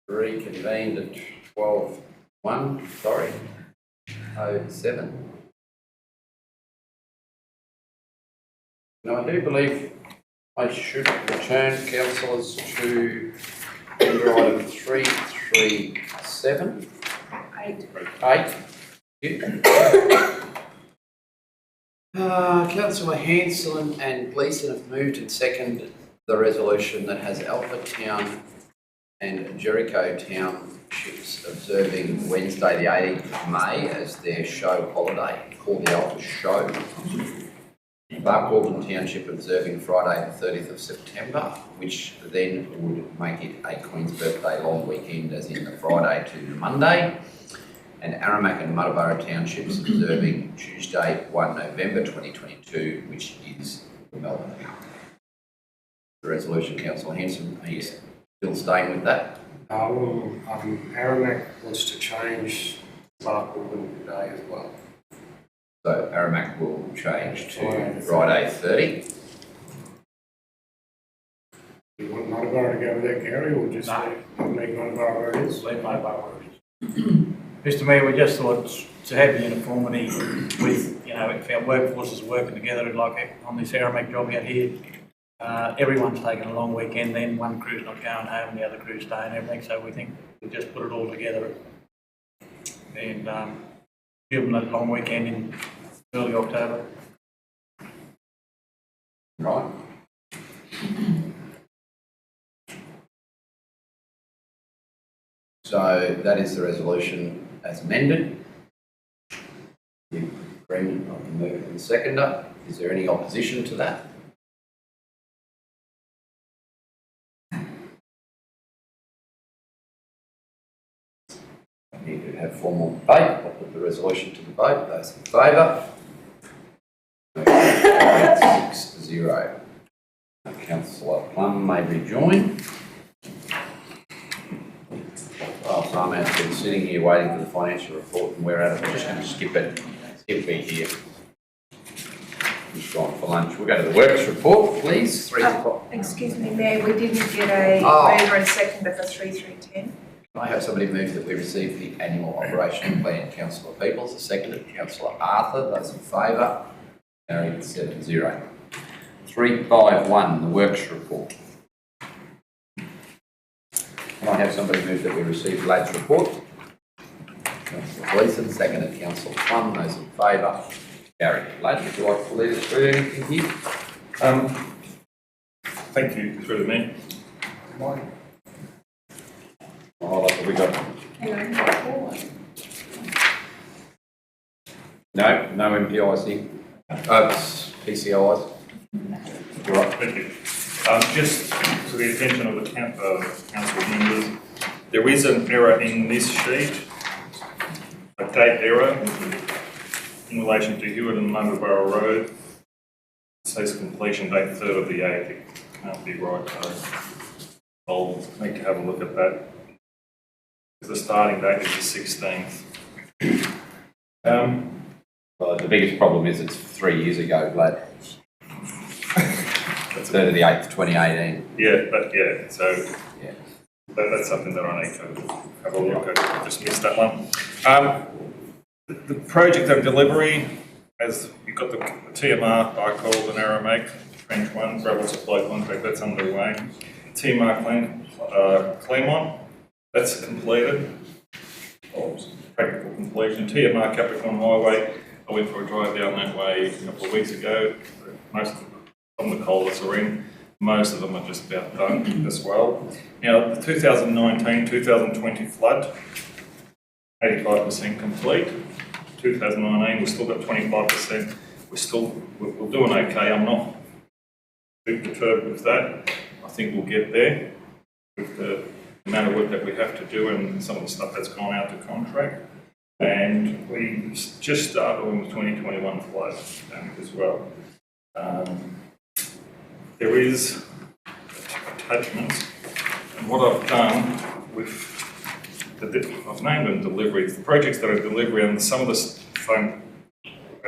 reconvened at 12:01, sorry, 07. Now, I do believe I should return councillors to agenda item 337. 8. 8. Councillor Hansel and Gleeson have moved and seconded the resolution that has Alpha Town and Jericho Townships observing Wednesday the 18th of May as their show holiday, called the Alpha Show. Barcaldine Township observing Friday the 30th of September, which then would make it a Queen's Birthday long weekend, as in the Friday to the Monday. And Aramac and Matavara Townships observing Tuesday 1 November 2022, which is the Melbourne Cup. The resolution, Councillor Henson, are you still staying with that? Aramac wants to change Barcaldine Day as well. So Aramac will change to Friday 30. You want Matavara to go with that, Gary, or just leave Matavara where it is? Leave Matavara where it is. Mr Mayor, we just thought to have the uniformity with, if our workforce is working together, like on this Aramac job out here, everyone's taking a long weekend, then one crew's not going home, the other crew's staying and everything, so we think we'll just put it all together and give them that long weekend in early October. Right. So that is the resolution as amended. The agreement of the mover and seconder. Is there any opposition to that? I need to have formal debate. I'll put the resolution to the vote. Those in favour? 6-0. Councillor Plum may rejoin. Whilst I'm out been sitting here waiting for the financial report and we're at it, we're just going to skip it. Skip me here. He's gone for lunch. We'll go to the works report, please. 3 o'clock. Excuse me, Mayor, we didn't get a mover and seconder for 3310. Can I have somebody move that we receive the annual operational plan? Councillor Peoples, a seconded. Councillor Arthur, those in favour. Carried 7-0. 351, the works report. Can I have somebody move that we receive the lads report? Councillor Gleeson, seconded. Councillor Plum, those in favour. Gary, lads, would you like to lead us through anything here? Thank you, through to me. Oh, what have we got? No MPIs here. PCIs. You're right, thank you. Just to the attention of the council members, there is an error in this sheet, a date error in relation to Hewitt and Matavara Road. It says completion date 3rd of the 8th. It can't be right, so I'll need to have a look at that. The starting date is the 16th. Well, the biggest problem is it's 3 years ago, Vlad. That's 3rd of the 8th, 2018. Yeah, so yeah, that's something that I need to have a look at. I just missed that one. The project and delivery, as you've got the TMR, Barcaldine and Aramac, Trench 1, gravel supply contract, that's underway. TMR Claremont, that's completed. Practical completion. TMR Capricorn Highway, I went for a drive down that way a couple of weeks ago. Most of the culverts are in. Most of them are just about done as well. Now, the 2019-2020 flood, 85% complete. 2019, we've still got 25%. We're doing okay. I'm not too perturbed with that. I think we'll get there with the amount of work that we have to do and some of the stuff that's gone out to contract. And we just started on the 2021 flood as well. There is attachments, and what I've done with I've named them deliveries, the projects that are delivery, and some of this fund,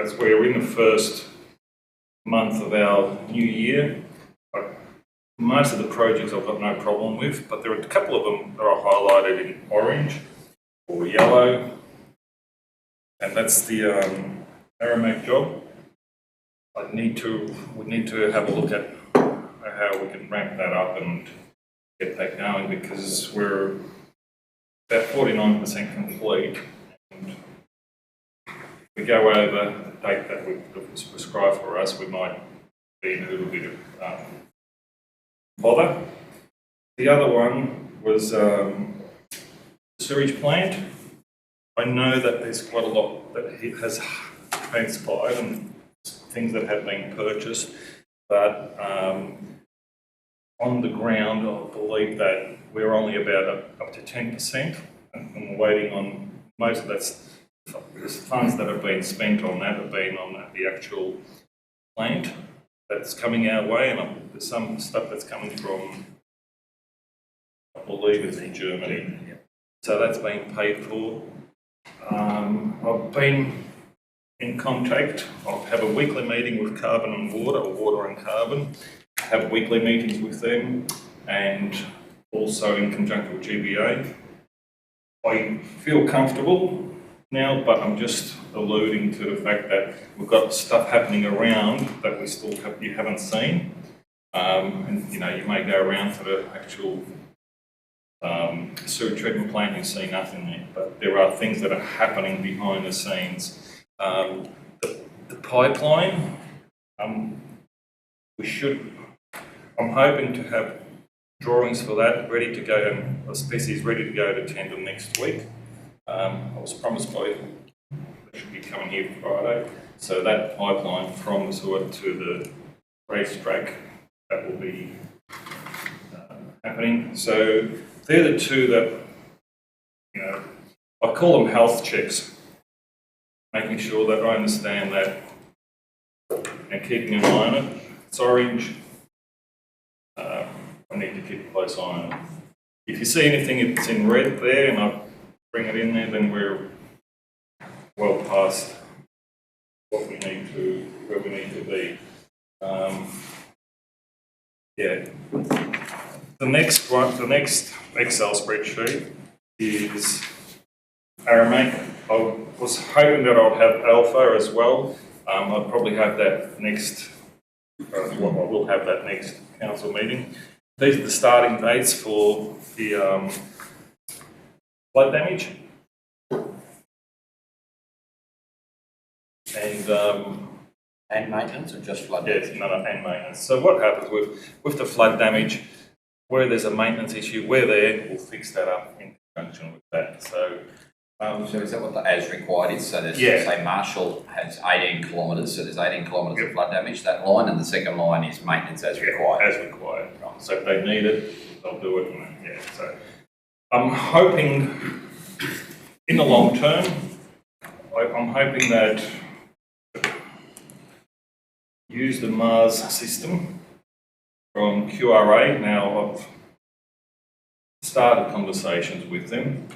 as we're in the first month of our new year, Most of the projects I've got no problem with, but there are a couple of them that are highlighted in orange or yellow, and that's the Aramac job. We need to have a look at how we can ramp that up and get that going, because we're about 49% complete. And if we go over the date that was prescribed for us, we might be in a little bit of bother. The other one was the sewage plant. I know that there's quite a lot that has transpired and things that have been purchased, but on the ground, I believe that we're only about up to 10%, and we're waiting on most of that's the funds that have been spent on that have been on the actual plant that's coming our way, and there's some stuff that's coming from, I believe it's in Germany. So that's been paid for. I've been in contact. I'll have a weekly meeting with Carbon and Water, or Water and Carbon, have weekly meetings with them, and also in conjunction with GBA. I feel comfortable now, but I'm just alluding to the fact that we've got stuff happening around that we still you haven't seen. And you know, you may go around for the actual sewage treatment plant and see nothing there, but there are things that are happening behind the scenes. The pipeline, I'm hoping to have drawings for that ready to go, and a species ready to go to tender next week. I was promised by, they should be coming here Friday, so that pipeline from the sewer to the racetrack, that will be happening. So they're the two that, you know, I call them health checks, making sure that I understand that and keeping an eye on it. It's orange. I need to keep a close eye on it. If you see anything that's in red there and I bring it in there, then we're well past where we need to be. Yeah. The next Excel spreadsheet is Aramac. I was hoping that I'll have Alpha as well. I'll probably have that next. I will have that next council meeting. These are the starting dates for the flood damage, And maintenance, or just flood? Yes, no, and maintenance. So what happens with the flood damage, where there's a maintenance issue, we're there, we'll fix that up in conjunction with that. So so is that what the as required is? So there's, yeah. say Marshall has 18 kilometres, so there's 18 kilometres of flood damage, that line, and the second line is maintenance as required. As required. Right. So if they need it, they'll do it. And, yeah. So I'm hoping in the long term, I'm hoping that use the Mars system from QRA. Now I've started conversations with them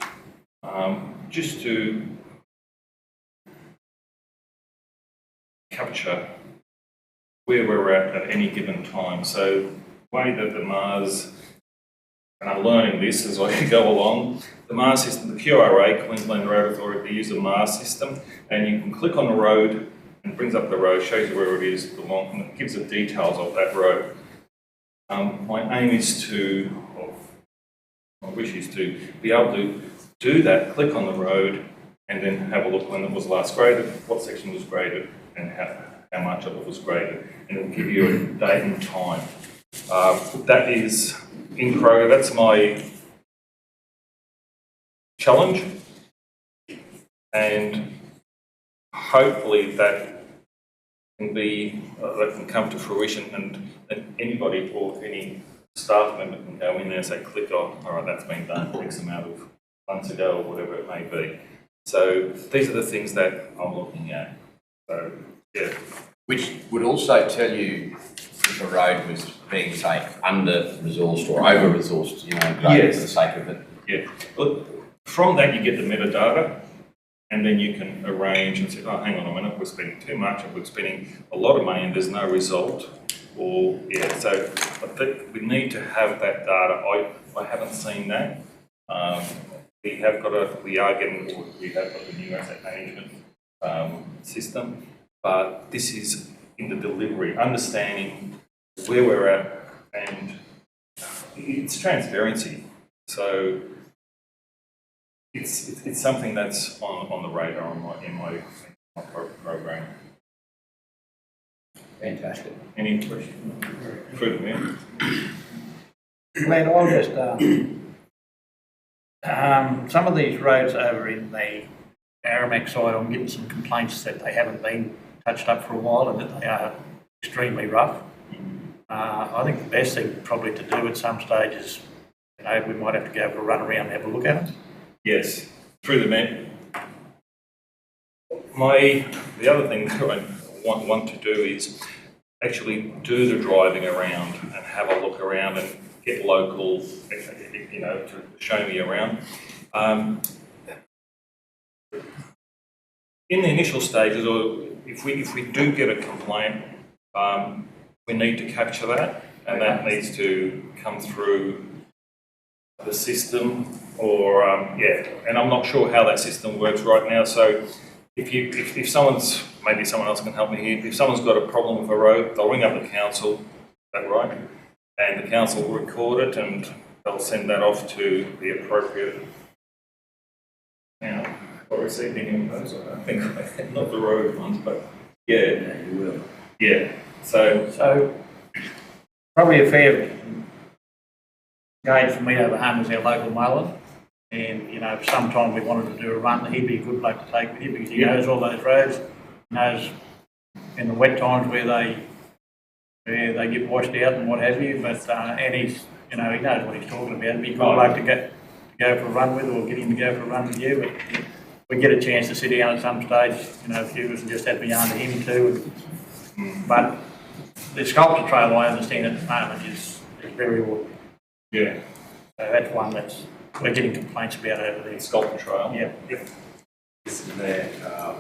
just to capture where we're at any given time. So the way that the Mars, and I'm learning this as I go along, the Mars system, the QRA, Queensland Road Authority, they use the Mars system, and you can click on the road and brings up the road, shows you where it is, and it gives the details of that road. My aim is to, or my wish is to be able to do that, click on the road, and then have a look when it was last graded, what section was graded, and how much of it was graded, and it'll give you a date and time. That is in progress. That's my challenge, and hopefully that can be that can come to fruition, and anybody or any staff member can go in there and say, click on, all right, that's been done X amount of months ago, or whatever it may be. So these are the things that I'm looking at. So yeah. Which would also tell you if a road was being, say, under-resourced or over-resourced, you know, graded for the sake of it. Yeah. But from that you get the metadata, and then you can arrange and say, oh, hang on a minute, we're spending too much, and we're spending a lot of money and there's no result. or, yeah, so I think we need to have that data. I haven't seen that. We have got we are getting, we have got the new asset management system, but this is in the delivery, understanding where we're at, and it's transparency. So it's something that's on the radar in my program. Fantastic. Any questions? Through the mayor. Glenn, I'll just, some of these roads over in the Aramac side, I'm getting some complaints that they haven't been touched up for a while and that they are extremely rough. I think the best thing probably to do at some stage is, you know, we might have to go for a run around and have a look at them. Yes, through the mayor. The other thing that I want to do is actually do the driving around and have a look around and get local, you know, to show me around. In the initial stages, or if we do get a complaint, we need to capture that, and that needs to come through the system, or yeah. And I'm not sure how that system works right now. So if someone's, maybe someone else can help me here. If someone's got a problem with a road, they'll ring up the council. Is that right? And the council will record it, and they'll send that off to the appropriate. Now, I received any of those? I think not the road ones, but yeah, You will. yeah. So Probably a fair gauge for me over home is our local mower. And, you know, if sometime we wanted to do a run, he'd be a good bloke to take with you because he knows all those roads, knows in the wet times where they get washed out and what have you. But and he's, you know, he knows what he's talking about. It'd be a good bloke to go for a run with, or get him to go for a run with you. But we get a chance to sit down at some stage, you know, a few of us, and just have a yarn to him too. But the sculpture trail, I understand at the moment, is very ordinary. yeah, So that's one that's we're getting complaints about over there. sculpture trail. Yeah. Yep. Isn't there, I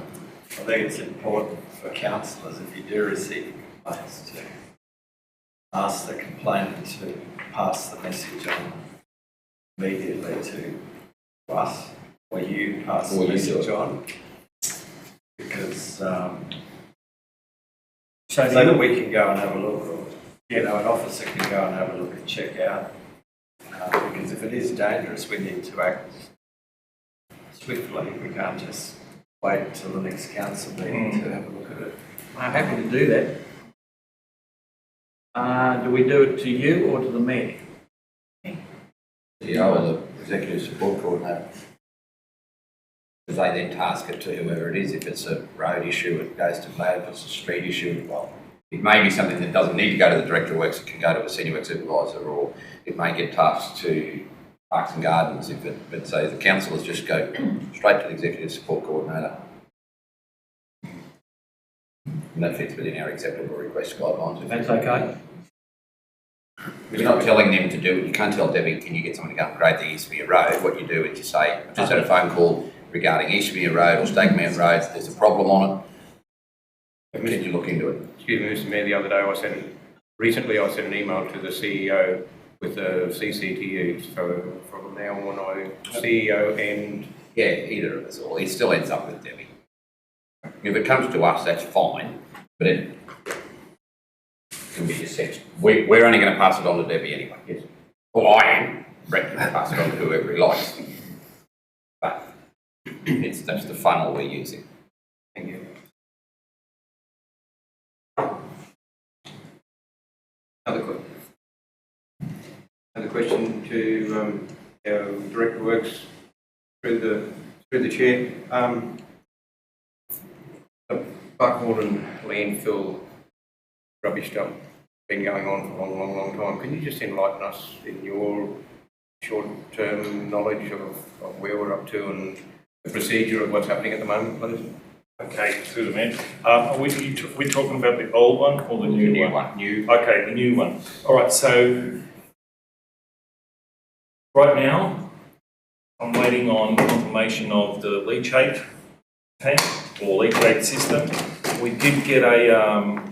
think it's important for councillors, if you do receive complaints, to ask the complainant to pass the message on immediately to us, or you pass the message on, because so that we can go and have a look, or you know, an officer can go and have a look and check out. Because if it is dangerous, we need to act swiftly. We can't just wait until the next council meeting to have a look at it. I'm happy to do that. Do we do it to you or to the mayor? Yeah, or the executive support coordinator. Because they then task it to whoever it is. If it's a road issue, it goes to Vlad. If it's a street issue, well, it may be something that doesn't need to go to the director of works. It can go to a senior work supervisor, or it may get tasked to Parks and Gardens. But so the councillors just go straight to the executive support coordinator. And that fits within our acceptable request guidelines. That's okay. You're not telling them to do it. You can't tell Debbie, can you get someone to go and grade the Eastmere Road? What you do is you say, I've just had a phone call regarding Eastmere Road or Stake Mountain Road. There's a problem on it. Can you look into it? Excuse me, Mr Mayor, the other day recently I sent an email to the CEO with the CCTUs, so from now on CEO and... Yeah, either of us, or it still ends up with Debbie. If it comes to us, that's fine, but it can be assessed. We're only going to pass it on to Debbie anyway, yes? Well, I am. Brett can pass it on to whoever he likes. But that's the funnel we're using. Thank you. Another question to our Director of Works through the chair. The Buckhorn landfill rubbish dump been going on for a long time. Can you just enlighten us in your short-term knowledge of where we're up to and the procedure of what's happening at the moment, please? Okay, through the man. Are we talking about the old one or the new one? New. Okay, the new one. All right, so right now I'm waiting on confirmation of the leachate tank or leachate system. We did get a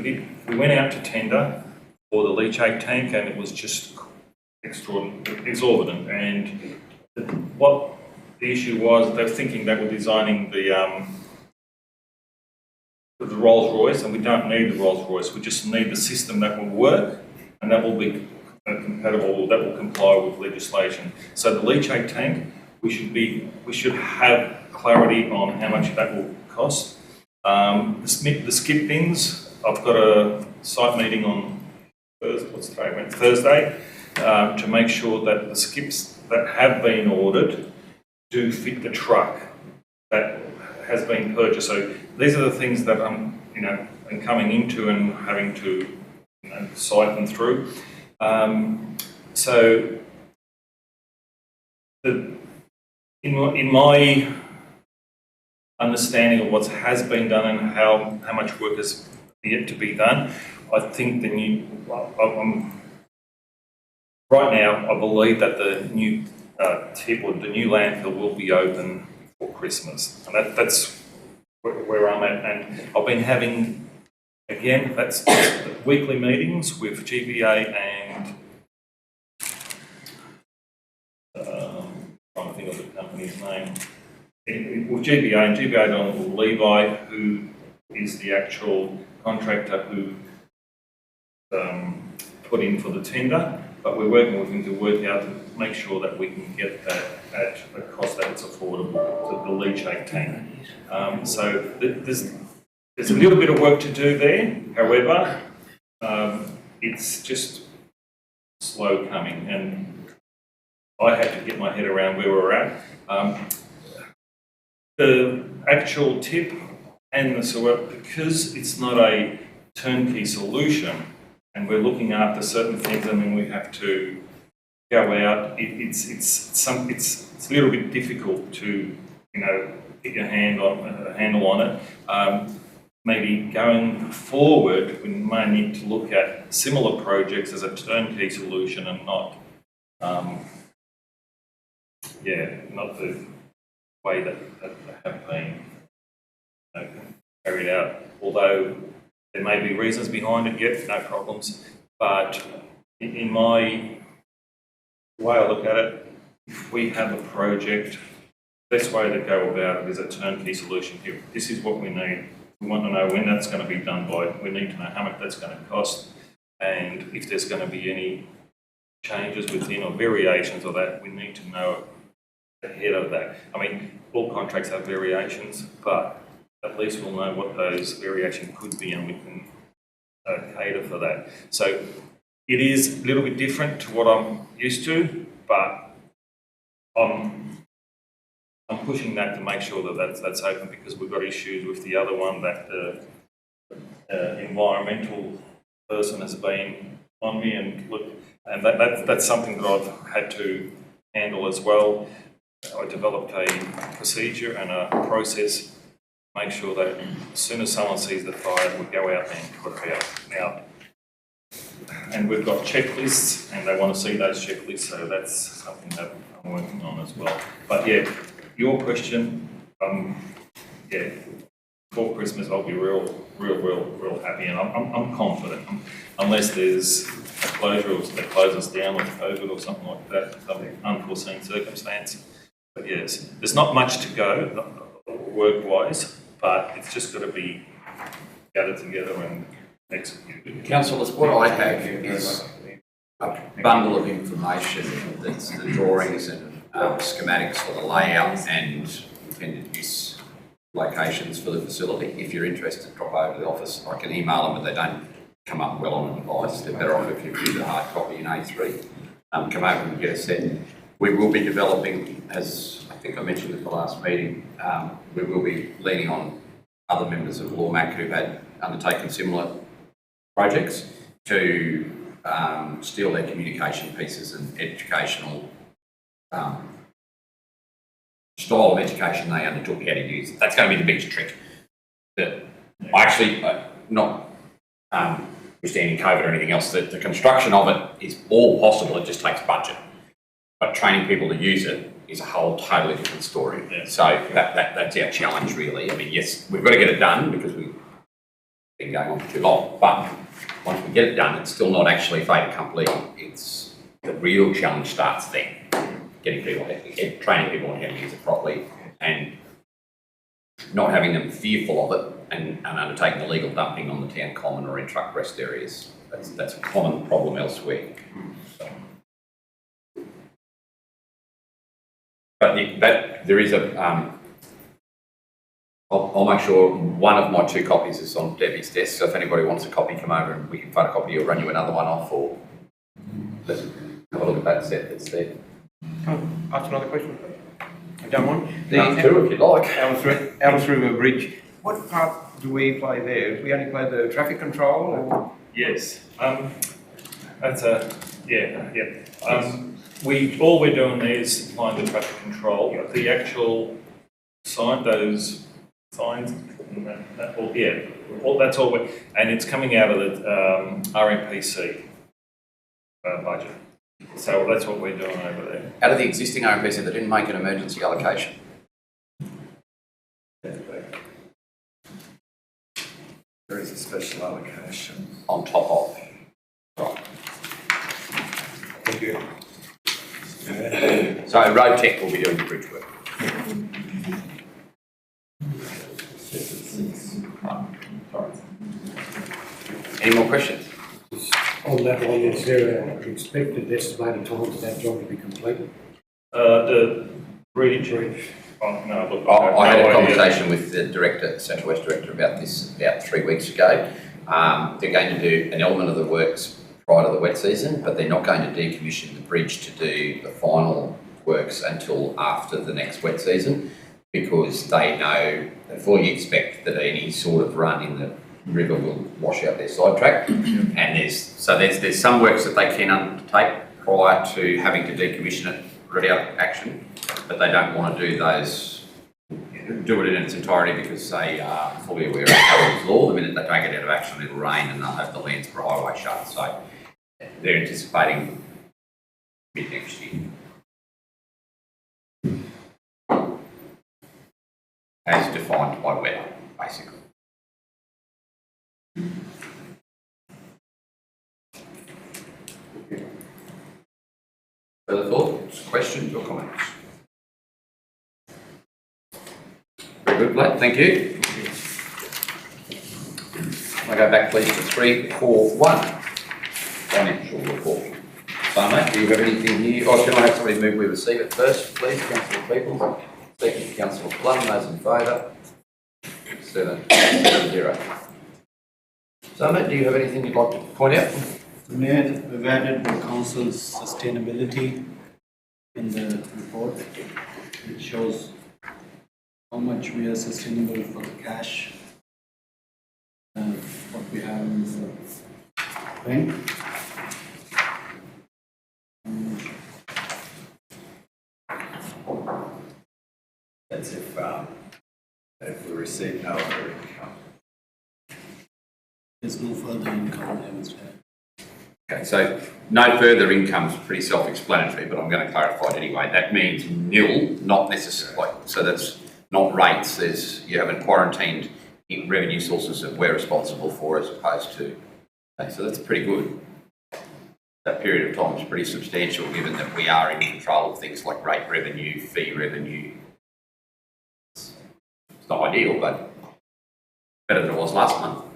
we went out to tender for the leachate tank, and it was just exorbitant. And what the issue was, they were thinking they were designing the Rolls Royce, and we don't need the Rolls Royce. We just need the system that will work, and that will be compatible, that will comply with legislation. So the leachate tank, we should have clarity on how much that will cost. The skip bins, I've got a site meeting on Thursday, to make sure that the skips that have been ordered do fit the truck that has been purchased. So these are the things that I'm coming into and having to sight them through. So in my understanding of what has been done and how much work is yet to be done, I think right now I believe that the new tip or the new landfill will be open for Christmas, and that's where I'm at. And I've been having, again, that's weekly meetings with GBA and trying to think of the company's name. With GBA and GBA Donald Levi, who is the actual contractor who put in for the tender, but we're working with him to work out to make sure that we can get that at a cost that it's affordable to the leachate tank. So there's a little bit of work to do there. However, it's just slow coming, and I had to get my head around where we're at. The actual tip and the sewer, because it's not a turnkey solution, and we're looking after certain things, and then we have to go out. It's a little bit difficult to get your handle on it. Maybe going forward, we may need to look at similar projects as a turnkey solution and not the way that have been carried out. Although there may be reasons behind it, yet no problems. But in my way I look at it, if we have a project, the best way to go about it is a turnkey solution. If this is what we need, we want to know when that's going to be done by. We need to know how much that's going to cost, and if there's going to be any changes within or variations of that, we need to know ahead of that. I mean, all contracts have variations, but at least we'll know what those variations could be, and we can cater for that. So it is a little bit different to what I'm used to, but I'm pushing that to make sure that that's open, because we've got issues with the other one that the environmental person has been on me, and look, and that's something that I've had to handle as well. I developed a procedure and a process, make sure that as soon as someone sees the fire, we go out and put it out. Now, and we've got checklists, and they want to see those checklists, so that's something that I'm working on as well. But yeah, your question, before Christmas I'll be real happy, and I'm confident, unless there's a closure or they close us down with COVID or something like that, some unforeseen circumstance. But yes, there's not much to go work-wise, but it's just got to be gathered together and executed. Councillors, what I have is a bundle of information that's the drawings and schematics for the layout and intended use locations for the facility. If you're interested, drop over to the office. I can email them, but they don't come up well on a device. They're better off if you use a hard copy in A3. Come over and get a set. We will be developing, as I think I mentioned at the last meeting, we will be leaning on other members of LawMac who've had undertaken similar projects to steal their communication pieces and educational style of education they undertook how to use it. That's going to be the biggest trick. That I actually, withstanding COVID or anything else, that the construction of it is all possible, it just takes budget. But training people to use it is a whole totally different story. Yeah. So that's our challenge really. I mean, yes, we've got to get it done because we been going on for too long. But once we get it done, it's still not actually fait accompli. It's the real challenge starts then. Getting people, training people on how to use it properly, and not having them fearful of it, and undertaking illegal dumping on the town common or in truck rest areas. That's a common problem elsewhere. So. But there is a. I'll make sure one of my 2 copies is on Debbie's desk. So if anybody wants a copy, come over and we can photocopy or run you another one off, or let's have a look at that set that's there. Ask another question. I don't want. Two if you like. Alice River Bridge. What part do we play there? Do we only play the traffic control, or? Yes. That's a, yeah. All we're doing there is supplying the traffic control. The actual sign, those signs, that's all and it's coming out of the RMPC budget. So that's what we're doing over there. Out of the existing RMPC that didn't make an emergency allocation. There is a special allocation. On top of. Right. Thank you. So Road Tech will be doing the bridge work. Any more questions? On that one, is there an expected estimated time for that job to be completed? The bridge. Oh, no, look, I had a no idea. conversation with the director, Central West Director, about this about 3 weeks ago. They're going to do an element of the works prior to the wet season, but they're not going to decommission the bridge to do the final works until after the next wet season, because they know, they fully expect that any sort of run in the river will wash out their sidetrack. And there's some works that they can undertake prior to having to decommission it without action, but they don't want to do it in its entirety because they are fully aware of Howard's law. The minute they take it out of action, it'll rain and they'll have the Landsborough Highway shut. So they're anticipating mid next year. As defined by weather, basically. Further thoughts, questions or comments? Very good, Blake, thank you. I'll go back please to 341, financial report. So mate, do you have anything here? Oh, can I have somebody move we receive it first, please, Councillor Peoples? Second, Councillor Plum, those in favour? 7-0. So mate, do you have anything you'd like to point out? Mayor, we've added the council's sustainability in the report. It shows how much we are sustainable for the cash, what we have in the bank. That's if we receive no other income. There's no further income there, Mr. Chair. Okay, so no further income's pretty self-explanatory, but I'm going to clarify it anyway. That means nil, not necessarily. So that's not rates. You haven't quarantined revenue sources that we're responsible for as opposed to. Okay, so that's pretty good. That period of time is pretty substantial given that we are in control of things like rate revenue, fee revenue. It's not ideal, but better than it was last month.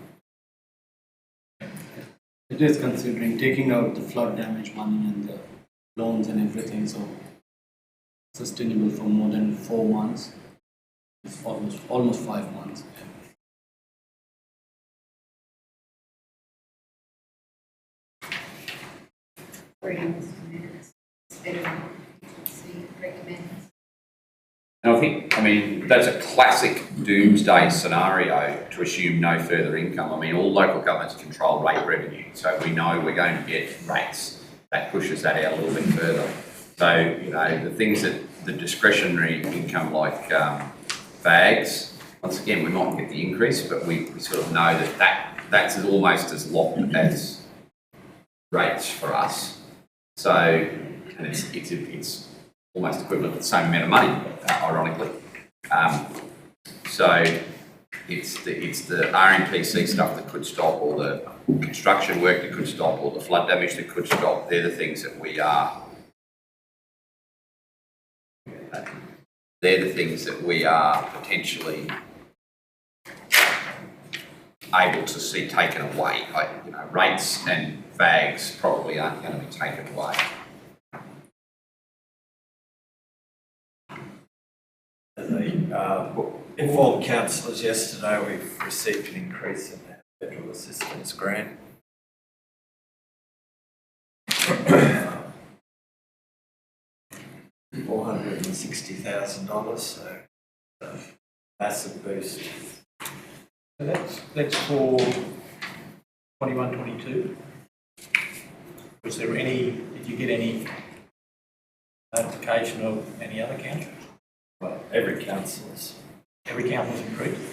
It is considering taking out the flood damage money and the loans and everything, so sustainable for more than 4 months. It's almost 5 months. It's better than what you recommend. And I think, that's a classic doomsday scenario to assume no further income. All local governments control rate revenue, so we know we're going to get rates. That pushes that out a little bit further. So, the things that the discretionary income like bags, once again, we might get the increase, but we sort of know that's almost as locked as rates for us. So, and it's almost equivalent to the same amount of money, ironically. So It's the RMTC stuff that could stop, or the construction work that could stop, or the flood damage that could stop. They're the things that we are. They're the things that we are potentially able to see taken away. Rates and vags probably aren't going to be taken away. As I informed councillors yesterday, we've received an increase in our federal assistance grant. $460,000, so a massive boost. So that's for 21-22. Was there did you get any notification of any other council? Well, every council's Increased?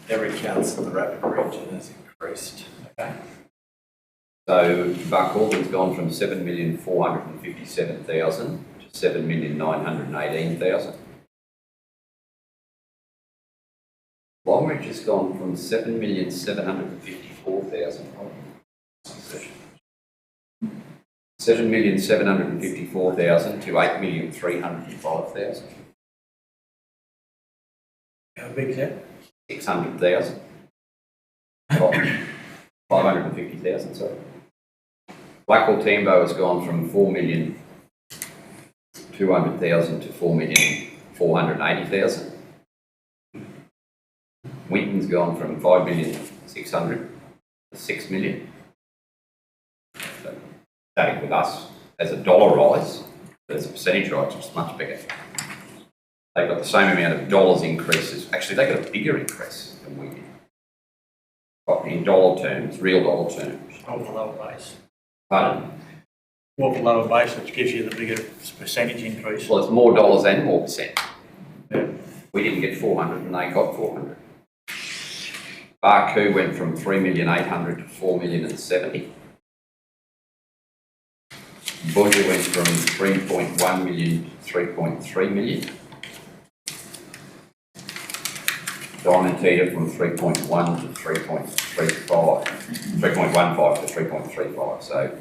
Every council in the Rapid region has increased. Okay. So Barcaldin's gone from 7,457,000 to 7,918,000. Longridge has gone from 7,754,000. 7,754,000 to 8,305,000. How big is that? 600,000. 550,000, sorry. Blackwell Tambo has gone from 4,200,000 to 4,480,000. Winton's gone from 5,600,000 to 6 million. So, starting with us as a dollar rise, but as a percentage rise, it's much bigger. They've got the same amount of dollars increases. Actually, they got a bigger increase than we did. But in dollar terms, real dollar terms. Off the lower base. Pardon? Off the lower base, which gives you the bigger percentage increase. Well, it's more dollars and more percent. Yeah. We didn't get 400 and they got 400. Barcoo went from 3,800,000 to 4,070,000. Budger went from 3.1 million to 3.3 million. Diamond Teeter from 3.1 to 3.35, 3.15 to 3.35, so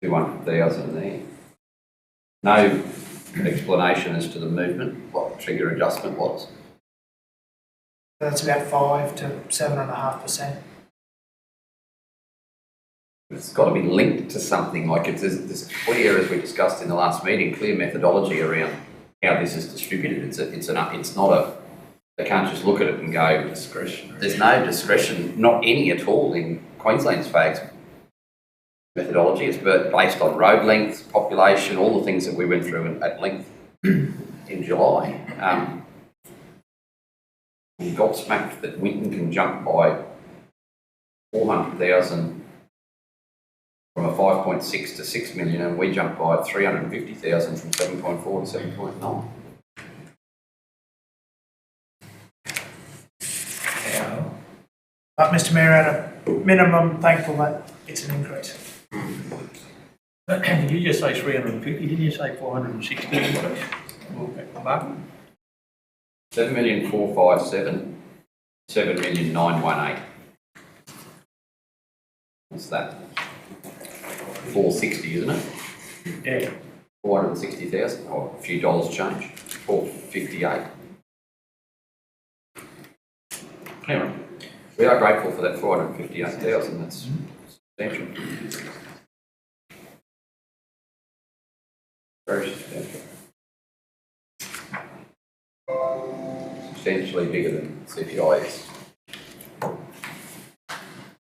200,000 there. No explanation as to the movement, what the trigger adjustment was. That's about 5 to 7.5%. It's got to be linked to something, like there's clear, as we discussed in the last meeting, clear methodology around how this is distributed. It's not a, they can't just look at it and go, discretion. There's no discretion, not any at all in Queensland's FAG's methodology. It's based on road length, population, all the things that we went through at length in July. We got smacked that Winton can jump by 400,000 from a 5.6 to 6 million, and we jumped by 350,000 from 7.4 to 7.9. But Mr Mayor, at a minimum, thankful that it's an increase. Did you just say 350? Didn't you say 460 increase? Mark? 7,457,000, 7,918,000. What's that? 460, isn't it? Yeah. 460,000, or a few dollars change. 458. Anyway, we are grateful for that 458,000. That's substantial. Very substantial. Substantially bigger than CPI is.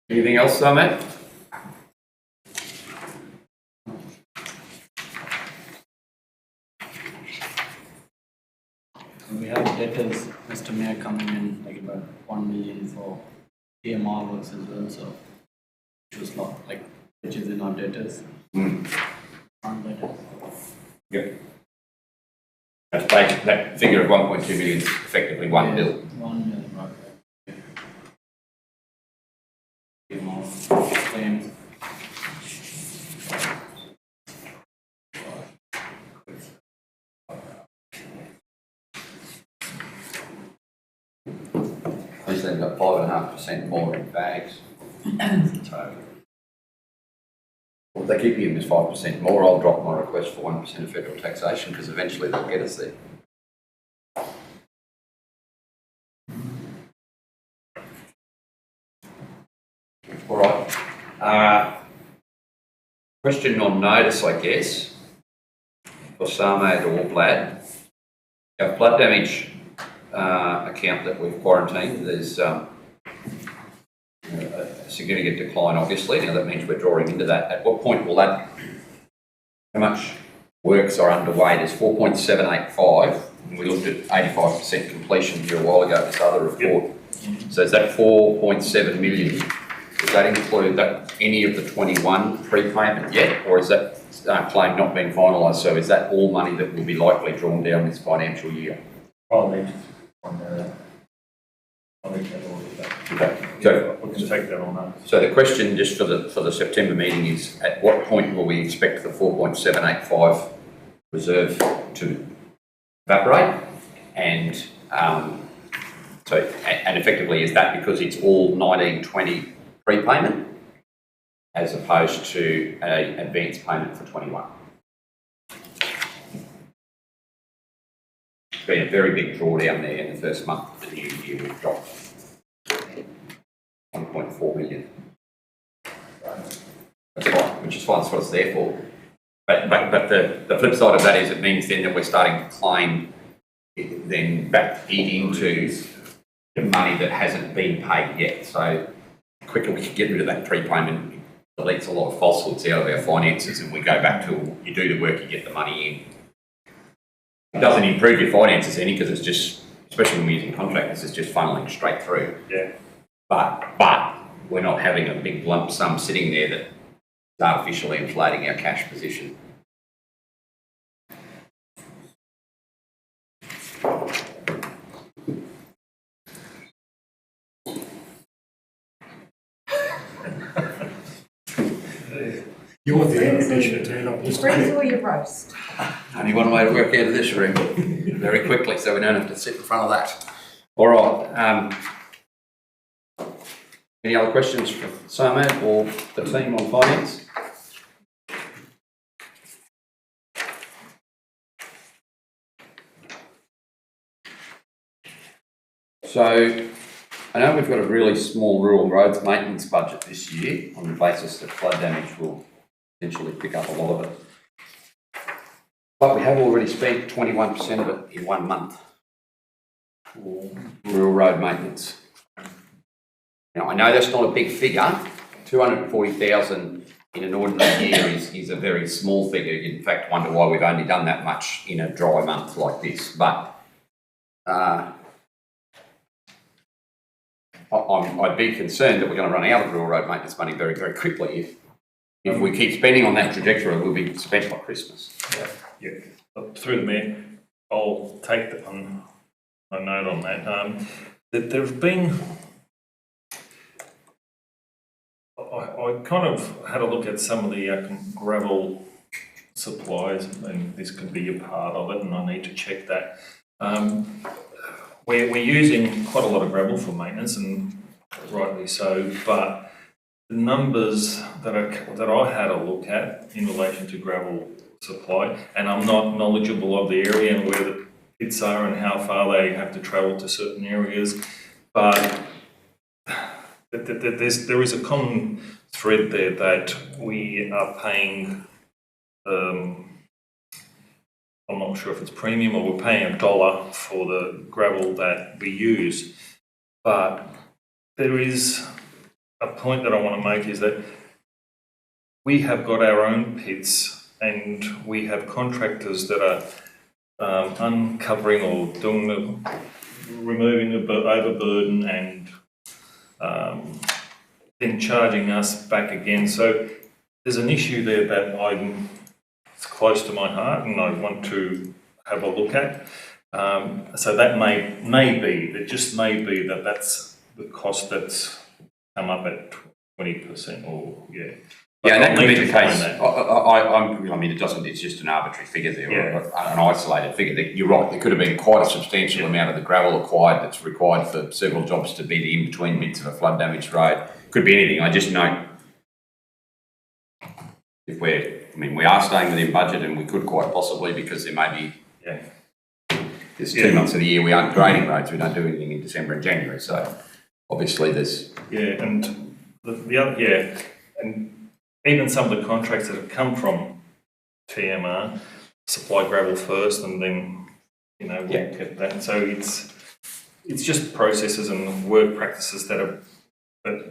Anything else, Matt? We have debtors, Mr. Mayor, coming in like about 1 million for TMR works as well, so which was not like, which is in our debtors. Non-debtors. Yep. That's basic, that figure of 1.2 million is effectively one bill. 1 million, right. TMR claims. means they've got 5.5% more in bags. So, well, if they keep giving us 5% more, I'll drop my request for 1% of federal taxation because eventually they'll get us there. All right. Question on notice, I guess, for Sarmad or Blad. Our flood damage account that we've quarantined, there's a significant decline, obviously. Now that means we're drawing into that. At what point will that, how much works are underway? There's 4.785. We looked at 85% completion here a while ago, this other report. Yep. So is that 4.7 million? Does that include that any of the 21 prepayment yet, or is that claim not been finalised? So is that all money that will be likely drawn down this financial year? I'll need to find that out. I'll need to have a look at that. Okay. So we can take that on that. So the question just for the September meeting is, at what point will we expect the 4.785 reserve to evaporate? And so effectively, is that because it's all 1920 prepayment as opposed to an advance payment for 21? It's been a very big drawdown there in the first month of the new year. We've dropped 1.4 million. That's fine, which is fine, that's what it's there for. But the flip side of that is it means then that we're starting to claim then back into the money that hasn't been paid yet. So the quicker we can get rid of that prepayment, it deletes a lot of falsehoods out of our finances, and we go back to, you do the work, you get the money in. It doesn't improve your finances any, because it's just, especially when we're using contractors, it's just funneling straight through. Yeah. But we're not having a big lump sum sitting there that is artificially inflating our cash position. You want the air conditioner turned up this Freeze time? or you roast? Only one way to work out of this room very quickly, so we don't have to sit in front of that. All right. Any other questions for Samad or the team on finance? So I know we've got a really small rural roads maintenance budget this year on the basis that flood damage will potentially pick up a lot of it. But we have already spent 21% of it in 1 month for rural road maintenance. Now, I know that's not a big figure. 240,000 in an ordinary year is a very small figure. You in fact wonder why we've only done that much in a dry month like this. But I'd be concerned that we're going to run out of rural road maintenance money very, very quickly. If we keep spending on that trajectory, we'll be spent by Christmas. Yeah. Through the Mayor, I'll take a note on that. There have been, I kind of had a look at some of the gravel supplies, and this could be a part of it, and I need to check that. We're using quite a lot of gravel for maintenance, and rightly so, but the numbers that I had a look at in relation to gravel supply, and I'm not knowledgeable of the area and where the pits are and how far they have to travel to certain areas, but there is a common thread there that we are paying, I'm not sure if it's premium or we're paying $1 for the gravel that we use. But there is a point that I want to make, is that we have got our own pits and we have contractors that are uncovering or doing removing the overburden and then charging us back again. So there's an issue there that it's close to my heart and I want to have a look at. So that may be, it just may be that that's the cost that's come up at 20% or, yeah. Yeah, and that I'll could need be to the find case. that. I mean, it doesn't, it's just an arbitrary figure there, Yeah. or an isolated figure. You're right, there could have been quite a substantial amount of the gravel acquired that's required for several jobs to be the in-between bits of a flood damaged road. Could be anything. I just note if we are staying within budget, and we could quite possibly, because there may be, there's 2 months of the year we aren't grading roads, we don't do anything in December and January, so obviously there's... Yeah, and the other, and even some of the contracts that have come from TMR supply gravel first, and then, we'll get that. So it's just processes and work practices that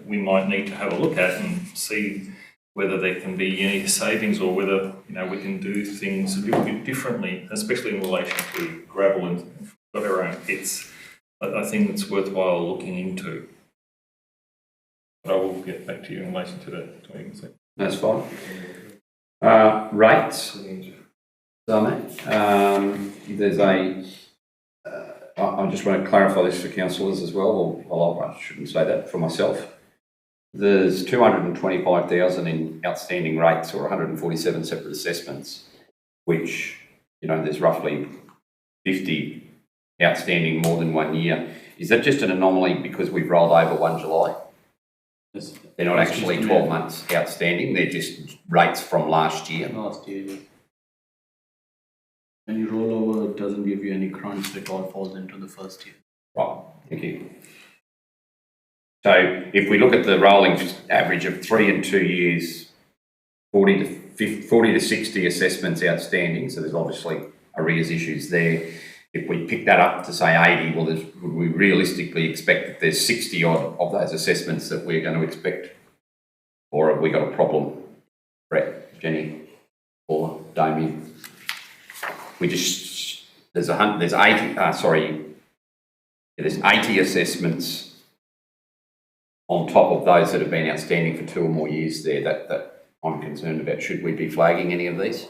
we might need to have a look at and see whether there can be any savings, or whether, we can do things a little bit differently, especially in relation to gravel and got our own pits. I think it's worthwhile looking into. But I will get back to you in relation to that. That's fine. Rates. There's I just want to clarify this for councillors as well, or I shouldn't say that for myself. There's 225,000 in outstanding rates, or 147 separate assessments, which, there's roughly 50 outstanding more than 1 year. Is that just an anomaly because we've rolled over 1 July? Yes. They're not actually 12 months outstanding, they're just rates from last year. Last year. When you roll over, it doesn't give you any crunch, it all falls into the first year. Right, thank you. So if we look at the rolling average of 3 and 2 years, 40 to 60 assessments outstanding, so there's obviously arrears issues there. If we pick that up to say 80, well, would we realistically expect that there's 60 odd of those assessments that we're going to expect? Or have we got a problem? Brett, Jenny, Paula, Damien? There's 80 assessments on top of those that have been outstanding for 2 or more years there that I'm concerned about. Should we be flagging any of these?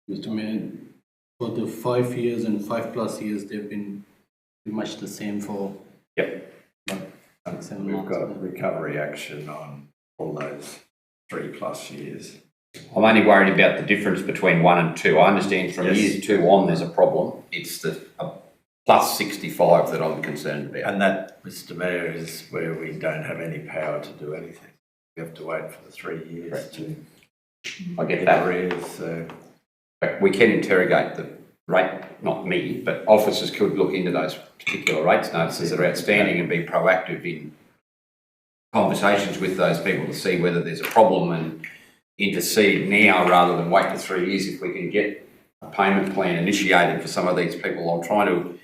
Mr. Mayor, for the 5 years and 5+ years, they've been pretty much the same for 7 We've months. got recovery action on all those 3+ years. I'm only worried about the difference between 1 and 2. I understand from years 2 on there's a problem. It's the plus 65 that I'm concerned about. And that, Mr. Mayor, is where we don't have any power to do anything. We have to wait for the 3 years Correct. to I get that. arrears, so But we can interrogate the rate, not me, but officers could look into those particular rates notices that are outstanding and be proactive in conversations with those people to see whether there's a problem and intercede now rather than wait for 3 years. If we can get a payment plan initiated for some of these people, I'm trying to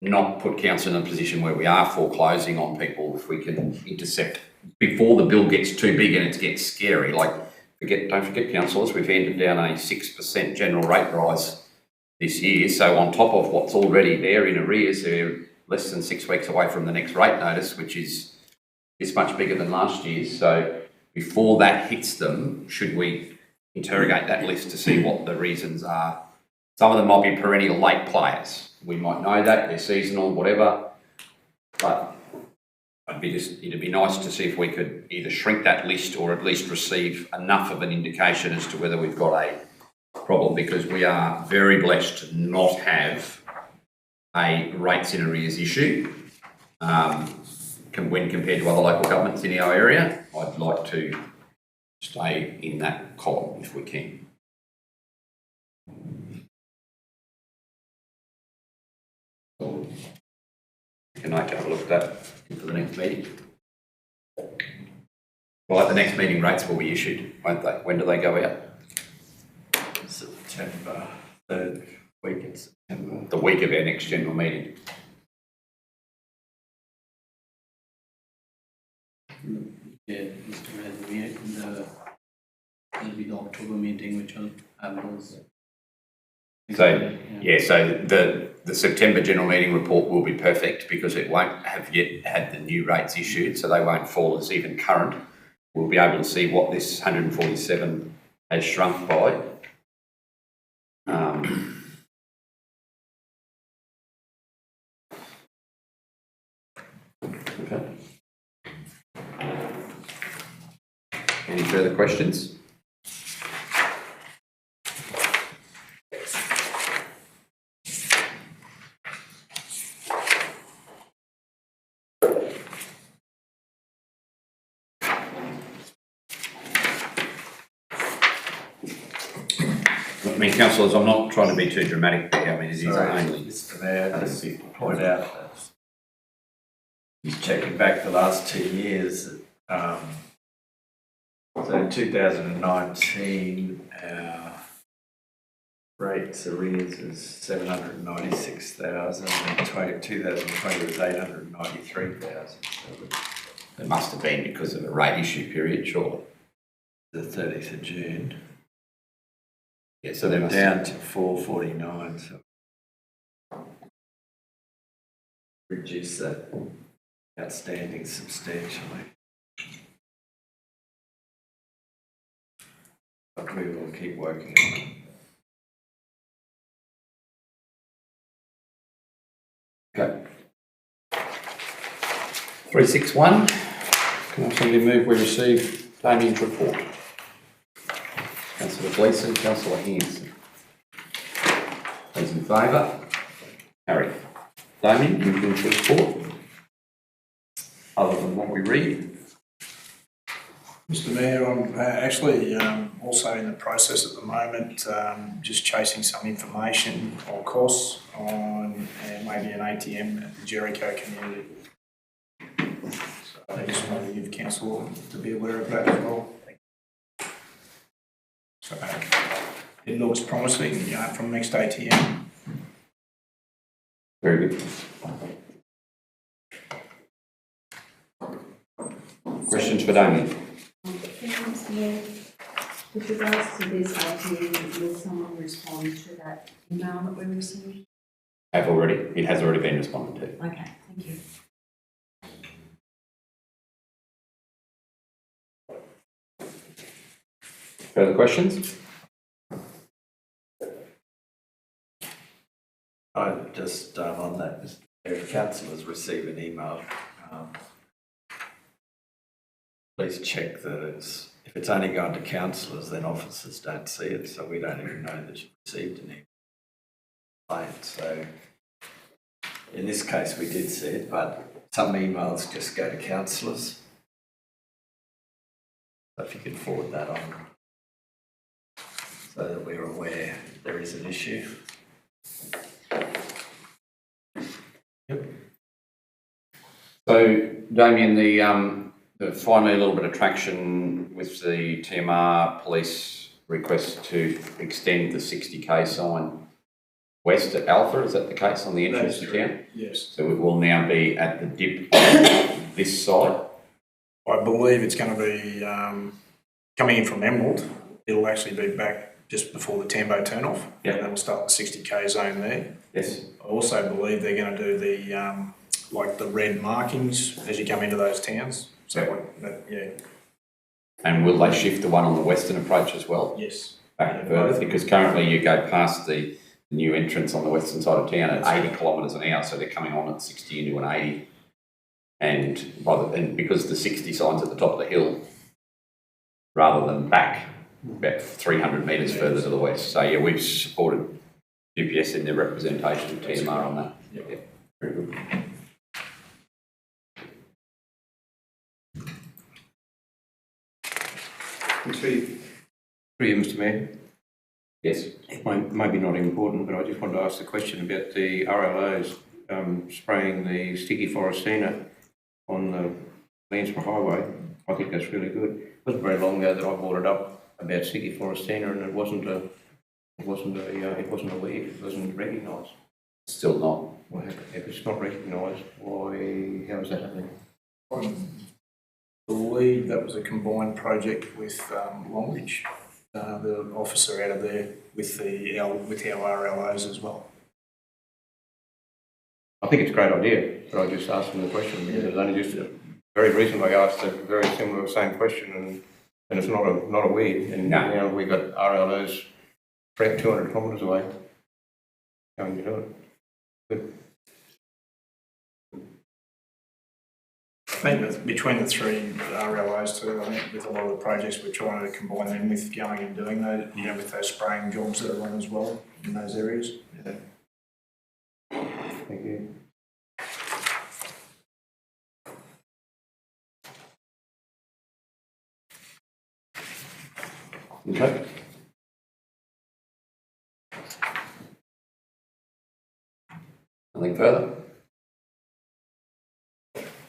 not put council in a position where we are foreclosing on people. If we can intercept before the bill gets too big and it gets scary, don't forget, councillors, we've handed down a 6% general rate rise this year. So on top of what's already there in arrears, they're less than 6 weeks away from the next rate notice, which is much bigger than last year's. So before that hits them, should we interrogate that list to see what the reasons are? Some of them might be perennial late players. We might know that, they're seasonal, whatever, but it'd be nice to see if we could either shrink that list or at least receive enough of an indication as to whether we've got a problem, because we are very blessed to not have a rates in arrears issue when compared to other local governments in our area. I'd like to stay in that column if we can. Can I have a look at that for the next meeting? Well, at the next meeting, rates will be issued, won't they? When do they go out? September, 3rd week in September. The week of our next general meeting. Yeah, Mr. Mayor, there'll be the October meeting, which will have those. So, so the September general meeting report will be perfect because it won't have yet had the new rates issued, so they won't fall as even current. We'll be able to see what this 147 has shrunk by. Okay. Any further questions? I mean, councillors, I'm not trying to be too dramatic, but I mean, it is only. Mr Mayor, just to point out that he's checking back the last 2 years. So in 2019, our rates arrears is 796,000, and 2020 was 893,000. So It must have been because of a rate issue period, surely. the 30th of June. Yeah, So they're down to 449. So reduce that outstanding substantially. But we will keep working on it. Okay. 361, can I simply move we receive Damien's report? Councillor Gleeson, Councillor Hanson. Those in favour? Carried. Damien, you can report. Other than what we read. Mr Mayor, I'm actually also in the process at the moment, just chasing some information or costs on maybe an ATM at the Jericho community. So I just wanted to give council to be aware of that as well. So it looks promising from next ATM. Very good. Questions for Damien? With regards to this item, will someone respond to that email that we received? It has already been responded to. Okay, thank you. Further questions? I just on that, if councillors receive an email, please check that if it's only going to councillors, then officers don't see it, so we don't even know that you've received an email. So in this case, we did see it, but some emails just go to councillors. So if you could forward that on, so that we're aware there is an issue. So, Damien, the finally a little bit of traction with the TMR police request to extend the 60k sign west at Alpha. Is that the case on the entrance to town? Yes. So it will now be at the dip on this side. I believe it's going to be coming in from Emerald. It'll actually be back just before the Tambo turn-off. Yep. And then we'll start the 60k zone there. Yes. I also believe they're going to do the like the red markings as you come into those towns. So like that, yeah. And will they shift the one on the western approach as well? Yes. Back further, because currently you go past the new entrance on the western side of town at 80 kilometres an hour, so they're coming on at 60 into an 80. And because the 60 sign's at the top of the hill, rather than back about 300 metres further to the west. So yeah, we've supported UPS in their representation of TMR on that. Yep. Yeah, very good. Through you, Mr Mayor. Yes. Maybe not important, but I just wanted to ask the question about the RLOs spraying the sticky forestina on the Lansborough Highway. I think that's really good. It wasn't very long ago that I brought it up about sticky forestina, and it wasn't a weed. It wasn't recognised. Still not. Well, if it's not recognised, why? How is that happening? I believe that was a combined project with Longridge, the officer out of there with our RLOs as well. I think it's a great idea, but I just asked him the question because it was only just very recently I asked a very similar same question, and it's not a weed, and now we got RLOs 200 kilometres away going to do it. Good. think that between the three RLOs too, I think with a lot of the projects we're trying to combine them with going and doing those, you know, with those spraying jobs that are on as well in those areas. Yeah. Thank you. Okay. Nothing further?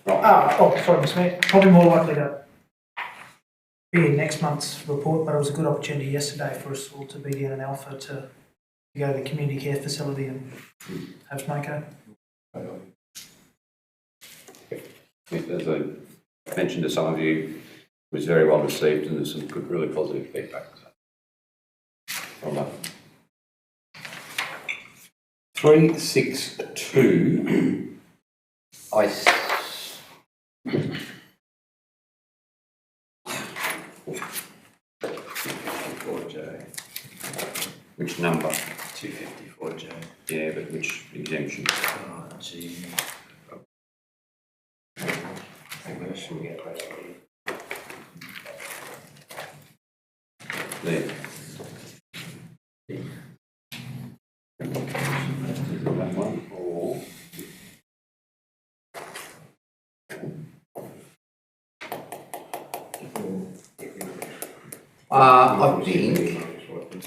Right. Sorry, Mr. Mayor, probably more likely to be in next month's report, but it was a good opportunity yesterday for us all to be down in Alpha to go to the community care facility and have Smoko. As I mentioned to some of you, it was very well received and there's some good, really positive feedback. Well done. 362. Which number? 254J. Yeah, but which exemption? Oh, gee. Commercial, yeah, There. That one, or I think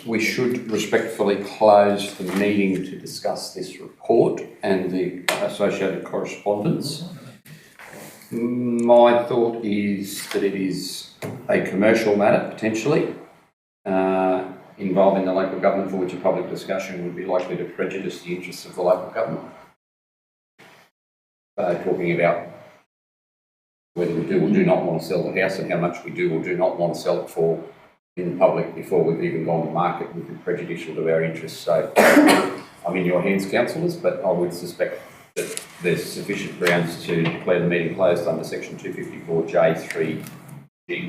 we should respectfully close the meeting to discuss this report and the associated correspondence. My thought is that it is a commercial matter, potentially, involving the local government for which a public discussion would be likely to prejudice the interests of the local government. Talking about whether we do or do not want to sell the house and how much we do or do not want to sell it for in public before we've even gone to market would be prejudicial to our interests. So I'm in your hands, councillors, but I would suspect that there's sufficient grounds to declare the meeting closed under section 254J3G. I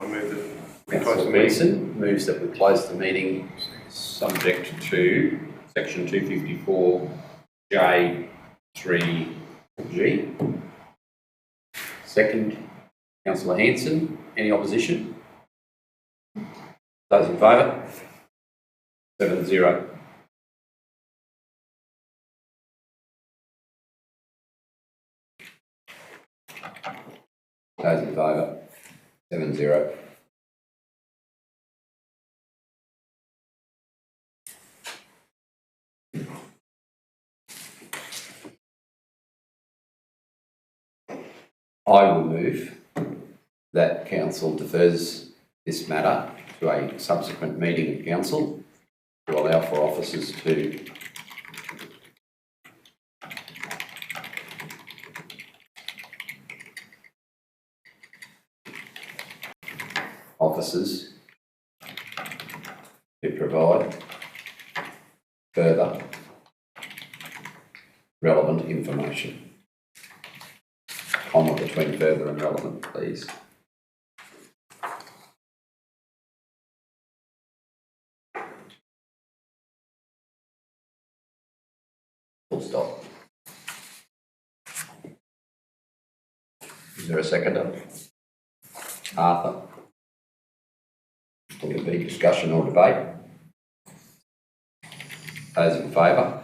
move that we close Councillor the meeting. Beeson moves that we close the meeting subject to section 254J3G. Second, Councillor Hanson. Any opposition? Those in favour? 7-0. Those in favour? 7-0. I will move that council defers this matter to a subsequent meeting of council to allow for officers to provide further relevant information. Comma between further and relevant, please. Full stop. Is there a seconder? Arthur? Will there be discussion or debate? Those in favour?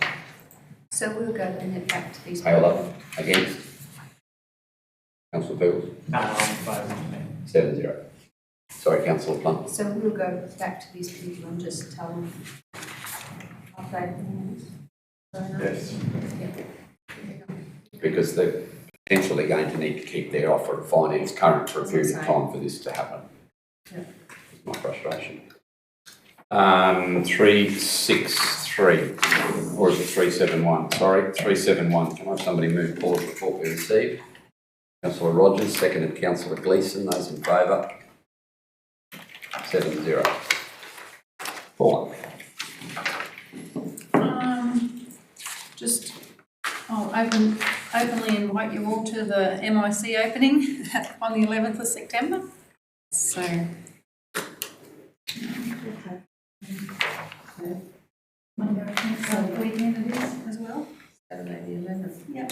So we'll go then back to these. Taylor? Against? Councillor Fields? No, I'm in favour, Mr. Mayor. 7-0. Sorry, Councillor Blunt. So we'll go back to these people and just tell them. Okay. Yes. Because they're potentially going to need to keep their offer of finance current for a period of time for this to happen. Yeah. That's my frustration. 363, or is it 371? Sorry, 371. Can I have somebody move Paul's report be received? Councillor Rogers, seconded Councillor Gleeson. Those in favour? 7-0. Paul. I'll openly invite you all to the MIC opening on the 11th of September. So, weekend it is as well. Saturday the 11th. Yep.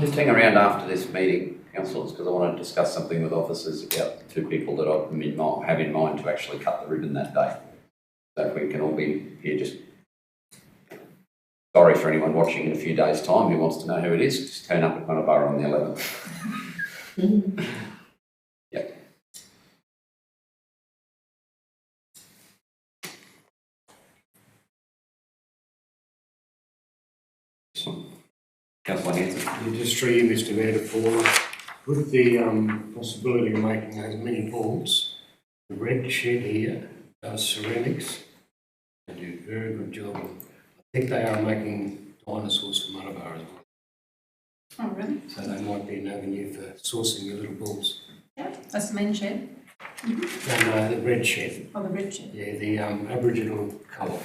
Just hang around after this meeting, councillors, because I want to discuss something with officers about the 2 people that I have in mind to actually cut the ribbon that day. So if we can all be here, just sorry for anyone watching in a few days' time who wants to know who it is, just turn up at Matavara on the 11th. Yep. Councillor Hanson. Just through you, Mr Mayor, to forward, with the possibility of making those mini balls, the red shed here does ceramics and do a very good job. I think they are making dinosaurs for Matavara as well. Oh, really? So they might be an avenue for sourcing your little balls. Yeah, that's the main shed. No, the red shed. Oh, the red shed. Yeah, the Aboriginal colour.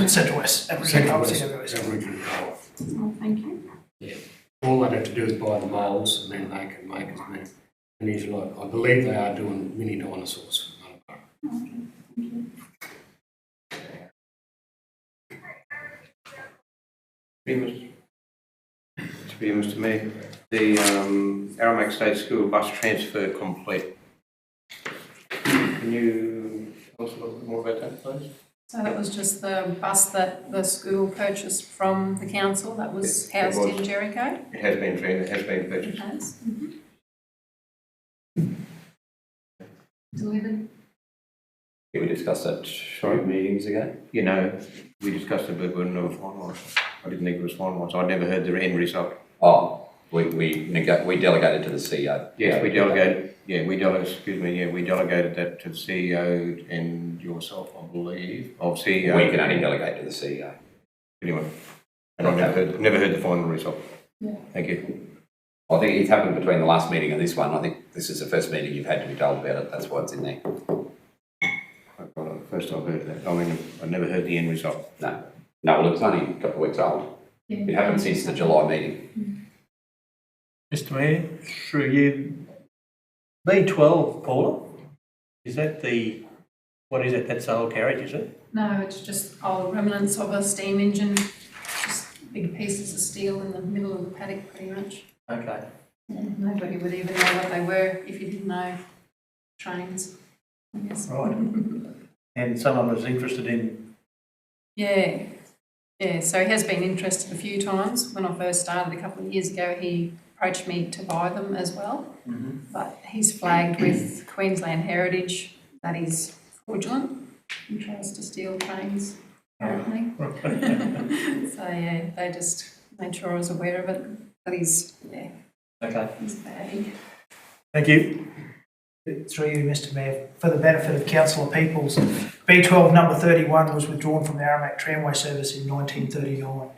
Central West, Aboriginal Aboriginal. colour. Oh, thank you. Yeah. All they have to do is buy the moulds and then they can make as many. And he's like, I believe they are doing mini dinosaurs for Matavara. Oh, okay. Thank you. To be Mr Mayor, the Aramac State School bus transfer complete. Can you tell us a little bit more about that, please? So that was just the bus that the school purchased from the council that was housed in Jericho. It has been It purchased. has. Delivered. Did we discuss that 2 meetings ago? You know, we discussed it, but we never finalised. I didn't think it was finalised. I never heard the end result. Oh, we delegated to the CEO. Yes, we delegated. Yeah, we delegated that to the CEO and yourself, I believe. Of CEO. We can only delegate to the CEO. Anyway, and I never heard the final result. Yeah. Thank you. I think it's happened between the last meeting and this one. I think this is the first meeting you've had to be told about it. That's why it's in there. First I've heard that. I mean, I never heard the end result. No, well, it's only a couple of weeks old. Yeah. It happened since the July meeting. Mr Mayor, through you, B12, Paula, is that what is it, that's the old carriage, is it? No, it's just old remnants of a steam engine, just big pieces of steel in the middle of the paddock pretty much. Okay. Nobody would even know what they were if you didn't know trains, I guess. Right. And someone was interested in... Yeah, so he has been interested a few times. When I first started a couple of years ago, he approached me to buy them as well. But he's flagged with Queensland Heritage that he's fraudulent and tries to steal trains, apparently. So yeah, they just made sure I was aware of it. But he's bad. Thank you. Through you, Mr Mayor, for the benefit of Councillor Peoples, B12 number 31 was withdrawn from the Aramac tramway service in 1939.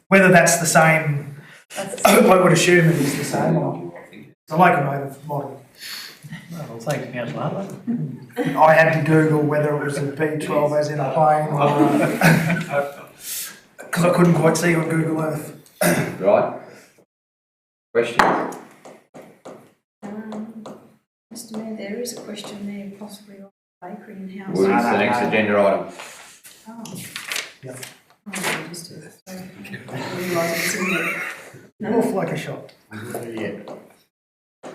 Whether that's the same, I would assume it is the same. It's a locomotive model. Well, thank you, Councillor Hartley. I had to Google whether it was a B12 as in a plane or... because I couldn't quite see on Google Earth. Right. Questions? Mr Mayor, there is a question there, possibly on bakery and house. Well, it's the next agenda item. Oh. Yep. Oh, I just I didn't realise it was in there. Off like a shot. Yeah.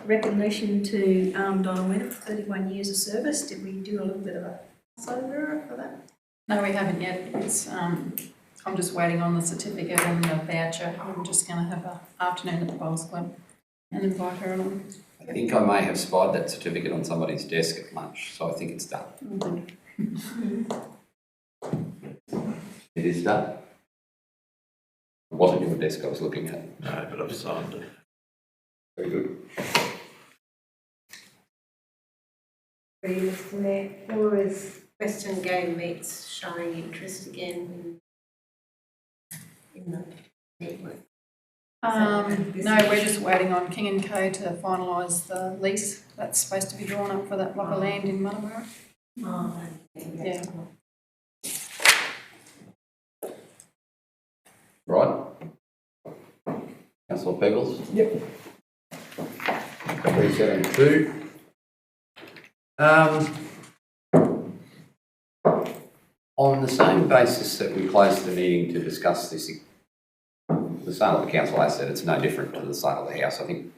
Recognition to Donna Winner for 31 years of service. Did we do a little bit of a crossover for that? No, we haven't yet. It's I'm just waiting on the certificate and the voucher. I'm just going to have an afternoon at the Bowls Club and invite her along. I think I may have spied that certificate on somebody's desk at lunch, so I think it's done. It is done. It wasn't your desk I was looking at. No, but I've signed it. Very good. Mr Mayor, or is Western Game Meats showing interest again in the network? No, we're just waiting on King & Co to finalise the lease that's supposed to be drawn up for that block of land in Matavara. Oh, Yeah. Right. Councillor Peebles? Yep. 372. On the same basis that we closed the meeting to discuss this, the sale of the council asset, it's no different to the sale of the house. I think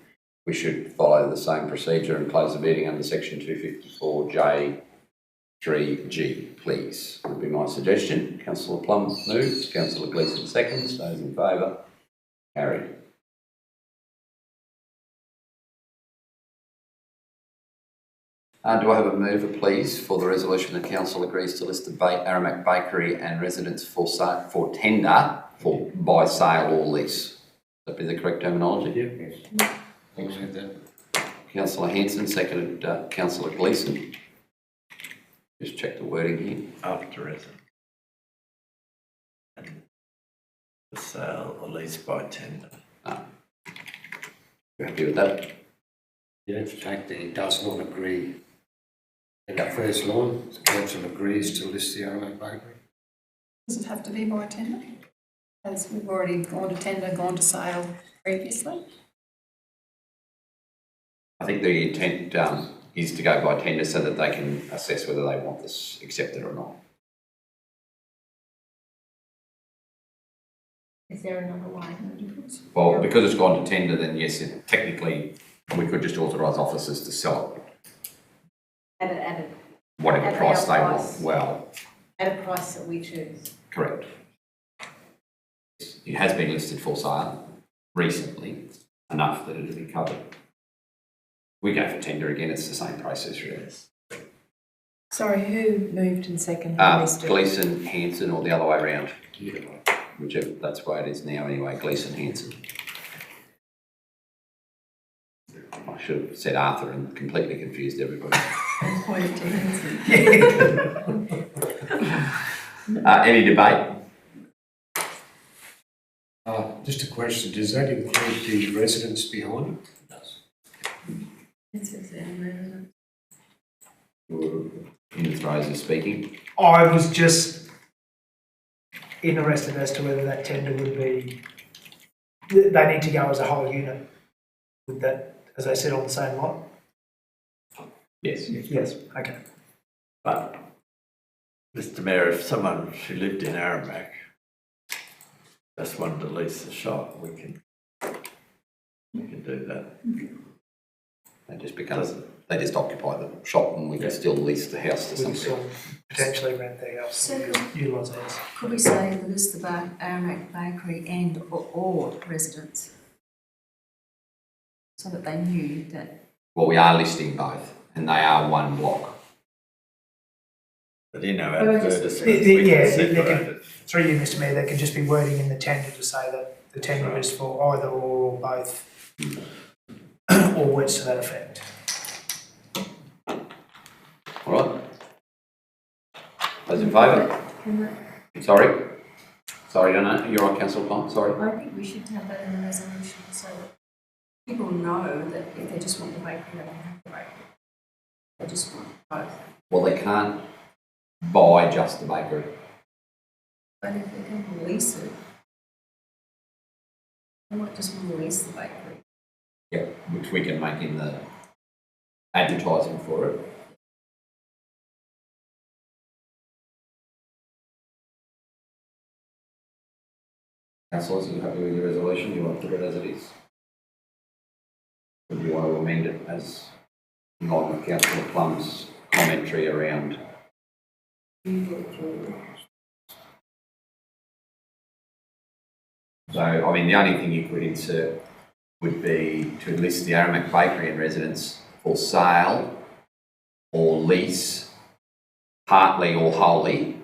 we should follow the same procedure and close the meeting under section 254J3G, please. Would be my suggestion. Councillor Plum moves, Councillor Gleeson seconds. Those in favour? Carried. Do I have a mover, please, for the resolution that Council agrees to list the Aramac Bakery and residence for tender by sale or lease? Would that be the correct terminology? Yes. Thanks for that. Councillor Hanson, seconded Councillor Gleeson. Just check the wording here. After residence. And the sale or lease by tender. You happy with that? You have to take the does not agree. In that first line, the council agrees to list the Aramac Bakery. Does it have to be by tender? As we've already gone to tender, gone to sale previously? I think the intent is to go by tender so that they can assess whether they want this accepted or not. Is there another way? Well, because it's gone to tender, then yes, technically we could just authorise officers to sell it. At Whatever At price our they price. want. Well, a price that we choose. correct. It has been listed for sale recently, enough that it'll be covered. We go for tender again, it's the same process really. Sorry, who moved and seconded? Gleeson, Hanson, or the other way around. Whichever, that's the way it is now anyway, Gleeson, Hanson. I should have said Arthur and completely confused everybody. Any debate? Just a question, does that include the residence behind it? It says there, resident. In the throes of speaking. I was just interested as to whether that tender would be, they need to go as a whole unit. Would that, as I said, on the same lot? Yes. Yes, okay. But, Mr Mayor, if someone who lived in Aramac just wanted to lease the shop, we can do that. They just they just occupy the shop and we can still lease the house to We can somebody. still potentially rent the house, So utilise the house. could we say the list of Aramac Bakery and or residents? So that they knew that. Well, we are listing both and they are one block. But in our Well, advertising, Yeah, we they can can- separate it. Through you, Mr Mayor, there could just be wording in the tender to say that the tender is for either or both, or words to that effect. All right? Those in favour? Sorry? Sorry, don't know. You're on Councillor Plum, sorry. I think we should have that in the resolution so that people know that if they just want the bakery, they can have the bakery. They just want both. Well, they can't buy just the bakery. But if they can lease it, they might just want to lease the bakery. Yep, which we can make in the advertising for it. Councillors, are you happy with your resolution? Do you want to put it as it is? Or do you want to amend it as in line with Councillor Plum's commentary around? So, I mean, the only thing you could insert would be to list the Aramac Bakery and residence for sale or lease, partly or wholly,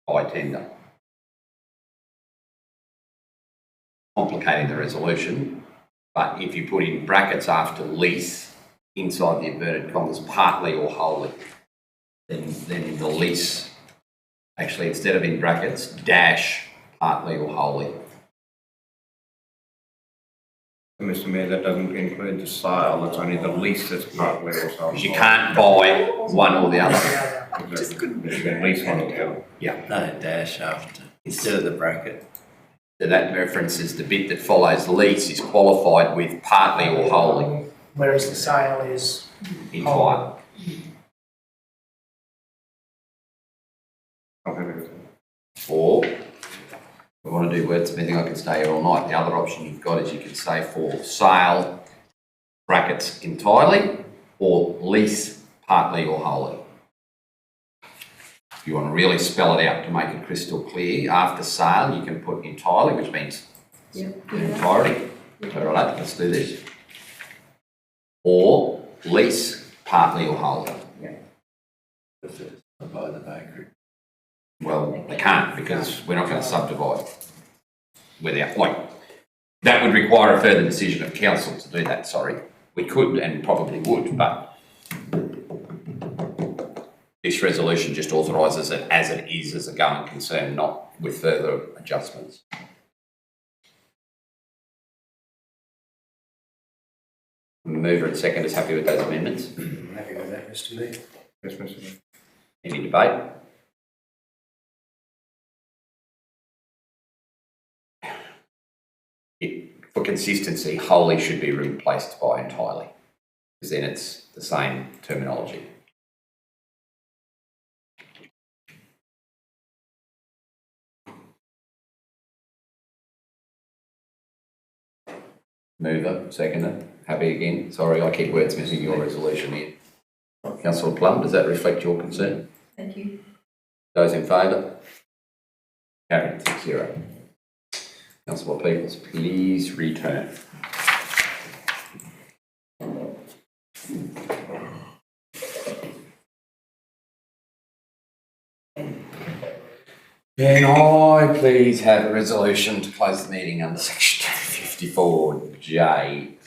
by tender. Complicating the resolution, but if you put in brackets after lease, inside the inverted commas, partly or wholly, then the lease, actually instead of in brackets, dash, partly or wholly. Mr Mayor, that doesn't include the sale, it's only the lease that's partly or so. Because you can't buy one or the other. Just couldn't. You can lease one or the other. Yeah. No dash after, instead of the bracket. So that references the bit that follows lease is qualified with partly or wholly. Whereas the sale is Entire. I'm happy with that. Or, if we want to do wordsmithing, I can stay here all night. The other option you've got is you can say for sale, brackets entirely, or lease partly or wholly. If you want to really spell it out to make it crystal clear, after sale you can put entirely, which means entirety. So right, let's do this. Or lease partly or wholly. By the bakery. Well, they can't because we're not going to subdivide without, like, that would require a further decision of council to do that, sorry. We could and probably would, but this resolution just authorises it as a going concern, not with further adjustments. Mover and second is happy with those amendments? I'm happy with that, Mr. Mayor. Yes, Mr. Mayor. Any debate? For consistency, wholly should be replaced by entirely, because then it's the same terminology. Mover, seconder, happy again. Sorry, I keep wordsmithing your resolution here. Councillor Plum, does that reflect your concern? Thank you. Those in favour? Carried 6-0. Councillor Peoples, please return. Can I please have a resolution to close the meeting under section 54J3G?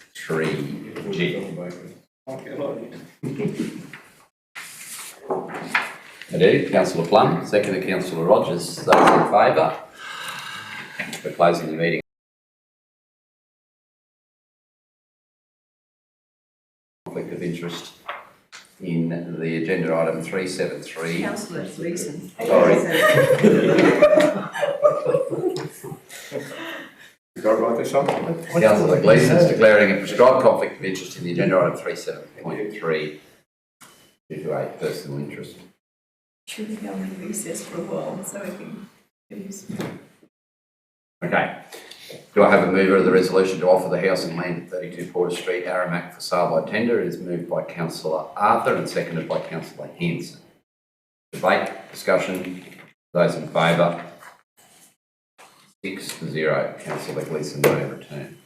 I do. Councillor Plum, second to Councillor Rogers. Those in favour? We're closing the meeting. Conflict of interest in the agenda item 373. Councillor Gleeson. Sorry. You got to write this up? Councillor Gleeson is declaring a prescribed conflict of interest in the agenda item 37.3 due to a personal interest. Should we go in recess for a while so we can use? Okay. Do I have a mover of the resolution to offer the house and land at 32 Porter Street, Aramac, for sale by tender? It is moved by Councillor Arthur and seconded by Councillor Hanson. Debate, discussion, those in favour? 6-0. Councillor Gleeson may return.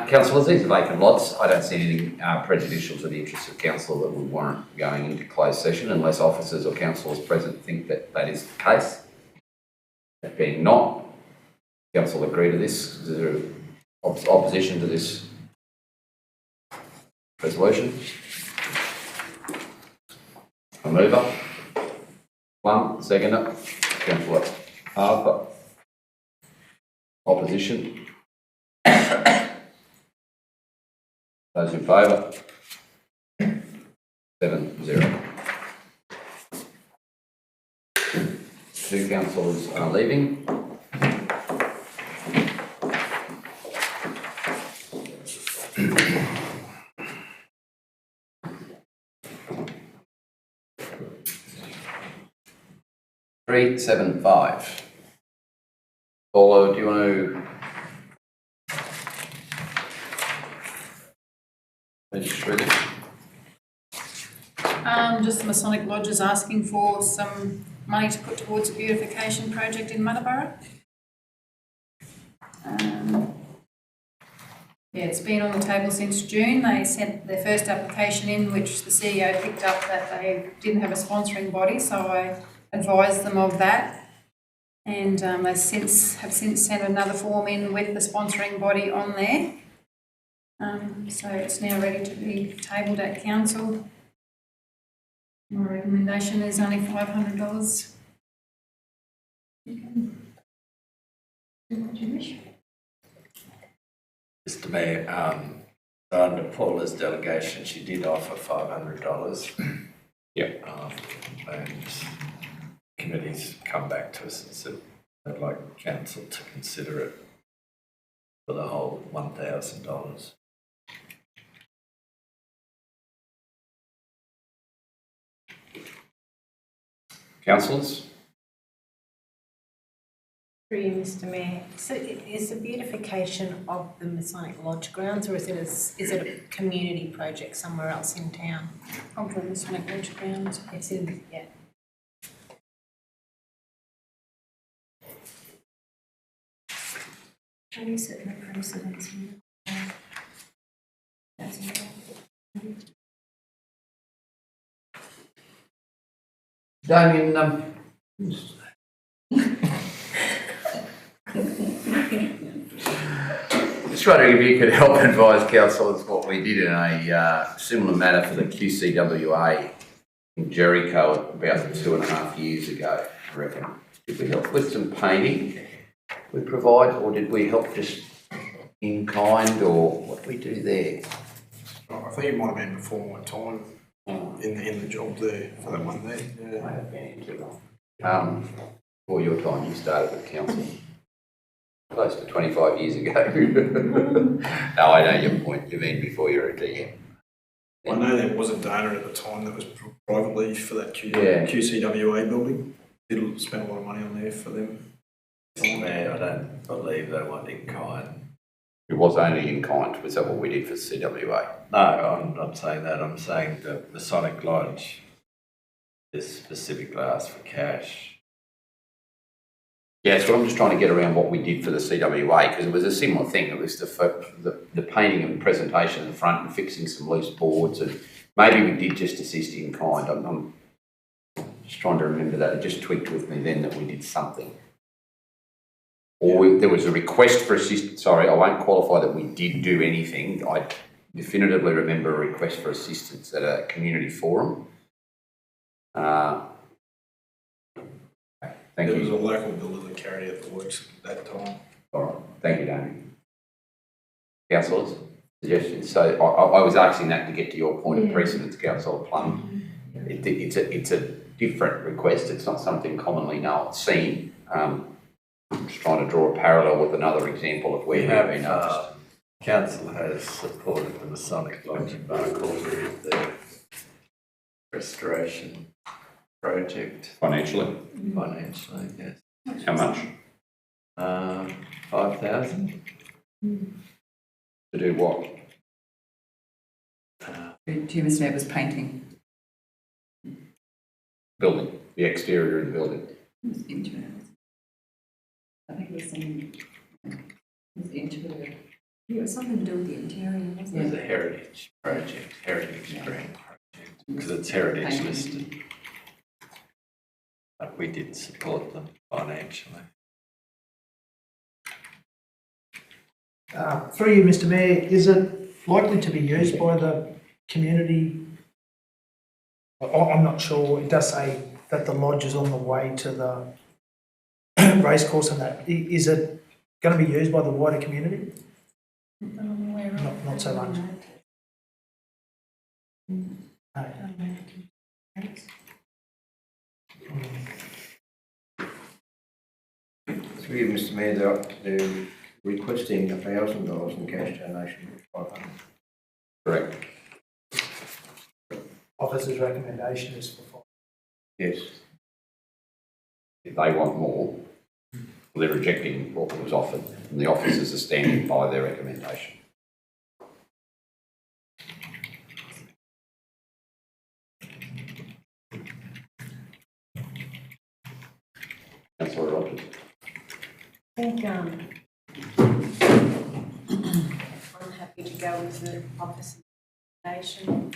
Councillors, these are vacant lots. I don't see anything prejudicial to the interests of council that would warrant going into closed session unless officers or councillors present think that that is the case. That being not, council agree to this. Is there opposition to this resolution? A mover? One, seconder. Councillor Arthur. Opposition? Those in favour? 7-0. Two councillors are leaving. Three, 7, 5. Paulo, do you want to finish through this? Just the Masonic Lodge is asking for some money to put towards a beautification project in Matavara. Yeah, it's been on the table since June. They sent their first application in, which the CEO picked up that they didn't have a sponsoring body, so I advised them of that. And they have since sent another form in with the sponsoring body on there. So it's now ready to be tabled at council. My recommendation is only $500. You can do what you wish. Mr. Mayor, under Paula's delegation, she did offer $500. Yep. And committees come back to us and said I'd like council to consider it for the whole $1,000. Councillors? Through you, Mr Mayor. So is the beautification of the Masonic Lodge grounds, or is it a community project somewhere else in town? Of the Masonic Lodge grounds. It's in, yeah. Can you set the precedence in that's Damien, just wondering if you could help advise councillors what we did in a similar matter for the QCWA in Jericho about 2.5 years ago, I reckon. Did we help with some painting we provide, or did we help just in kind, or what did we do there? I think it might have been before my time in the job there for that one there. Yeah. I have been into it. Before your time, you started with council. Close to 25 years ago. No, I know your point. You mean before you were a DM. I know there was a donor at the time that was privately for that Yeah. QCWA building. Did spend a lot of money on there for them. Mayor, I don't believe they want in kind. It was only in kind. Was that what we did for CWA? No, I'm not saying that. I'm saying the Masonic Lodge is specifically asked for cash. Yeah, so I'm just trying to get around what we did for the CWA, because it was a similar thing. It was the painting and presentation at the front and fixing some loose boards, and maybe we did just assist in kind. I'm just trying to remember that. It just tweaked with me then that we did something. Or there was a request for assistance. Sorry, I won't qualify that we did do anything. I definitively remember a request for assistance at a community forum. Thank There you. was a local builder that carried out the works at that time. All right, thank you, Damien. Councillors, suggestions? So I was asking that to get to your point of precedence, Councillor Plum. It's a different request. It's not something commonly seen. I'm just trying to draw a parallel with another example of where we have been noticed. Council has supported the Masonic Lodge in Barnacle with the restoration project. Financially? Financially, yes. How much? 5,000. To do what? Do you miss was painting? Building, the exterior of the building. Interior. I think there's some interior. Yeah, it was something to do with the interior, wasn't It's it? a heritage project, heritage grant project, because it's heritage Painting. listed. But we did support them financially. Through you, Mr Mayor, is it likely to be used by the community? I'm not sure. It does say that the lodge is on the way to the racecourse and that. Is it going to be used by the wider community? Not so much. No. Through you, Mr Mayor, they're requesting $1,000 in cash donation. 500. Correct. Officer's recommendation is for 5. Yes. If they want more, they're rejecting what was offered, and the officers are standing by their recommendation. Councillor Rogers. I think I'm happy to go with the office recommendation.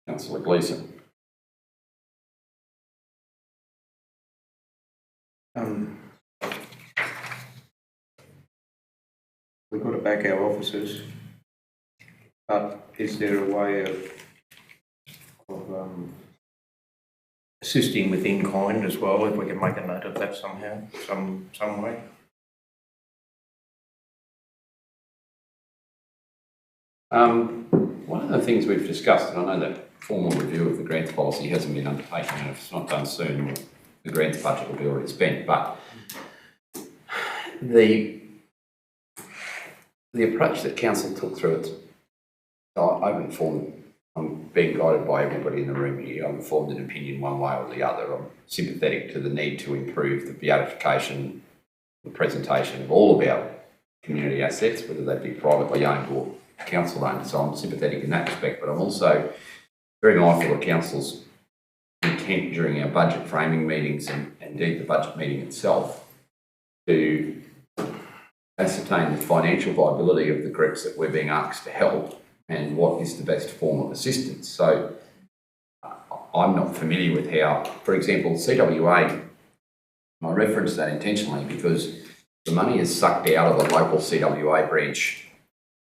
Councillor Gleeson. We've got to back our officers, but is there a way of assisting with in kind as well, if we can make a note of that somehow, some way? One of the things we've discussed, and I know that formal review of the grants policy hasn't been undertaken, and if it's not done soon, the grants budget will be already spent. But the approach that council took through it, I've informed, I'm being guided by everybody in the room here. I've formed an opinion one way or the other. I'm sympathetic to the need to improve the beatification, the presentation of all of our community assets, whether they be privately owned or council owned. So I'm sympathetic in that respect, but I'm also very mindful of council's intent during our budget framing meetings and indeed the budget meeting itself to ascertain the financial viability of the groups that we're being asked to help and what is the best form of assistance. So I'm not familiar with how, for example, CWA, I reference that intentionally because the money is sucked out of the local CWA branch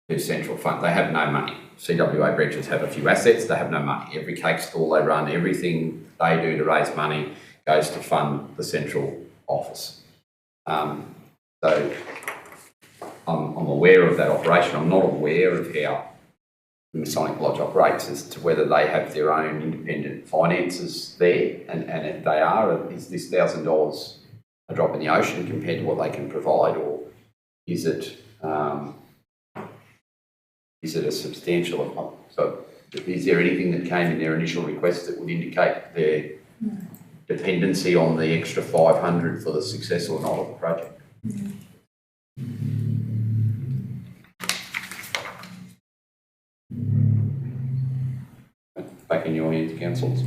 to central fund. They have no money. CWA branches have a few assets, they have no money. Every cake stall they run, everything they do to raise money goes to fund the central office. So I'm aware of that operation. I'm not aware of how the Masonic Lodge operates as to whether they have their own independent finances there, and if they are, is this $1,000 a drop in the ocean compared to what they can provide, or is it a substantial? So, is there anything that came in their initial request that would indicate their dependency on the extra 500 for the success or not of the project? Back in your hands, councils.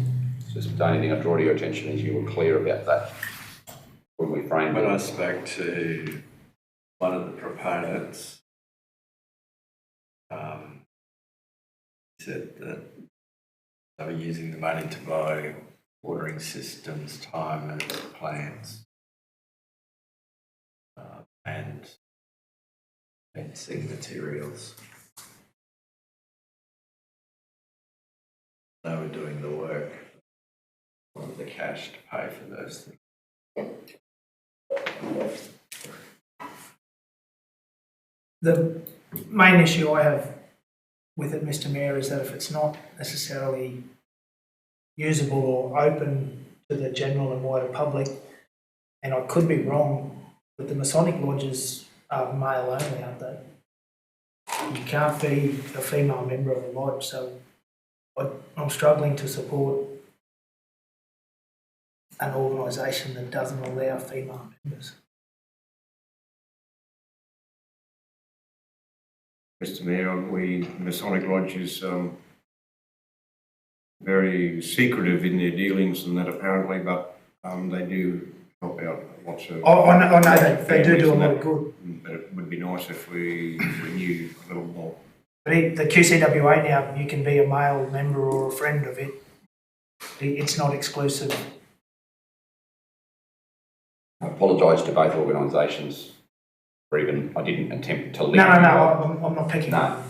Just the only thing I draw to your attention is you were clear about that when we framed it. When I spoke to one of the proponents, he said that they were using the money to buy watering systems, timers, plants, and fencing materials. They were doing the work, wanted the cash to pay for those things. The main issue I have with it, Mr. Mayor, is that if it's not necessarily usable or open to the general and wider public, and I could be wrong, but the Masonic lodges are male only, aren't they? You can't be a female member of a lodge, so I'm struggling to support an organisation that doesn't allow female members. Mr. Mayor, Masonic Lodge is very secretive in their dealings and that apparently, but they do help out lots of... I know they do a lot of good. But it would be nice if we knew a little more. But the QCWA now, you can be a male member or a friend of it. It's not exclusive. I apologise to both organisations for even, I didn't attempt to link. No, I'm not picking I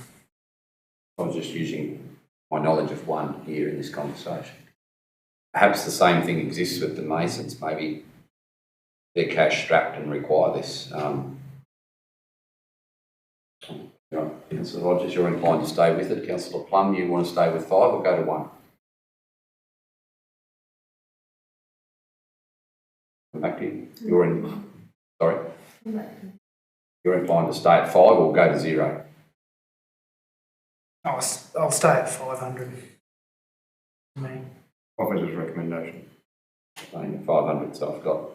was just using my knowledge of one here in this conversation. Perhaps the same thing exists with the Masons. Maybe they're cash strapped and require this. Councillor Rogers, you're inclined to stay with it. Councillor Plum, you want to stay with 5 or go to 1? Come back to you. Sorry? You're inclined to stay at 5 or go to 0? I'll stay at 500. Officer's recommendation. Staying at 500, so I've got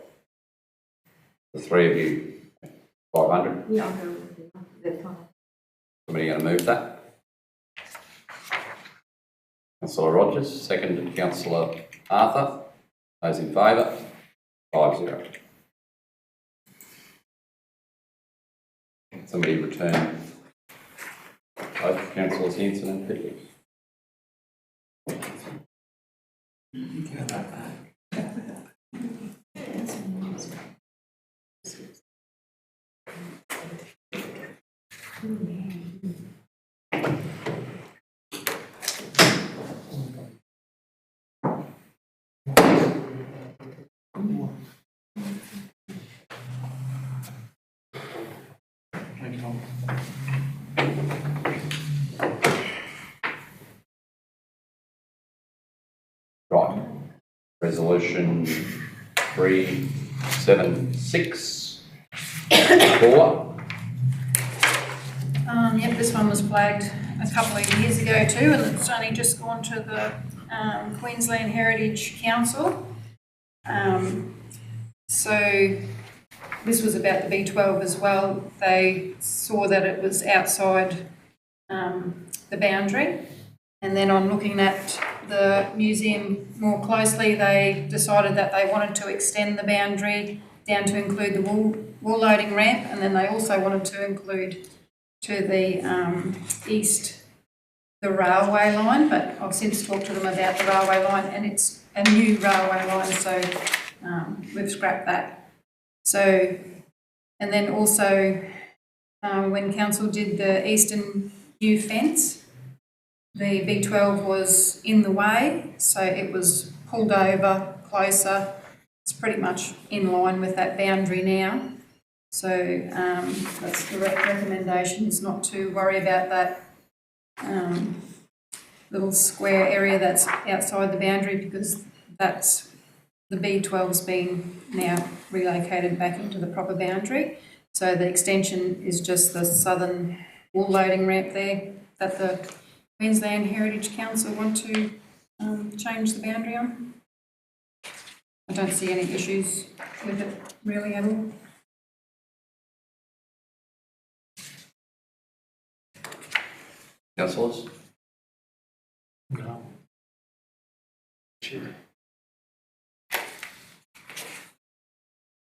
the 3 of you 500. Yeah, I'll go with the 5. Somebody going to move that? Councillor Rogers, seconded Councillor Arthur. Those in favour? 5-0. Somebody return both Councillors Hanson and Piddly. Resolution 376. Yep, this one was flagged a couple of years ago too, and it's only just gone to the Queensland Heritage Council. So this was about the B12 as well. They saw that it was outside the boundary, and then on looking at the museum more closely, they decided that they wanted to extend the boundary down to include the wool loading ramp, and then they also wanted to include to the east the railway line, but I've since talked to them about the railway line, and it's a new railway line, so we've scrapped that. So, and then also when council did the eastern new fence, the B12 was in the way, so it was pulled over closer. It's pretty much in line with that boundary now. So that's the recommendation, is not to worry about that little square area that's outside the boundary, because that's the B12's been now relocated back into the proper boundary. So the extension is just the southern wool loading ramp there that the Queensland Heritage Council want to change the boundary on. I don't see any issues with it really at all. Councillors? No.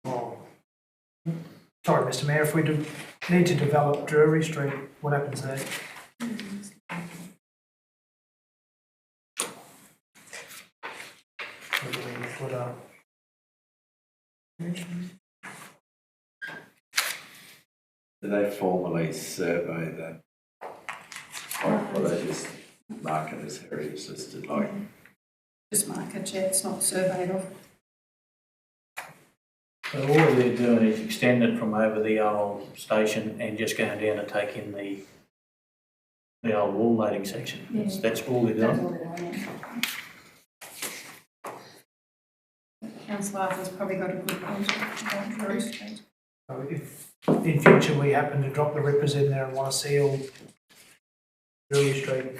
Oh. Sorry, Mr Mayor, if we do need to develop Drury Street, what happens there? Or do we put a... Do they formally survey that? Or they just mark it as heritage listed, like? Just mark it, yeah, it's not surveyed off. So all they're doing is extend it from over the old station and just going down and take in the old wool loading section. Yeah. That's all they're That's doing. all they're doing, yeah. Councillor Arthur's probably got a good point about Drury Street. So if in future we happen to drop the rippers in there and want to seal Drury Street,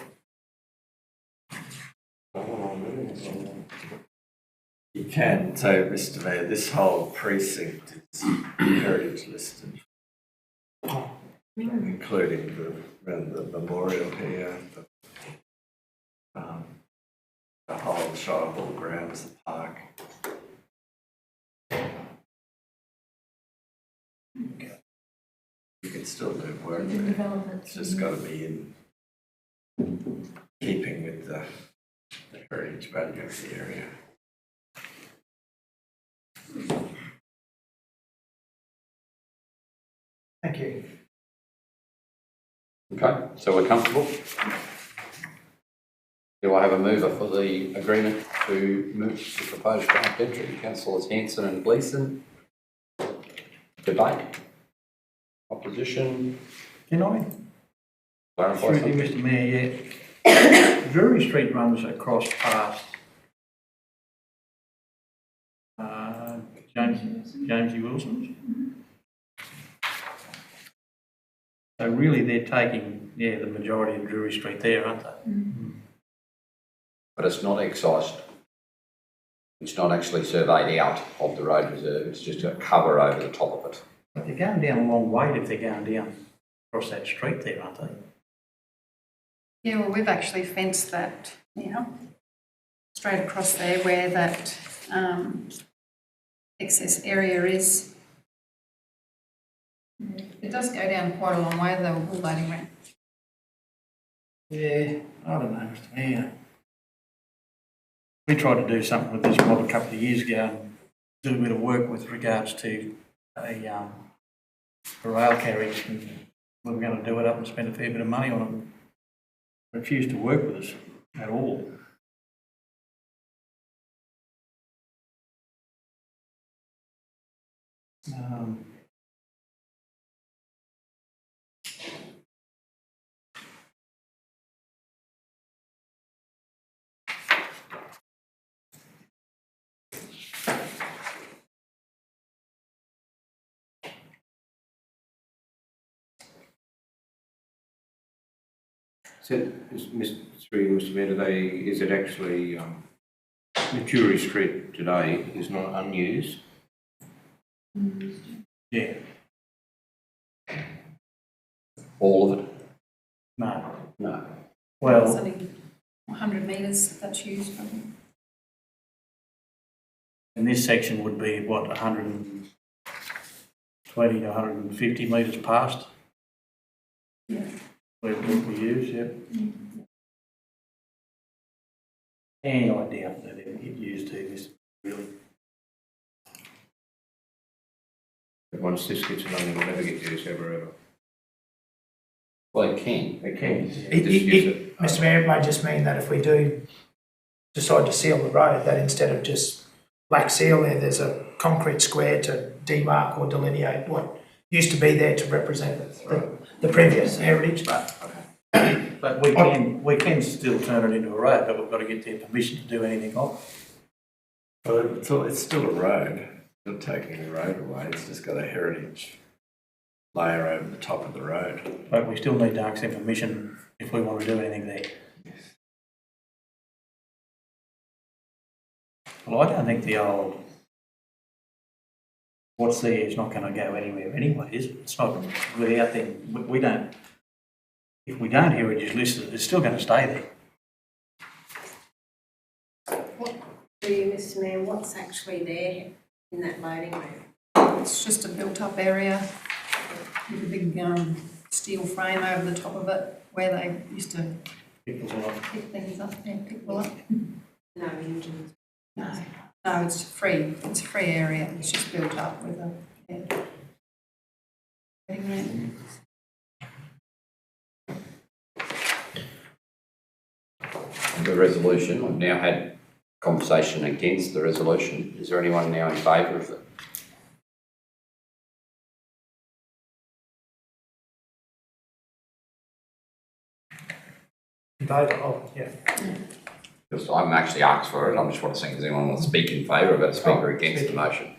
You can, so Mr Mayor, this whole precinct is heritage listed. Including the memorial here, the whole Shire Hall grounds, the park. You can still do work there. It's just got to be in keeping with the heritage value of the area. thank you. Okay, so we're comfortable? Do I have a mover for the agreement to move the proposed draft entry? Councillors Hanson and Gleeson. Debate? Opposition? Can I? Clarify Through you, something? Mr Mayor, yeah. Drury Street runs across past Jamesy Wilson's. So really they're taking, the majority of Drury Street there, aren't they? But it's not excised. It's not actually surveyed out of the road reserve, it's just a cover over the top of it. But they're going down a long way if they're going down across that street there, aren't they? Yeah, well, we've actually fenced that now, straight across there where that excess area is. It does go down quite a long way, the wool loading ramp. Yeah, I don't know, Mr Mayor. We tried to do something with this mob a couple of years ago and do a bit of work with regards to a rail carriage, and we were going to do it up and spend a fair bit of money on it. Refused to work with us at all. So, Mr. Mayor, is it actually, Maturi Street today is not unused? Yeah, All of it? no. No. It's Well, only 100 metres that's used, I think. and this section would be, what, 120 to 150 metres past? Yeah. Where we use, yeah. And I doubt that it get used to this, really. But once this gets done, it'll never get used ever. Well, it can. It can. Mr Mayor, it may just mean that if we do decide to seal the road, that instead of just black seal there, there's a concrete square to demark or delineate what used to be there to represent the previous heritage, But we can still turn it into a road, but we've got to get their permission to do anything of it. Well, it's still a road. Not taking the road away. It's just got a heritage layer over the top of the road. But we still need to ask their permission if we want to do anything there. Well, I don't think the old what's there is not going to go anywhere anyway, is it? It's not without them. We don't. If we don't heritage list it, it's still going to stay there. What do you, Mr Mayor, what's actually there in that loading room? It's just a built-up area with a big steel frame over the top of it where they used to pick things up and pick them up. No engines. No, it's free. It's a free area. It's just built up with a loading room. The resolution, we've now had conversation against the resolution. Is there anyone now in favour of it? In favour? Oh, yeah. Because I'm actually asked for it. I just want to see if anyone wants to speak in favour of it, speak or against the motion.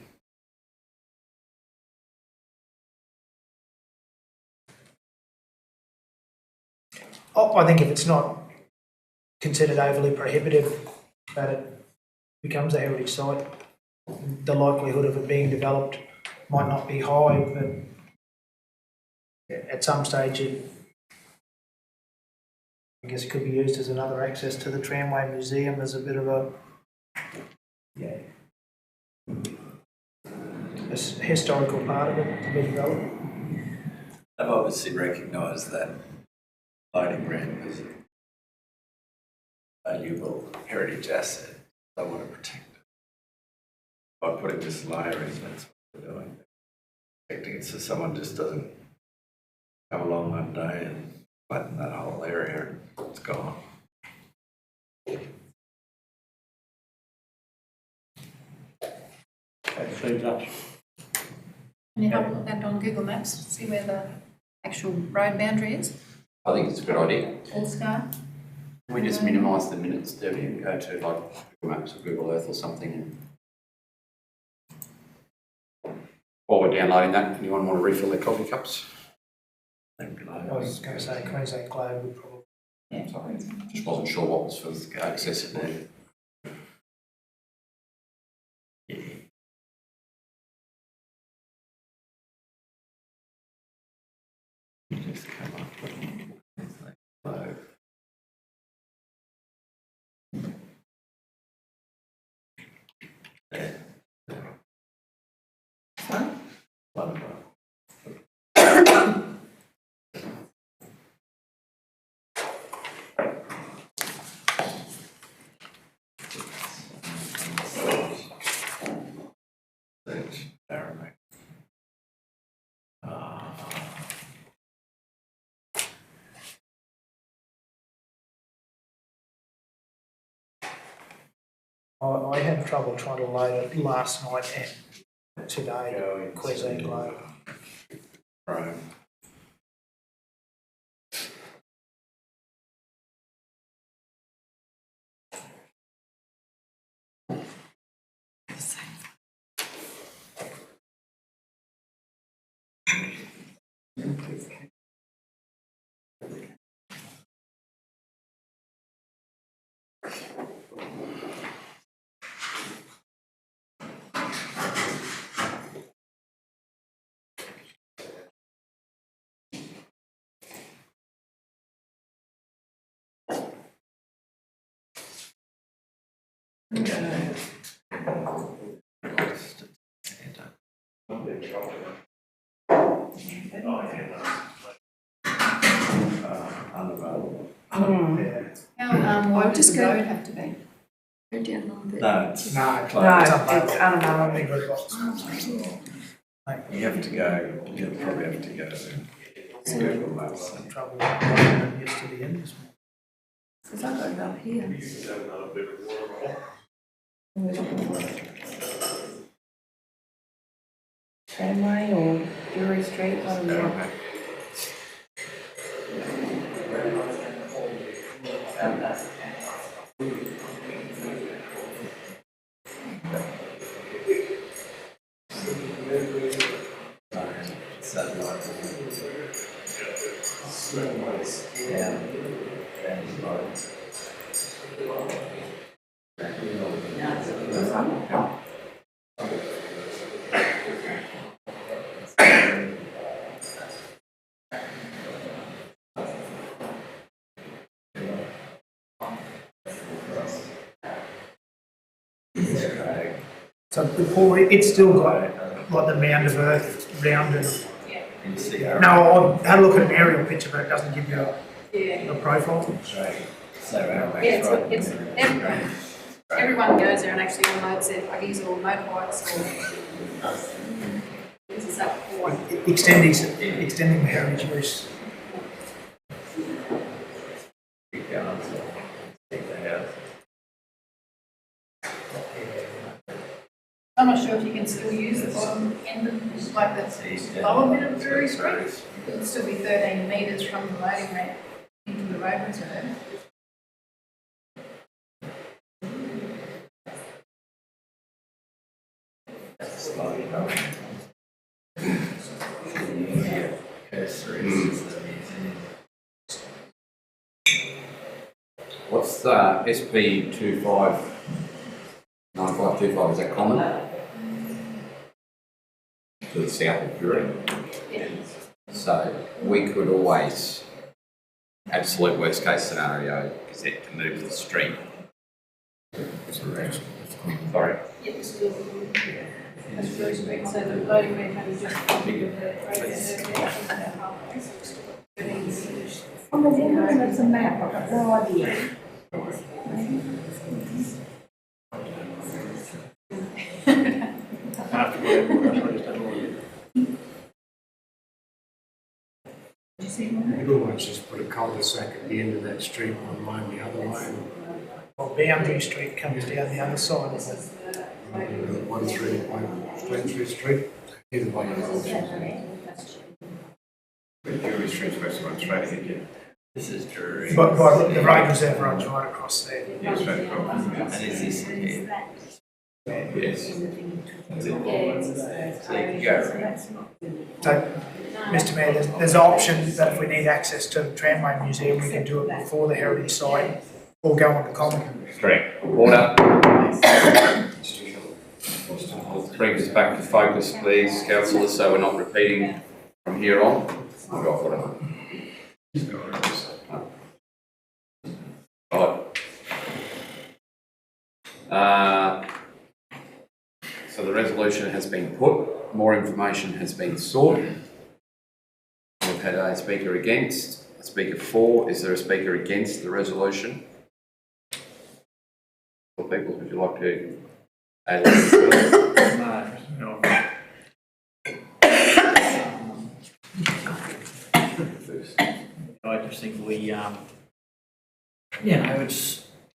Oh, I think if it's not considered overly prohibitive, that it becomes a heritage site, the likelihood of it being developed might not be high, but at some stage I guess it could be used as another access to the Tramway Museum as a bit of a historical part of it to be developed. They've obviously recognised that loading ramp as a valuable heritage asset. They want to protect it. By putting this layer in, that's what they're doing. Protecting it so someone just doesn't come along one day and flatten that whole area and it's gone. That suits us. Can you have a look at that on Google Maps, see where the actual road boundary is? I think it's a good idea. All scar? Can we just minimise the minutes, Debbie, and go to like Google Maps or Google Earth or something? And while we're downloading that, anyone want to refill their coffee cups? I was going to say Queensland Globe would probably. Yeah. Sorry, just wasn't sure what was for accessibility. Just come up with Queensland Globe. There. Sorry? Wonderful. Search Arabic. I had trouble trying to load it last night and today, Queensland Globe. Right. Unavailable. How wide does the road have to be? Go down a little bit. No, it's No, closed. it's unavailable. You have to go, you'll probably have to go to Google Maps. Some trouble yesterday and this morning. Because I got it up here. Tramway or Drury Street, what do you want? So Paul, it's still got like the mound of earth round it. No, I had a look at an aerial picture, but it doesn't give you a profile. It's everyone goes there and actually unloads their buggies or motorbikes or uses that for. Extending the heritage use. I'm not sure if you can still use the bottom end of, like the lower bit of Drury Street. It'll still be 13 metres from the loading ramp into the road reserve. What's the SP 9525, is that common? To the south of Drury. So we could always, absolute worst case scenario, is it to move the street. Sorry. Yes, that's Drury Street, so the loading ramp only just comes into the road reserve there, it's about halfway, so it's still 13 metres. I'm looking at the map, I've got no idea. You could always just put a cul-de-sac at the end of that street, one line the other way. Well, Boundary Street comes down the other side of it. 1 Street. Either way. Drury Street's supposed to run straight ahead, yeah. This is Drury. But the road reserve runs right across there. Yeah, straight across. And is this here? Yes. So you can go. So, Mr Mayor, there's an option that if we need access to the Tramway Museum, we can do it before the heritage site or go on the common. Correct. Order. Bring us back to focus, please, councillors, so we're not repeating from here on. I've got whatever. Right. So the resolution has been put, more information has been sought. We've had a speaker against, a speaker for. Is there a speaker against the resolution? For people, would you like to add? No. I just think we,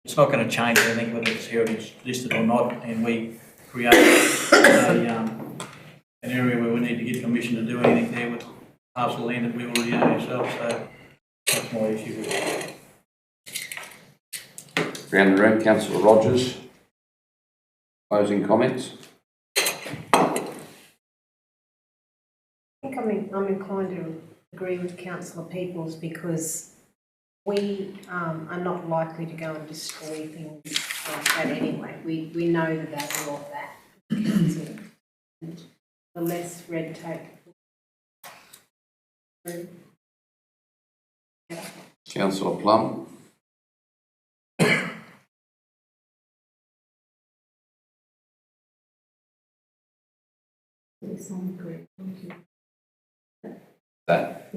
it's not going to change anything whether it's heritage listed or not, and we create an area where we need to get permission to do anything there with parcel of land that we already own ourselves, so that's my issue with it. Around the room, Councillor Rogers. Closing comments? I think I'm inclined to agree with Councillor Peoples because we are not likely to go and destroy things like that anyway. We know that there's a lot of that. And the less red tape. Councillor Plum. Yes, I'm correct, thank you. That.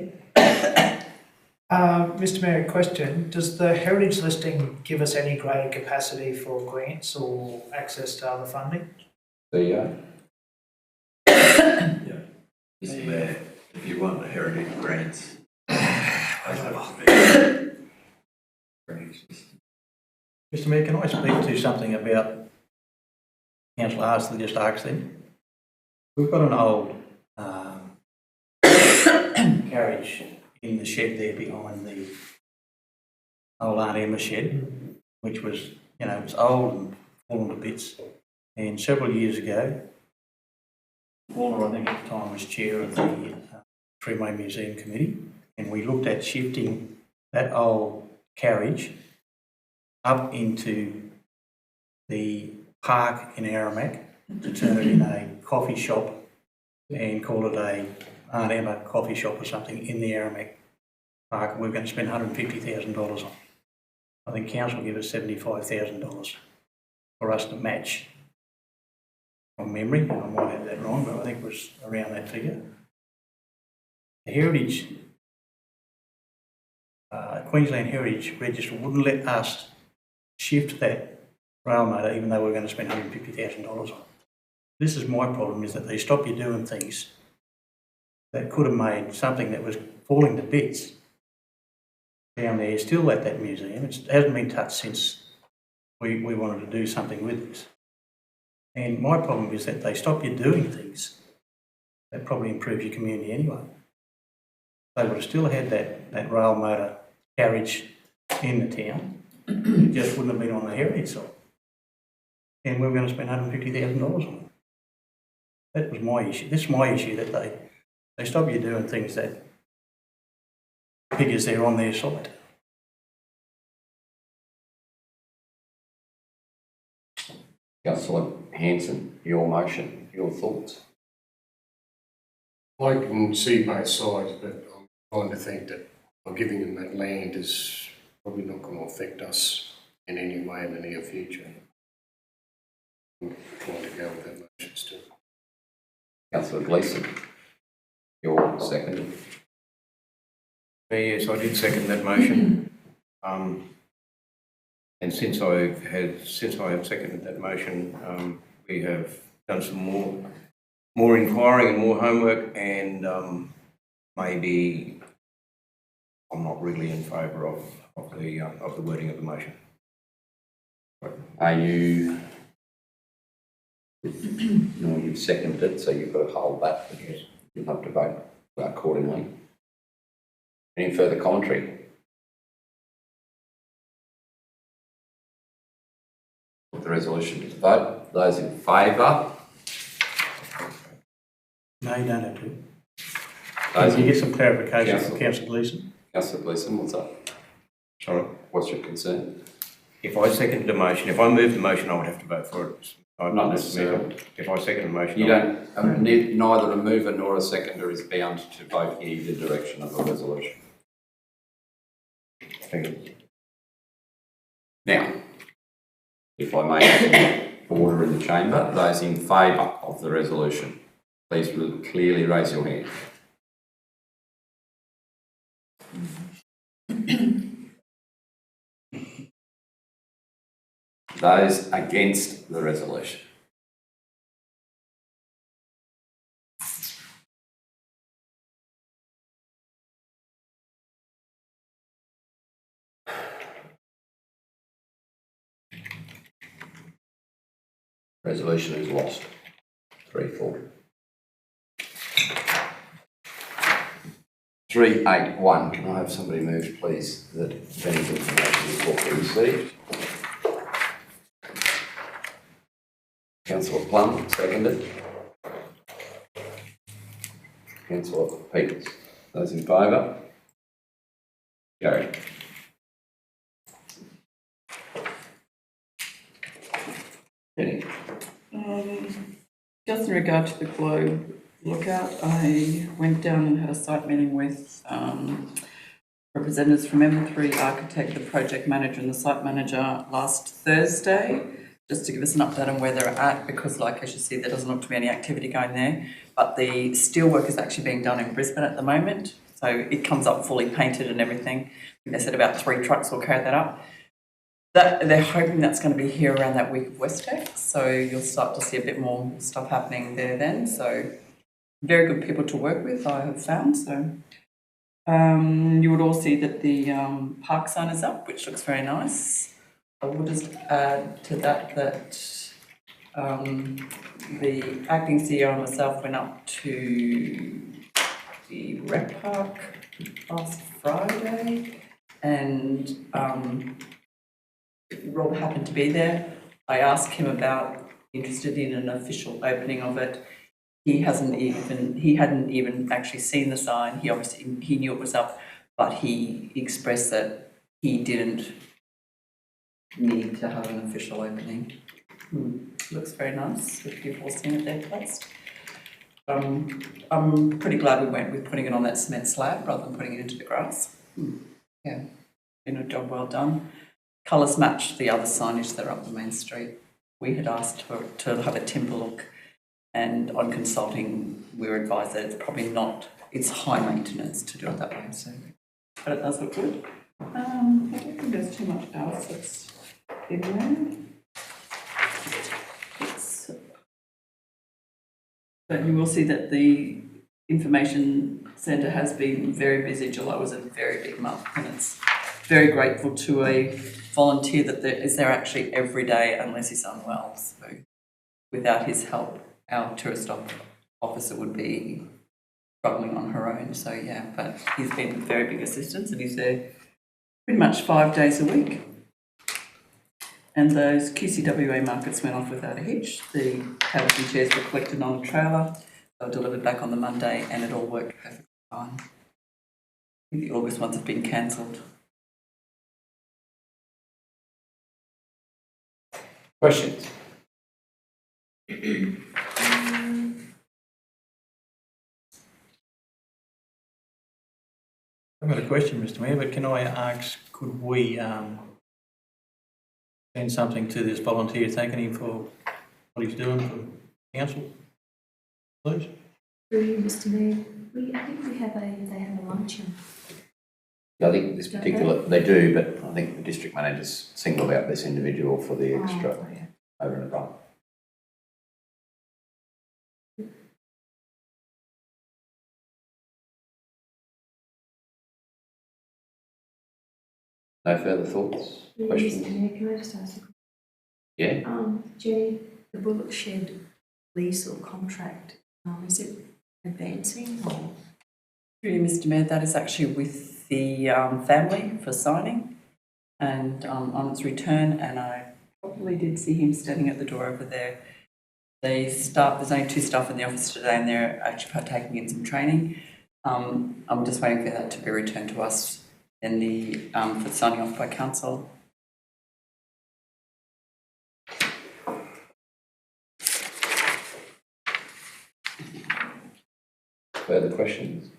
Mr Mayor, question, does the heritage listing give us any greater capacity for grants or access to other funding? There you go. Yeah. Mr Mayor, if you want the heritage grants, they have to be heritage listed. Mr Mayor, can I speak to something about Councillor Arsley just asked then? We've got an old carriage in the shed there behind the old Aunt Emma shed, which was, you know, it's old and fallen to bits. And several years ago, Warner, I think at the time, was chair of the Freeway Museum Committee, and we looked at shifting that old carriage up into the park in Aramac to turn it in a coffee shop and call it a Aunt Emma coffee shop or something in the Aramac park. We're going to spend $150,000 on. I think council will give us $75,000 for us to match. From memory, I might have that wrong, but I think it was around that figure. The Heritage, Queensland Heritage Register wouldn't let us shift that rail motor even though we're going to spend $150,000 on. This is my problem, is that they stop you doing things that could have made something that was falling to bits down there still at that museum. It hasn't been touched since we wanted to do something with this. And my problem is that they stop you doing things that probably improve your community anyway. They would have still had that rail motor carriage in the town. It just wouldn't have been on the heritage side. And we were going to spend $150,000 on it. That was my issue. This is my issue, that they stop you doing things that figures they're on their side. Councillor Hanson, your motion, your thoughts? I can see both sides, but I'm trying to think that by giving them that land is probably not going to affect us in any way in the near future. I'm trying to go with that motion still. Councillor Gleeson, your second. Yes, I did second that motion. And since I have seconded that motion, we have done some more inquiring and more homework, and maybe I'm not really in favour of the wording of the motion. Are you? No, you've seconded it, so you've got to hold that. Because you'll have to vote accordingly. Any further commentary? Put the resolution to the vote. Those in favour? No, you don't have to. Those you get some clarification from Councillor Gleeson? Councillor Gleeson, what's up? Sorry? What's your concern? If I second the motion, if I move the motion, I would have to vote for it. Not necessarily. If I second the motion, you don't. Neither a mover nor a seconder is bound to vote in either direction of the resolution. Thank you. Now, if I may order in the chamber, those in favour of the resolution, please clearly raise your hand. Those against the resolution. Resolution is lost. 3-4. 381. Can I have somebody move, please, that Benny's information is what we received? Councillor Plum, seconded. Councillor Peters. Those in favour? Carried. Just in regard to the Globe lookout, I went down and had a site meeting with representatives from M3 Architect, the project manager and the site manager last Thursday, just to give us an update on where they're at, because like as you see, there doesn't look to be any activity going there, but the steelwork is actually being done in Brisbane at the moment, so it comes up fully painted and everything. They said about 3 trucks will carry that up. They're hoping that's going to be here around that week of Westec, so you'll start to see a bit more stuff happening there then. So very good people to work with, I have found. So you would all see that the park sign is up, which looks very nice. I will just add to that the acting CEO and myself went up to the rec park last Friday, and Rob happened to be there. I asked him about interested in an official opening of it. He hadn't even actually seen the sign. He obviously he knew it was up, but he expressed that he didn't need to have an official opening. Looks very nice. If you've all seen it, they're placed. I'm pretty glad we went with putting it on that cement slab rather than putting it into the grass. Yeah, been a job well done. Colours match the other signage that are up the main street. We had asked to have a timber look, and on consulting, we were advised that it's probably not, it's high maintenance to do it that way, so, but it does look good. I don't think there's too much else that's in there. But you will see that the information centre has been very busy. July was a very big month, and it's very grateful to a volunteer that is there actually every day unless he's unwell. So without his help, our tourist officer would be struggling on her own. So yeah, but he's been a very big assistance, and he's there pretty much 5 days a week. And those QCWA markets went off without a hitch. The tables and chairs were collected on a trailer. They were delivered back on the Monday, and it all worked perfectly fine. The August ones have been cancelled. Questions? I've got a question, Mr. Mayor, but can I ask, could we send something to this volunteer thanking him for what he's doing for council, please? Through you, Mr. Mayor, I think they have a luncheon. I think this particular, they do, but I think the district managers singled out this individual for the extra over and above. No further thoughts, questions? Mr. Mayor, can I just ask a question? Yeah. Jenny, the Bullock Shed lease or contract, is it advancing or? Through you, Mr. Mayor, that is actually with the family for signing, and on its return, and I probably did see him standing at the door over there. There's only 2 staff in the office today, and they're actually partaking in some training. I'm just waiting for that to be returned to us in the for the signing off by council. Further questions?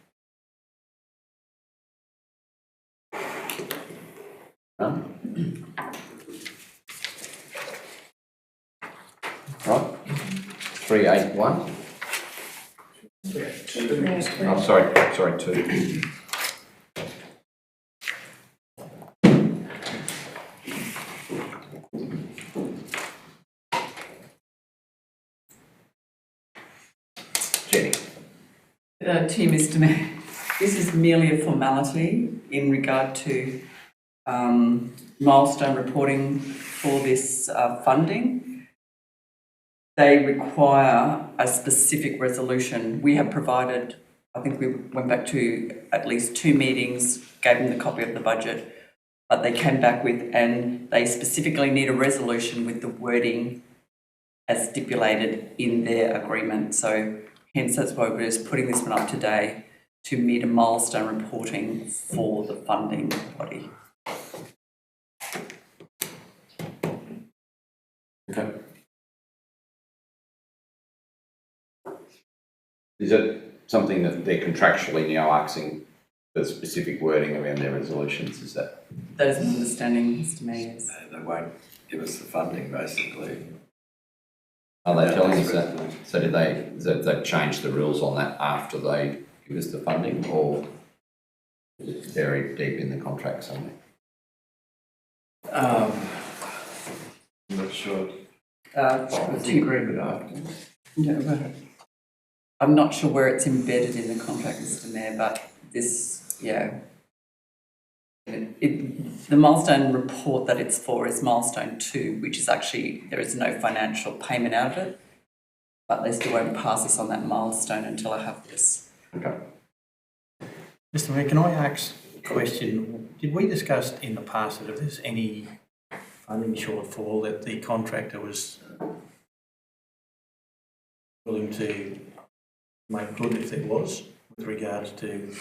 None? Right. 381. Oh, sorry, 2. Jenny. To you, Mr. Mayor, this is merely a formality in regard to milestone reporting for this funding. They require a specific resolution. We have provided, I think we went back to at least 2 meetings, gave them the copy of the budget, but they came back with, and they specifically need a resolution with the wording as stipulated in their agreement. So hence that's why we're just putting this one up today to meet a milestone reporting for the funding body. Okay. Is it something that they're contractually now asking for specific wording around their resolutions? Is that? That is my understanding, Mr Mayor. Yes. They won't give us the funding, basically. Are they telling us that? So did they change the rules on that after they give us the funding, or is it buried deep in the contract somewhere? I'm not sure. What was the agreement after? Yeah, but I'm not sure where it's embedded in the contract, Mr Mayor, but this, the milestone report that it's for is milestone 2, which is actually, there is no financial payment out of it, but they still won't pass us on that milestone until I have this. Okay. Mr Mayor, can I ask a question? Did we discuss in the past that if there's any funding shortfall that the contractor was willing to make good if there was, with regards to?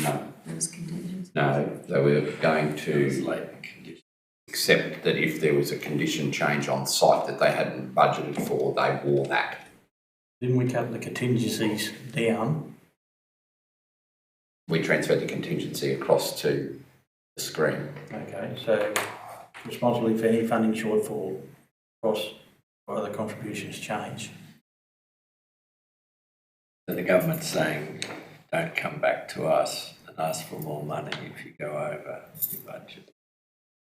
No. There was contingency. No, they were going to accept that if there was a condition change on site that they hadn't budgeted for, they wore that. Didn't we cut the contingencies down? We transferred the contingency across to the screen. Okay, so responsibility for any funding shortfall across or other contributions change. So the government's saying, don't come back to us and ask for more money if you go over your budget.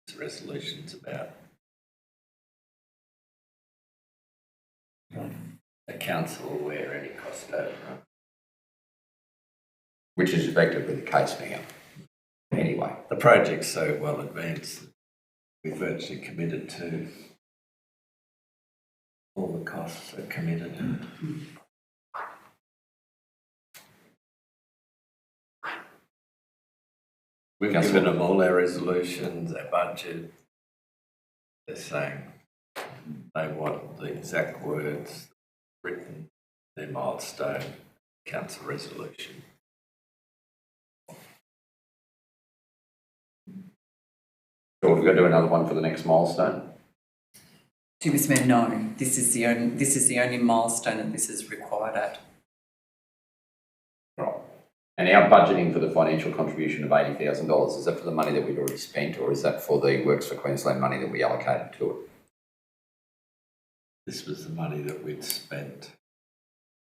This resolution's about. The council will wear any cost overrun. Which is effectively the case now. Anyway. The project's so well advanced, we've virtually committed to all the costs are committed. We've given them all our resolutions, our budget. They're saying they want the exact words written, their milestone, council resolution. So we've got to do another one for the next milestone? To Mr Mayor, no. This is the only milestone that this is required at. Right. And our budgeting for the financial contribution of $80,000, is that for the money that we'd already spent, or is that for the Works for Queensland money that we allocated to it? This was the money that we'd spent.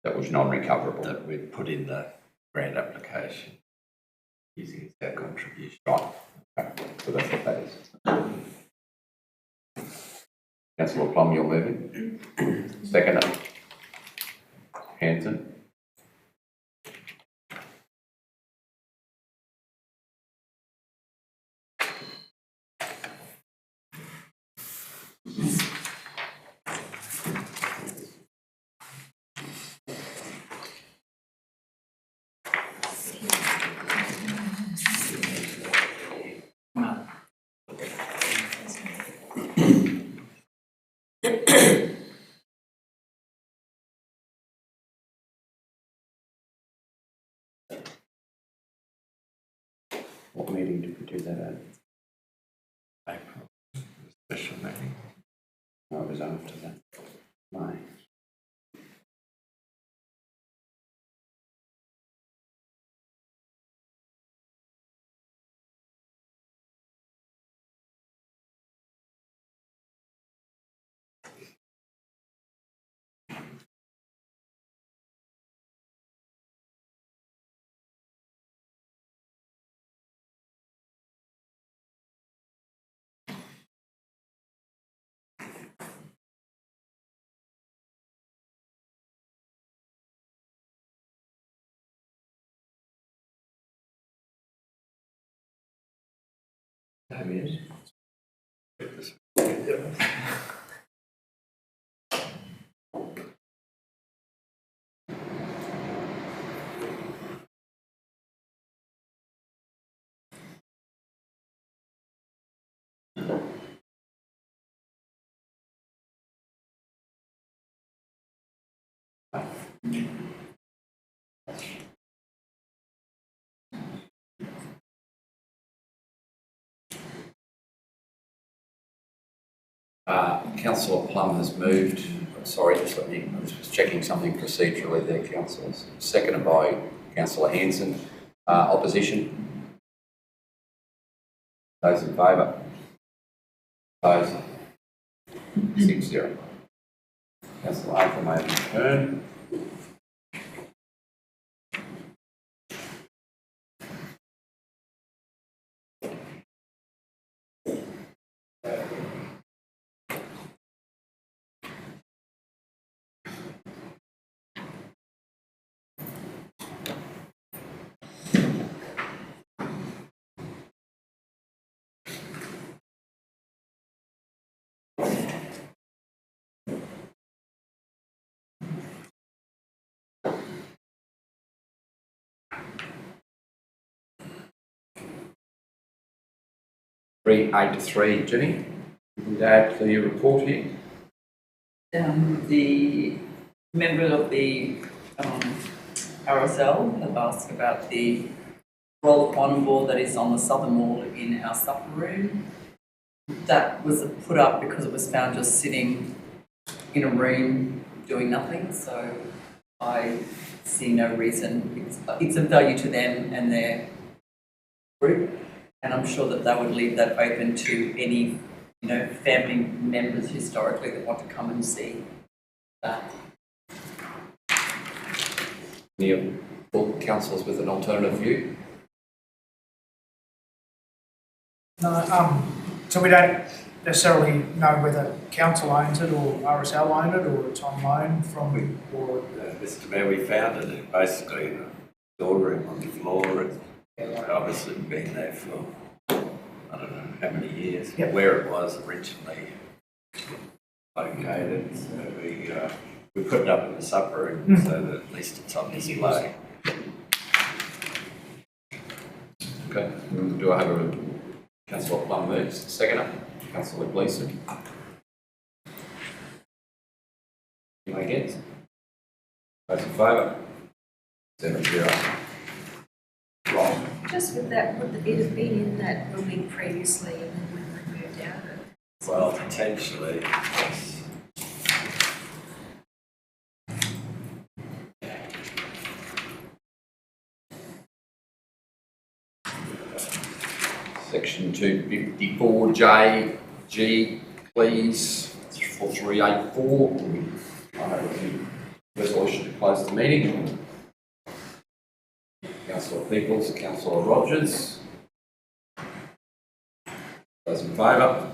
That was non-recoverable? That we'd put in the grant application using our contribution. Right. Okay. So that's what that is. Councillor Plum, you're moving. Second. Hanson. What meeting did we do that at? April. Special meeting. No, it was after that. May. Councillor Plum has moved sorry, just let me, I was just checking something procedurally there, councillors. Seconded by Councillor Hanson. Opposition? Those in favour? Opposed? 6-0. Councillor Arthur may return. Three, 8 to 3, Jenny. Would you add to your report here? The member of the RSL have asked about the roller quantum board that is on the southern wall in our supper room. That was put up because it was found just sitting in a room doing nothing, so I see no reason. It's of value to them and their group, and I'm sure that they would leave that open to any, family members historically that want to come and see that. Any councillors with an alternative view? No, so we don't necessarily know whether council owns it or RSL own it or it's on loan from. Mr. Mayor, we found it basically in a storeroom on the floor. It's obviously been there for, I don't know how many years. Yep. Where it was originally located, so we put it up in the supper room so that at least it's on display. Okay. Do I have a Councillor Plum moves? Seconder. Councillor Gleeson. Anyone against? Those in favour? 7-0. Right. Just with that, would it have been in that building previously and then when we moved out of it? Well, potentially. Section 254J, G, please, for 384. I have a resolution to close the meeting. Councillor Peoples, Councillor Rogers. Those in favour?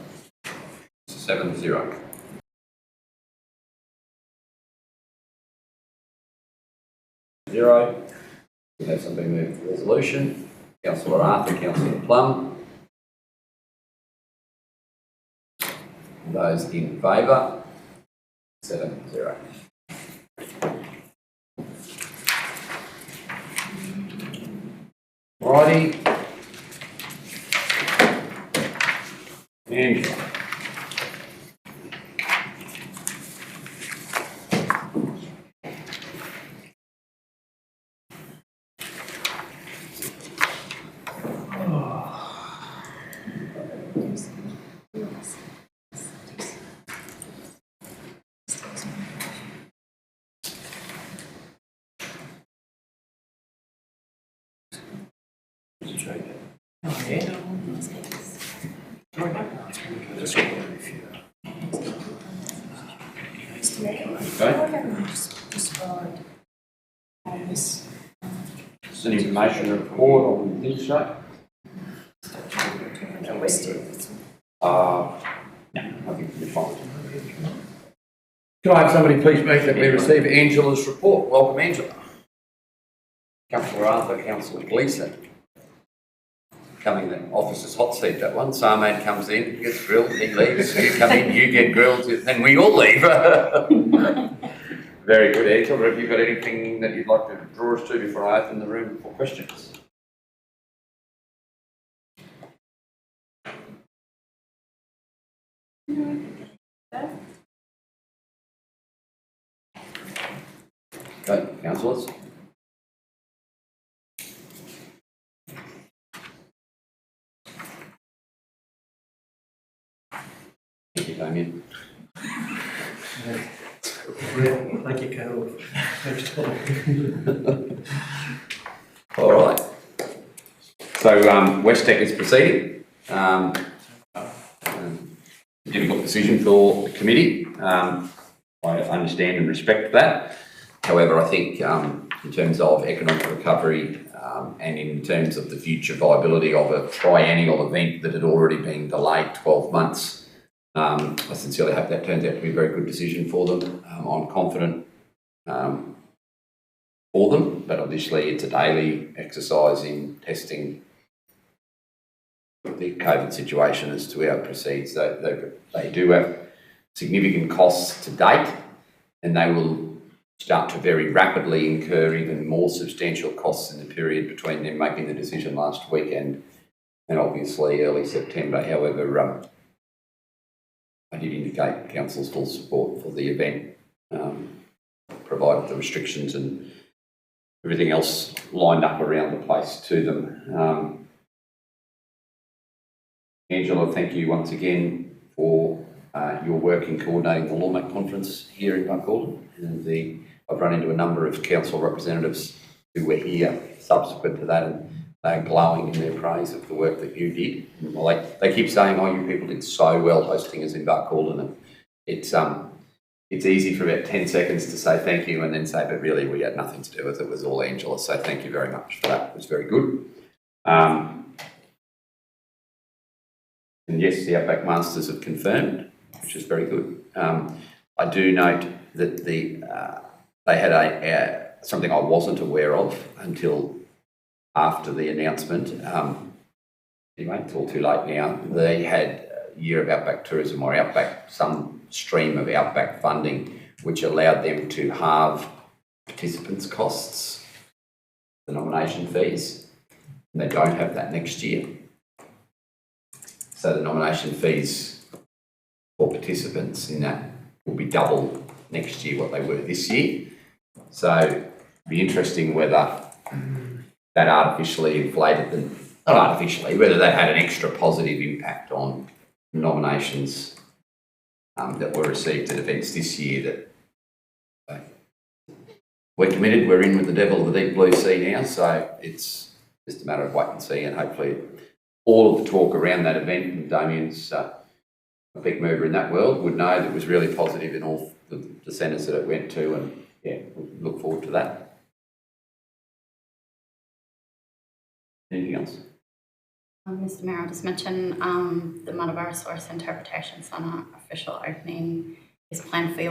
7-0. We have somebody move the resolution. Councillor Arthur, Councillor Plum. Those in favour? 7-0. Righty. Angela. It's an information report on this show. No, I think we're fine. Can I have somebody please move that we receive Angela's report? Welcome, Angela. Councillor Arthur, Councillor Gleeson. Coming in the officer's hot seat, that one. Sarman comes in, gets grilled, he leaves. You come in, you get grilled, then we all leave. Very good, Angela. Have you got anything that you'd like to draw us to before I open the room for questions? Okay, councillors. Thank you, Damien. Take your coat off next time. All right. So Westec is proceeding. Difficult decision for the committee. I understand and respect that. However, I think in terms of economic recovery and in terms of the future viability of a triennial event that had already been delayed 12 months, I sincerely hope that turns out to be a very good decision for them. I'm confident for them, but obviously it's a daily exercise in testing the COVID situation as to how it proceeds. They do have significant costs to date, and they will start to very rapidly incur even more substantial costs in the period between them making the decision last week and obviously early September. However, I did indicate Council's full support for the event, provided the restrictions and everything else lined up around the place to them. Angela, thank you once again for your work in coordinating the Lawmac conference here in Buckhorn. And I've run into a number of council representatives who were here subsequent to that, and they're glowing in their praise of the work that you did. And, well, they keep saying, "Oh, you people did so well hosting us in Buckhorn," and it's easy for about 10 seconds to say thank you and then say, but really we had nothing to do with it. It was all Angela. So thank you very much for that. It was very good. And yes, the Outback Masters have confirmed, which is very good. I do note that they had something I wasn't aware of until after the announcement. Anyway, it's all too late now. They had a year of Outback tourism, or some stream of Outback funding, which allowed them to halve participants' costs, the nomination fees. And they don't have that next year. So the nomination fees for participants in that will be double next year what they were this year. So it'd be interesting whether that artificially inflated them, not artificially, whether that had an extra positive impact on nominations that were received at events this year. That we're committed, we're in with the devil of the deep blue sea now, so it's just a matter of wait and see, and hopefully all of the talk around that event, and Damien's a big mover in that world, would know that it was really positive in all the centres that it went to, and yeah, we'll look forward to that. Anything else? Mr. Mayor, I'll just mention the Matavara Source Interpretation Centre official opening is planned for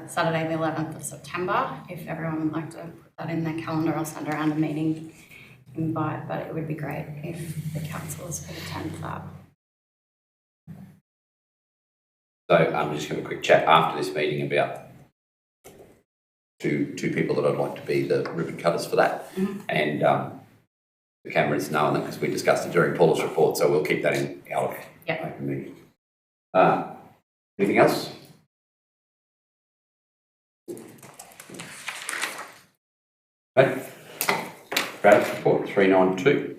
Saturday the 11th of September. If everyone would like to put that in their calendar, I'll send around a meeting invite, but it would be great if the councillors could attend that. So I'm just going to have a quick chat after this meeting about two people that I'd like to be the ribbon cutters for that. Mm-hmm. And the cameras know that because we discussed it during Paula's report, so we'll keep that in our open meeting. Anything else? Okay. Braddock's report 392.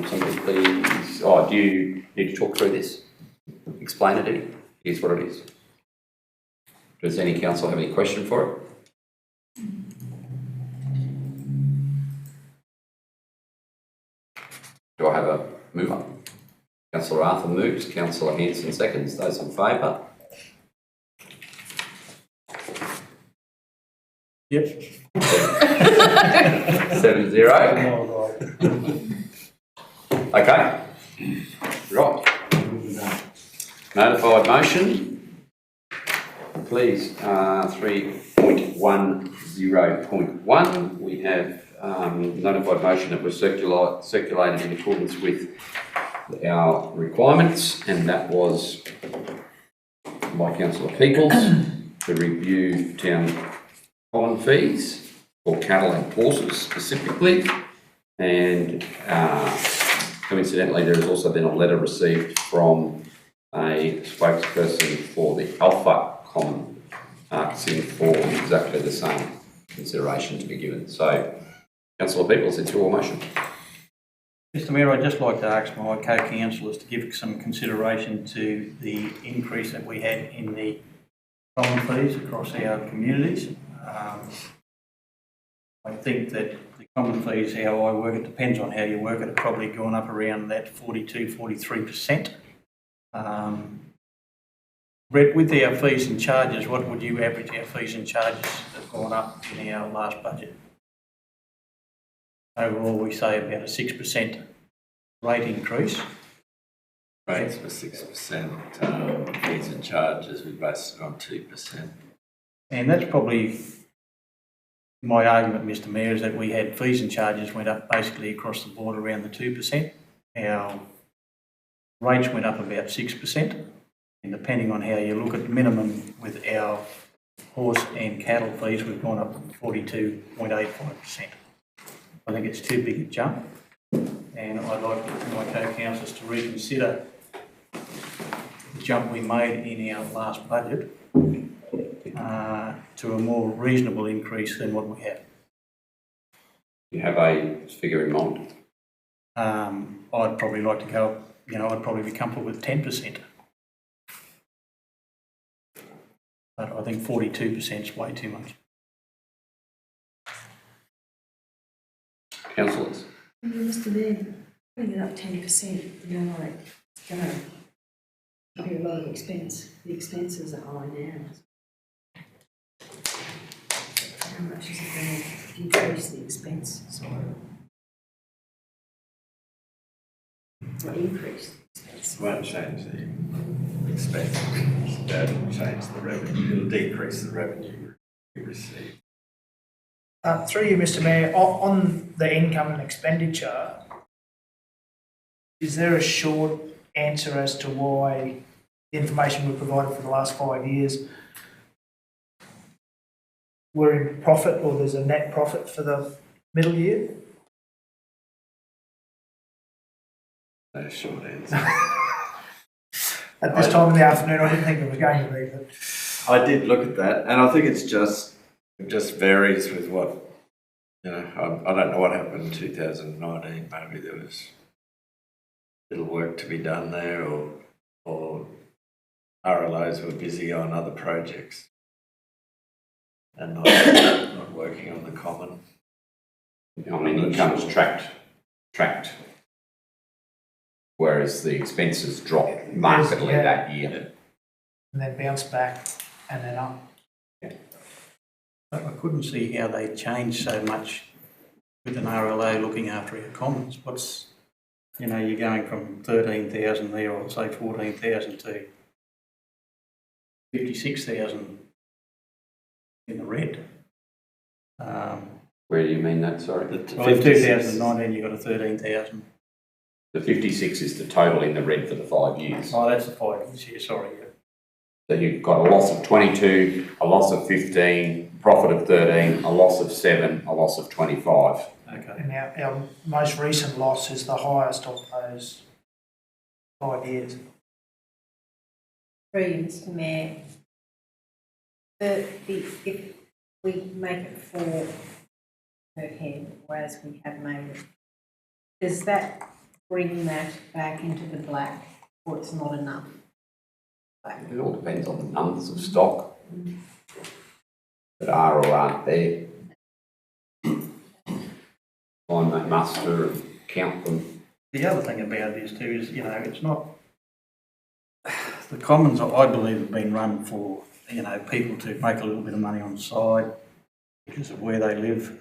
Somebody please. Oh, do you need to talk through this? Explain it, Eddie. Here's what it is. Does any council have any question for it? Do I have a mover? Councillor Arthur moves, Councillor Hanson seconds. Those in favour? Yep. 7-0. Okay. Right. Notified motion. Please, 3.10.1. We have notified motion that was circulated in accordance with our requirements, and that was by Councillor Peoples to review town common fees for cattle and horses specifically, and coincidentally there has also been a letter received from a spokesperson for the Alpha Common asking for exactly the same consideration to be given. So, Councillor Peoples, it's your motion. Mr. Mayor, I'd just like to ask my co-councillors to give some consideration to the increase that we had in the common fees across our communities. I think that the common fees, how I work, it depends on how you work it, have probably gone up around that 42-43%. Brett, with our fees and charges, what would you average our fees and charges have gone up in our last budget? Overall, we say about a 6% rate increase. Rates were 6%, fees and charges, we based it on 2%. And that's probably my argument, Mr Mayor, is that we had fees and charges went up basically across the board around the 2%. Our rates went up about 6%. And depending on how you look at the minimum with our horse and cattle fees, we've gone up 42.85%. I think it's too big a jump. And I'd like my co-councillors to reconsider the jump we made in our last budget to a more reasonable increase than what we have. You have a figure in mind? I'd probably like to go, I'd probably be comfortable with 10%. But I think 42% is way too much. Councillors? Mr Mayor, putting it up 10%, like, it's going to be a lot of expense. The expenses are high now. How much is it going to decrease the expense? Or increase the expense? It won't change the expense, it'll change the revenue, it'll decrease the revenue we receive. Through you, Mr Mayor, on the income and expenditure, is there a short answer as to why the information we've provided for the last 5 years we're in profit, or there's a net profit for the middle year? No short answer. At this time of the afternoon, I didn't think it was going to be. But I did look at that, and I think it just varies with what, I don't know what happened in 2019. Maybe there was little work to be done there, or RLOs were busy on other projects and not working on the common. Income's tracked, whereas the expenses dropped markedly that year. And then bounce back and then up. I couldn't see how they changed so much with an RLA looking after our commons. You're going from 13,000 there, or say 14,000 to 56,000 in the red. Where do you mean that, sorry? In 2019 you got a 13,000. The 56 is the total in the red for the 5 years. Oh, that's the 5 years here, sorry. So you've got a loss of 22, a loss of 15, profit of 13, a loss of 7, a loss of 25. Okay. And our most recent loss is the highest of those 5 years. Through you, Mr Mayor, if we make it 4 per head, whereas we have made it, does that bring that back into the black, or it's not enough? It all depends on the numbers of stock that are or aren't there. Find that muster and count them. The other thing about this too is, it's not, the commons, I believe, have been run for, people to make a little bit of money on the side because of where they live,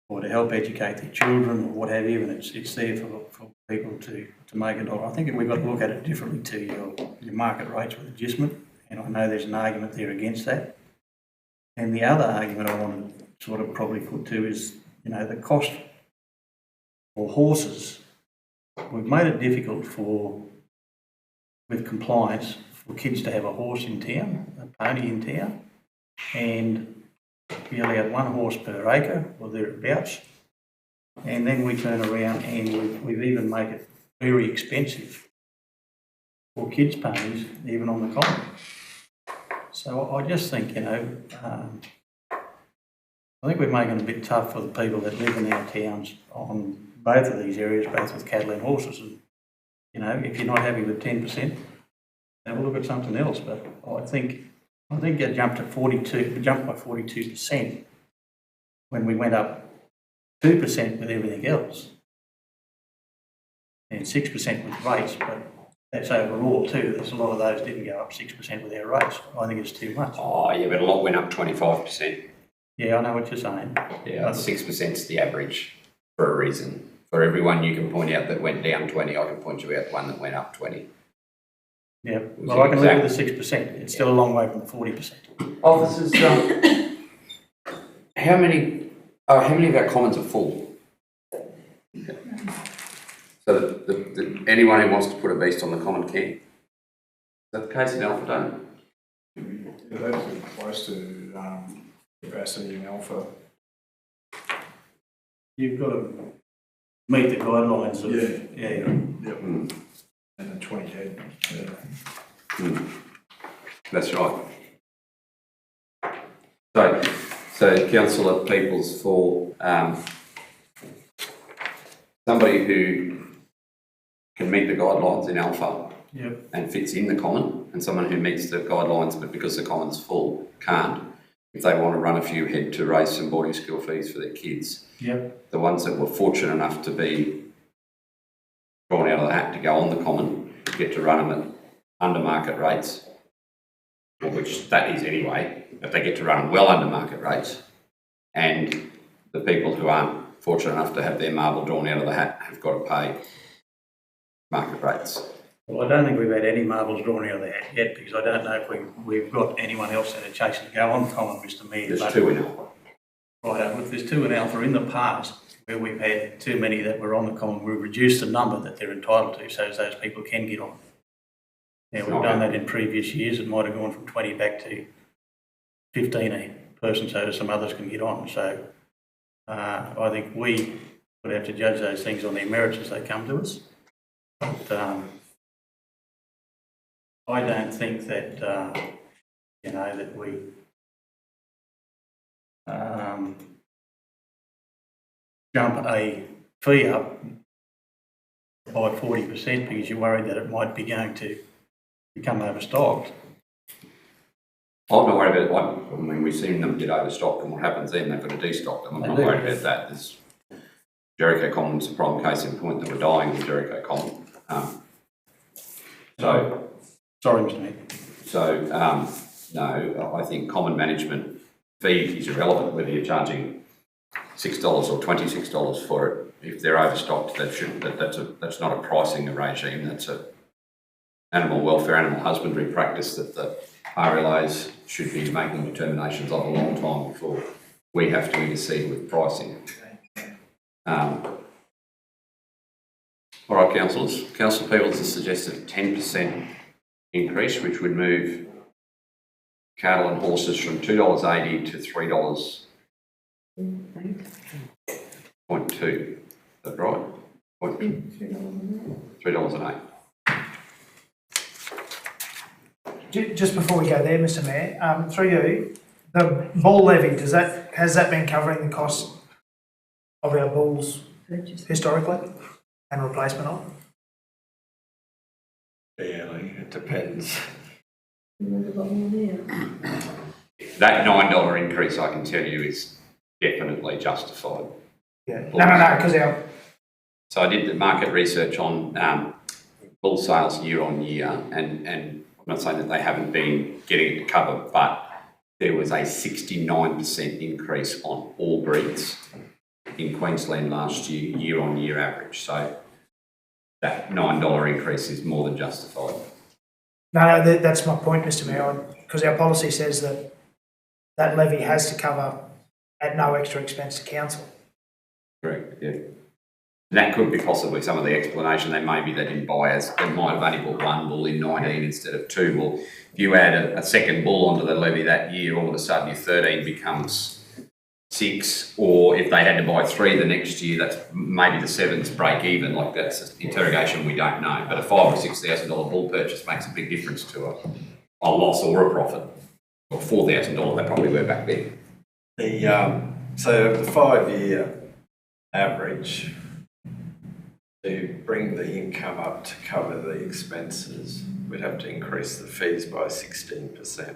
or to help educate their children or what have you, and it's there for people to make a dollar. I think we've got to look at it differently to your market rates with adjustment, and I know there's an argument there against that. And the other argument I want to sort of probably put to is, the cost for horses. We've made it difficult with compliance for kids to have a horse in town, a pony in town, and we allowed 1 horse per acre or thereabouts, and then we turn around and we've even made it very expensive for kids' ponies, even on the common. So I just think, I think we're making it a bit tough for the people that live in our towns on both of these areas, both with cattle and horses. And, if you're not happy with 10%, have a look at something else, but I think it jumped by 42% when we went up 2% with everything else. And 6% with rates, but that's overall too. There's a lot of those didn't go up 6% with our rates. I think it's too much. Oh, yeah, but a lot went up 25%. Yeah, I know what you're saying. Yeah, 6% is the average for a reason. For everyone you can point out that went down 20, I can point you out one that went up 20. Yeah, well, I can live with the 6%. It's still a long way from the 40%. Officers, how many of our commons are full? So that anyone who wants to put a beast on the common can. Is that the case in Alpha? Yeah, that's close to capacity in Alpha. You've got to meet the guidelines of... Yeah. Yep. And the 20 head. Yeah. That's right. So Councillor Peoples, for somebody who can meet the guidelines in Alpha and fits in the common, and someone who meets the guidelines but because the common's full can't, if they want to run a few head to raise some boarding school fees for their kids. Yep. The ones that were fortunate enough to be drawn out of the hat to go on the common get to run them at under market rates, which that is anyway, but they get to run them well under market rates. And the people who aren't fortunate enough to have their marble drawn out of the hat have got to pay market rates. Well, I don't think we've had any marbles drawn out of the hat yet, because I don't know if we've got anyone else that are chasing to go on common, Mr Mayor. There's two in Alpha. Right, look, there's two in Alpha. In the past, where we've had too many that were on the common, we've reduced the number that they're entitled to so those people can get on. Now, we've done that in previous years. It might have gone from 20 back to 15 a person so some others can get on. So I think we would have to judge those things on their merits as they come to us. But I don't think that, that we jump a fee up by 40% because you're worried that it might be going to become overstocked. I'm not worried about it. I mean, we've seen them get overstocked, and what happens then? They've got to destock them. I'm not worried about that. There's Jericho Common's a prime case in point that we're dying with Jericho Common. Sorry, Mr. Mayor. So, no, I think common management fee is irrelevant whether you're charging $6 or $26 for it. If they're overstocked, that's not a pricing regime. That's a animal welfare, animal husbandry practice that the RLAs should be making determinations of a long time before we have to intercede with pricing. All right, councillors. Councillor Peebles has suggested a 10% increase, which would move cattle and horses from $2.80 to $3.2. Is that right? $3.08. Just before we go there, Mr Mayor, through you, the bull levy, has that been covering the cost of our bulls historically and replacement of? Barely, it depends. That $9 increase, I can tell you, is definitely justified. Yeah. No, because our... So I did the market research on bull sales year on year, and I'm not saying that they haven't been getting it to cover, but there was a 69% increase on all breeds in Queensland last year, year on year average. So that $9 increase is more than justified. No, that's my point, Mr Mayor, because our policy says that that levy has to cover at no extra expense to council. Correct, yeah. And that could be possibly some of the explanation. They maybe they didn't buy as, they might have only bought one bull in 19 instead of two. Well, if you add a second bull onto the levy that year, all of a sudden your 13 becomes 6, or if they had to buy 3 the next year, that's maybe the 7's break even. Like, that's an interrogation we don't know. But a $5,000 or $6,000 bull purchase makes a big difference to a loss or a profit. Or $4,000 they probably were back then. So the 5-year average To bring the income up to cover the expenses, we'd have to increase the fees by 16%.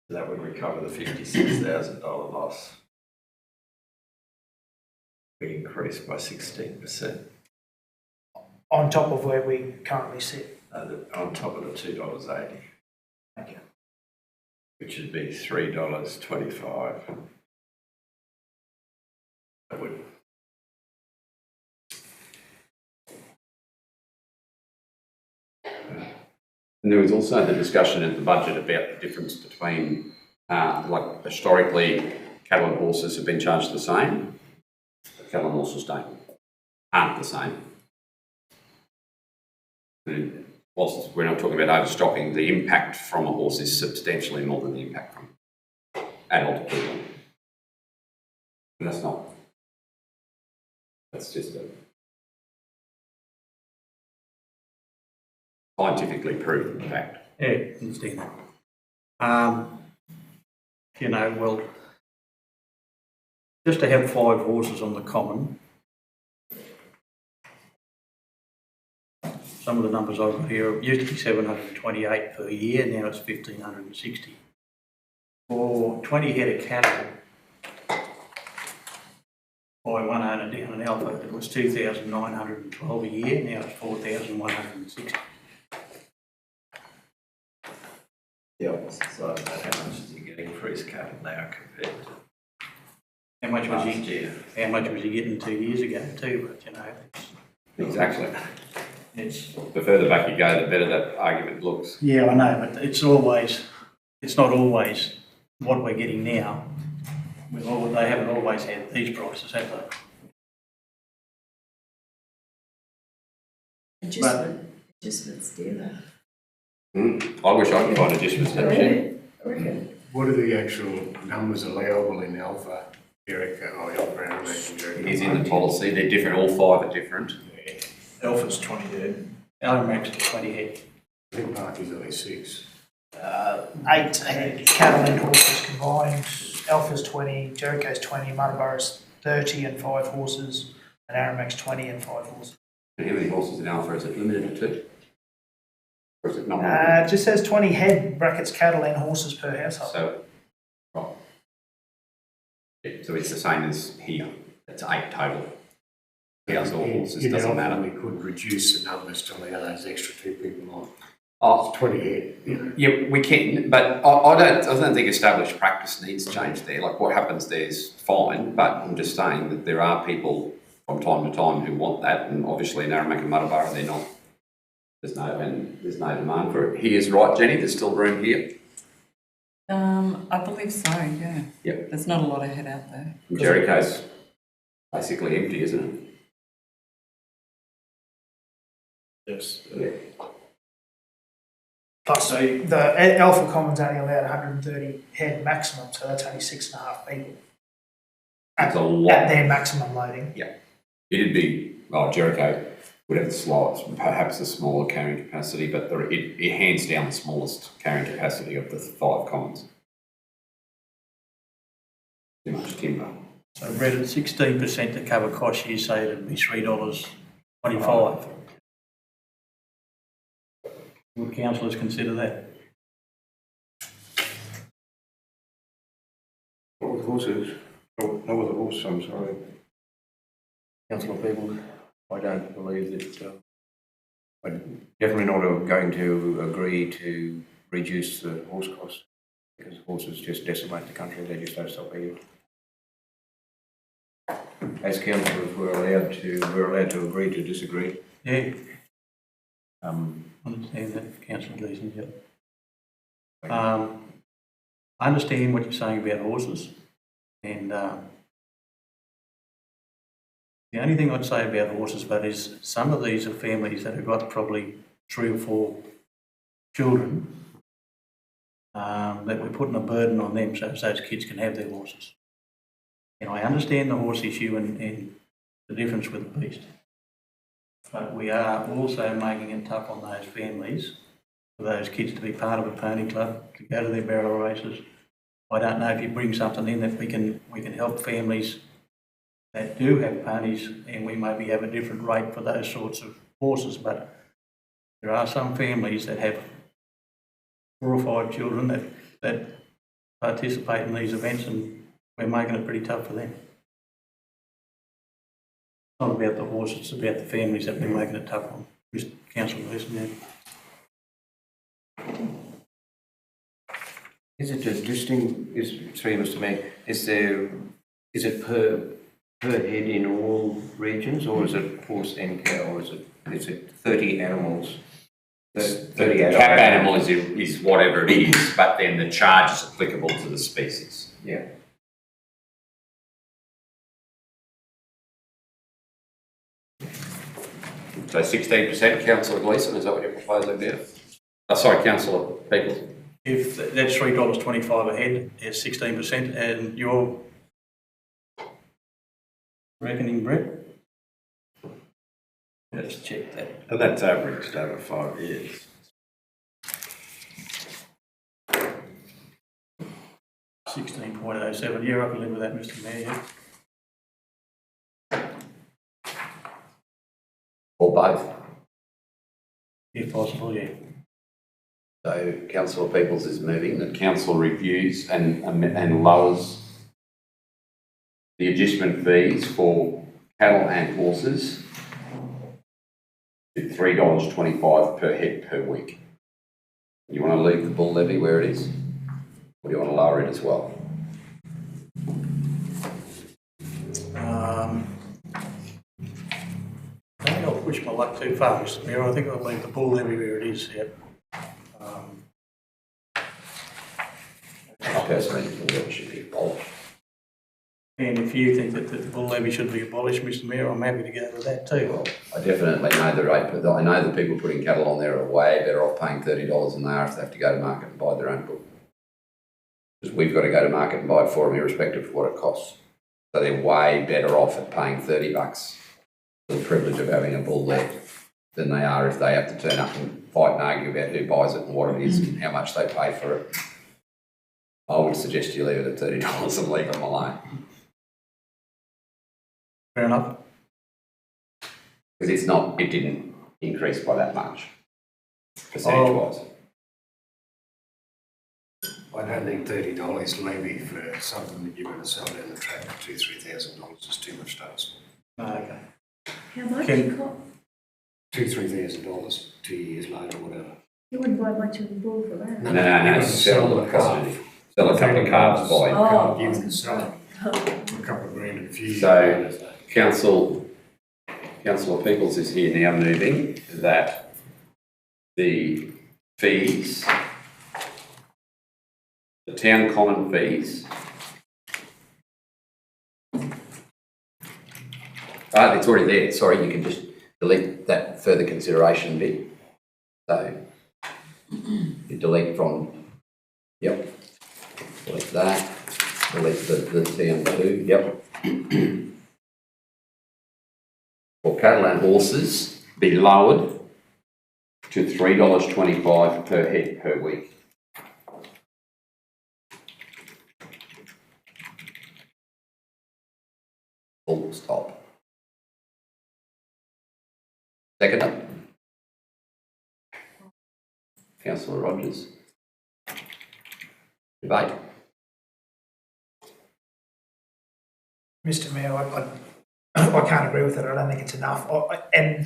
That would recover the $56,000 loss. We increase by 16%. On top of where we currently sit. On top of the $2.80. Okay. Which would be $3.25. That would. And there was also the discussion at the budget about the difference between, like historically, cattle and horses have been charged the same, but cattle and horses aren't the same. And whilst we're not talking about overstocking, the impact from a horse is substantially more than the impact from adult people. And that's just a scientifically proven fact. Yeah, understand that. Well, just to have 5 horses on the common, some of the numbers I've got here, it used to be 728 per year, now it's 1,560. For 20 head of cattle, by one owner down in Alpha, it was 2,912 a year, now it's 4,160. The opposite side of that, how much is he getting for his cattle now compared to How much was last year? How much was he getting 2 years ago too? But Exactly. It's The further back you go, the better that argument looks. yeah, I know, but it's not always what we're getting now. They haven't always had these prices, have they? Adjustments, dealer. I wish I could find a distribution. What are the actual numbers allowable in Alpha, Jericho, or Alpha Aramac and Jericho? It is in the policy. They're different. All 5 are different. Alpha's 20 head. Aramac's 20 head. I think Park is only 6. 8 head cattle and horses combined. Alpha's 20, Jericho's 20, Matavara's 30 and 5 horses, and Aramac's 20 and 5 horses. And how many horses in Alpha is it limited to? Or is it not? It just says 20 head brackets cattle and horses per household. So, right. Yeah, so it's the same as here. It's 8 total. Cows or horses, doesn't matter. We could reduce the numbers to allow those extra 2 people on. Oh, 20 head, you know. yeah, we can, but I don't think established practice needs change there. Like what happens there is fine, but I'm just saying that there are people from time to time who want that, and obviously in Aramac and Matavara they're not. There's no demand for it. He is right, Jenny. There's still room here. I believe so, yeah. Yep. There's not a lot of head out there. Jericho's basically empty, isn't it? Yes. Yeah. Plus, the Alpha Common's only allowed 130 head maximum, so that's only 6.5 people. It's a lot. At their maximum loading. Yeah. It'd be, Jericho would have perhaps the smaller carrying capacity, but it hands down the smallest carrying capacity of the 5 commons. Too much timber. So read at 16% to cover costs, you say it'd be $3.25. Would councillors consider that? Not with horses. Not with the horse, I'm sorry. Councillor People, I don't believe that, I'm definitely not going to agree to reduce the horse cost, because horses just decimate the country, they just don't stop eating. As councillors, we're allowed to agree to disagree. Yeah. I understand that, Councillor Gleeson, yep. I understand what you're saying about horses, and the only thing I'd say about horses, but is some of these are families that have got probably 3 or 4 children that we're putting a burden on them so those kids can have their horses. And I understand the horse issue and the difference with the beast. But we are also making it tough on those families for those kids to be part of a pony club, to go to their barrel races. I don't know if you bring something in that we can help families that do have ponies, and we maybe have a different rate for those sorts of horses, but there are some families that have 4 or 5 children that participate in these events, and we're making it pretty tough for them. It's not about the horses, it's about the families that we're making it tough on. Mr. Councillor, listen there. Is it a sorry, Mr. Mayor, is it per head in all regions, or is it horse and cow, or is it 30 animals? The cap animal is whatever it is, but then the charge is applicable to the species. Yeah. So 16%, Councillor Gleeson, is that what you're proposing there? Oh, sorry, Councillor Peoples. If that's $3.25 a head, it's 16%, and you're reckoning, Brett? Let's check that. And that's averaged over 5 years. $16.07. Yeah, I can live with that, Mr. Mayor. Or both? If possible, yeah. So Councillor Peoples is moving that council reviews and lowers the adjustment fees for cattle and horses to $3.25 per head per week. You want to leave the bull levy where it is, or do you want to lower it as well? I think I'll push my luck too far, Mr. Mayor. I think I'll leave the bull levy where it is. Yep. I personally think it should be abolished. And if you think that the bull levy should be abolished, Mr. Mayor, I'm happy to go with that too. Well, I definitely know the rate, but I know the people putting cattle on there are way better off paying $30 than they are if they have to go to market and buy their own bull. Because we've got to go to market and buy it for them irrespective of what it costs. So they're way better off at paying $30 for the privilege of having a bull there than they are if they have to turn up and fight and argue about who buys it and what it is and how much they pay for it. I would suggest you leave it at $30 and leave them alone. Fair enough. Because it didn't increase by that much, percentage-wise. I don't think $30 levy for something that you're going to sell down the track for $2,000-3,000 is too much to ask. Okay. How much? $2,000-3,000, 2 years later, whatever. You wouldn't buy much of a bull for that. No, sell the custody. Sell a couple of calves by. Oh, You can sell it for a couple of grand in a few years. So, Councillor Peoples is here now moving that the fees, the town common fees, it's already there, sorry, you can just delete that further consideration bit. So, you delete from, yep, delete that, delete the TM2, yep. For cattle and horses, be lowered to $3.25 per head per week. Full stop. Second. Councillor Rogers. Debate. Mr. Mayor, I can't agree with it. I don't think it's enough. And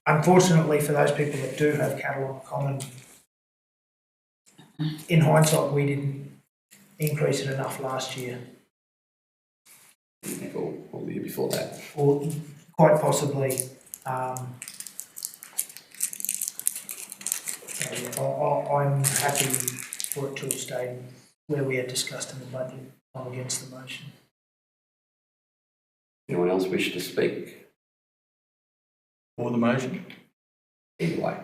unfortunately for those people that do have cattle on the common, in hindsight, we didn't increase it enough last year. Or the year before that. Or quite possibly, I'm happy for it to have stayed where we had discussed in the budget. I'm against the motion. Anyone else wish to speak? For the motion? Either way.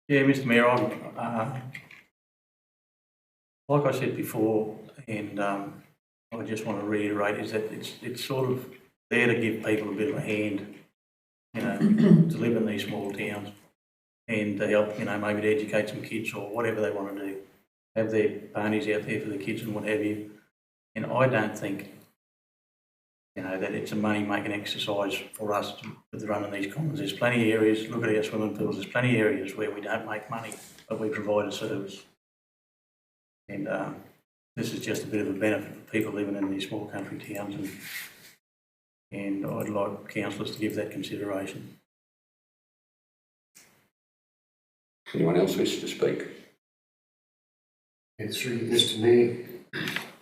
Yeah, Mr. Mayor, like I said before, and I just want to reiterate, is that it's sort of there to give people a bit of a hand, you know, to live in these small towns and to help, you know, maybe to educate some kids or whatever they want to do. Have their ponies out there for the kids and what have you. And I don't think you know, that it's a money-making exercise for us with running these commons. There's plenty of areas, look at our swimming pools, there's plenty of areas where we don't make money, but we provide a service. And this is just a bit of a benefit for people living in these small country towns, and I'd like councillors to give that consideration. Anyone else wish to speak? And through Mr Mayor,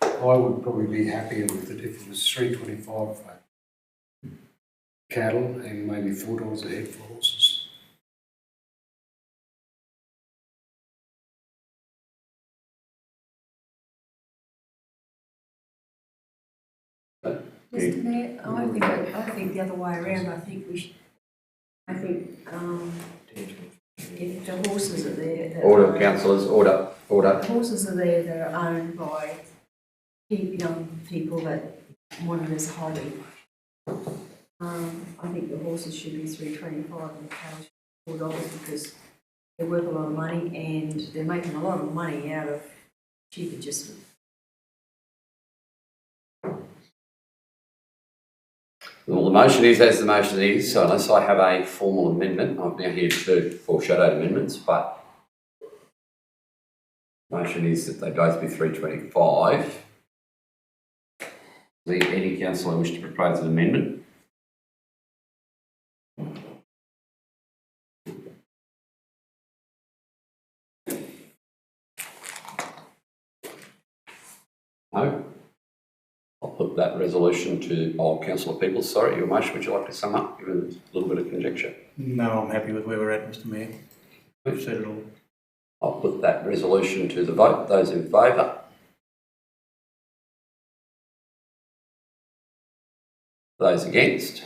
I would probably be happier with it if it was $3.25 for cattle and maybe $4 a head for horses. Mr Mayor, I think the other way around. I think if the horses are there. Order, councillors, order. The horses are there that are owned by young people that want it as a hobby. I think the horses should be $3.25 and the cattle should be $4 because they're worth a lot of money and they're making a lot of money out of sheep adjustment. Well, the motion is as the motion is, so unless I have a formal amendment, I've now here two foreshadowed amendments, but the motion is that they both be $3.25. Is there any councillor wish to propose an amendment? No? I'll put that resolution to, Councillor Peoples, sorry, your motion, would you like to sum up, given a little bit of conjecture? No, I'm happy with where we're at, Mr Mayor. We've said it all. I'll put that resolution to the vote. Those in favour? Those against?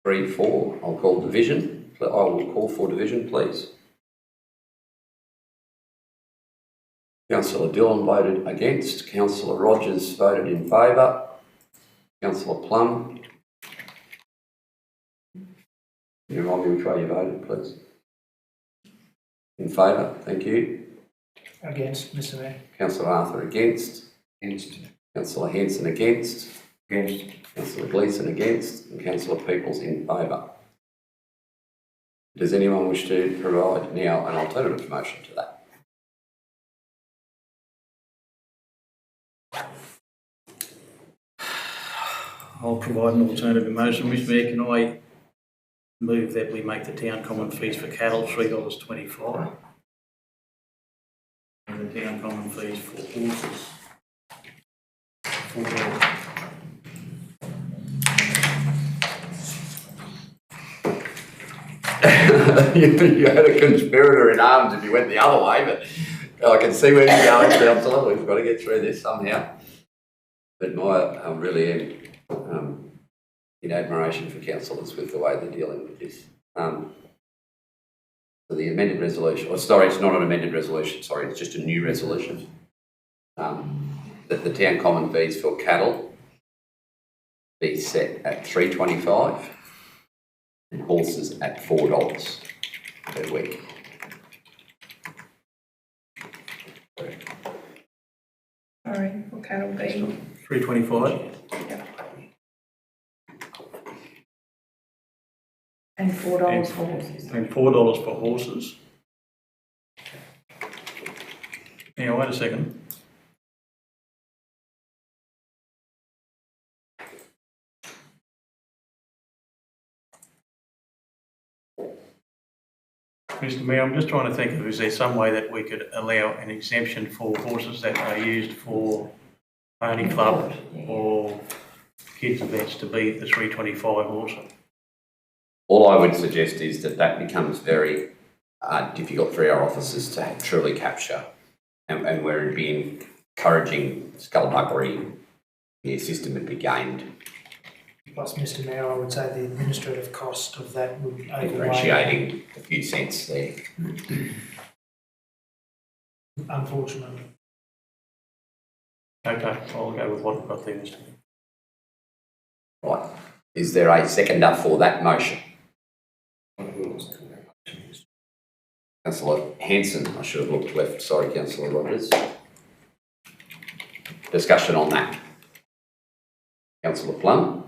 3, 4. I'll call division. I will call for division, please. Councillor Dillon voted against. Councillor Rogers voted in favour. Councillor Plum. Can you remind me which way you voted, please? In favour, thank you. Against, Mr Mayor. Councillor Arthur against. Against. Councillor Hanson against. Against. Councillor Gleeson against. And Councillor Peoples in favour. Does anyone wish to provide now an alternative motion to that? I'll provide an alternative motion, Mr Mayor. Can I move that we make the town common fees for cattle $3.25 and the town common fees for horses $4. You had a conspirator in arms if you went the other way, but I can see where you're going, Councillor. We've got to get through this somehow. But I really am in admiration for councillors with the way they're dealing with this. So the amended resolution, or sorry, it's not an amended resolution, sorry, it's just a new resolution. That the town common fees for cattle be set at $3.25 and horses at $4 per week. Sorry, for cattle be. $3.25. And $4 for horses. And $4 for horses. Now, wait a second. Mr Mayor, I'm just trying to think of, is there some way that we could allow an exemption for horses that are used for pony club or kids events to be the $3.25 also? All I would suggest is that becomes very difficult for our officers to truly capture, and we're being encouraging skullduggery. The system would be gained. Plus, Mr Mayor, I would say the administrative cost of that would outweigh. Differentiating a few cents there. Unfortunately. Okay, I'll go with what I've got there, Mr Mayor. Right. Is there a seconder for that motion? Councillor Hanson, I should have looked left. Sorry, Councillor Rogers. Discussion on that. Councillor Plum.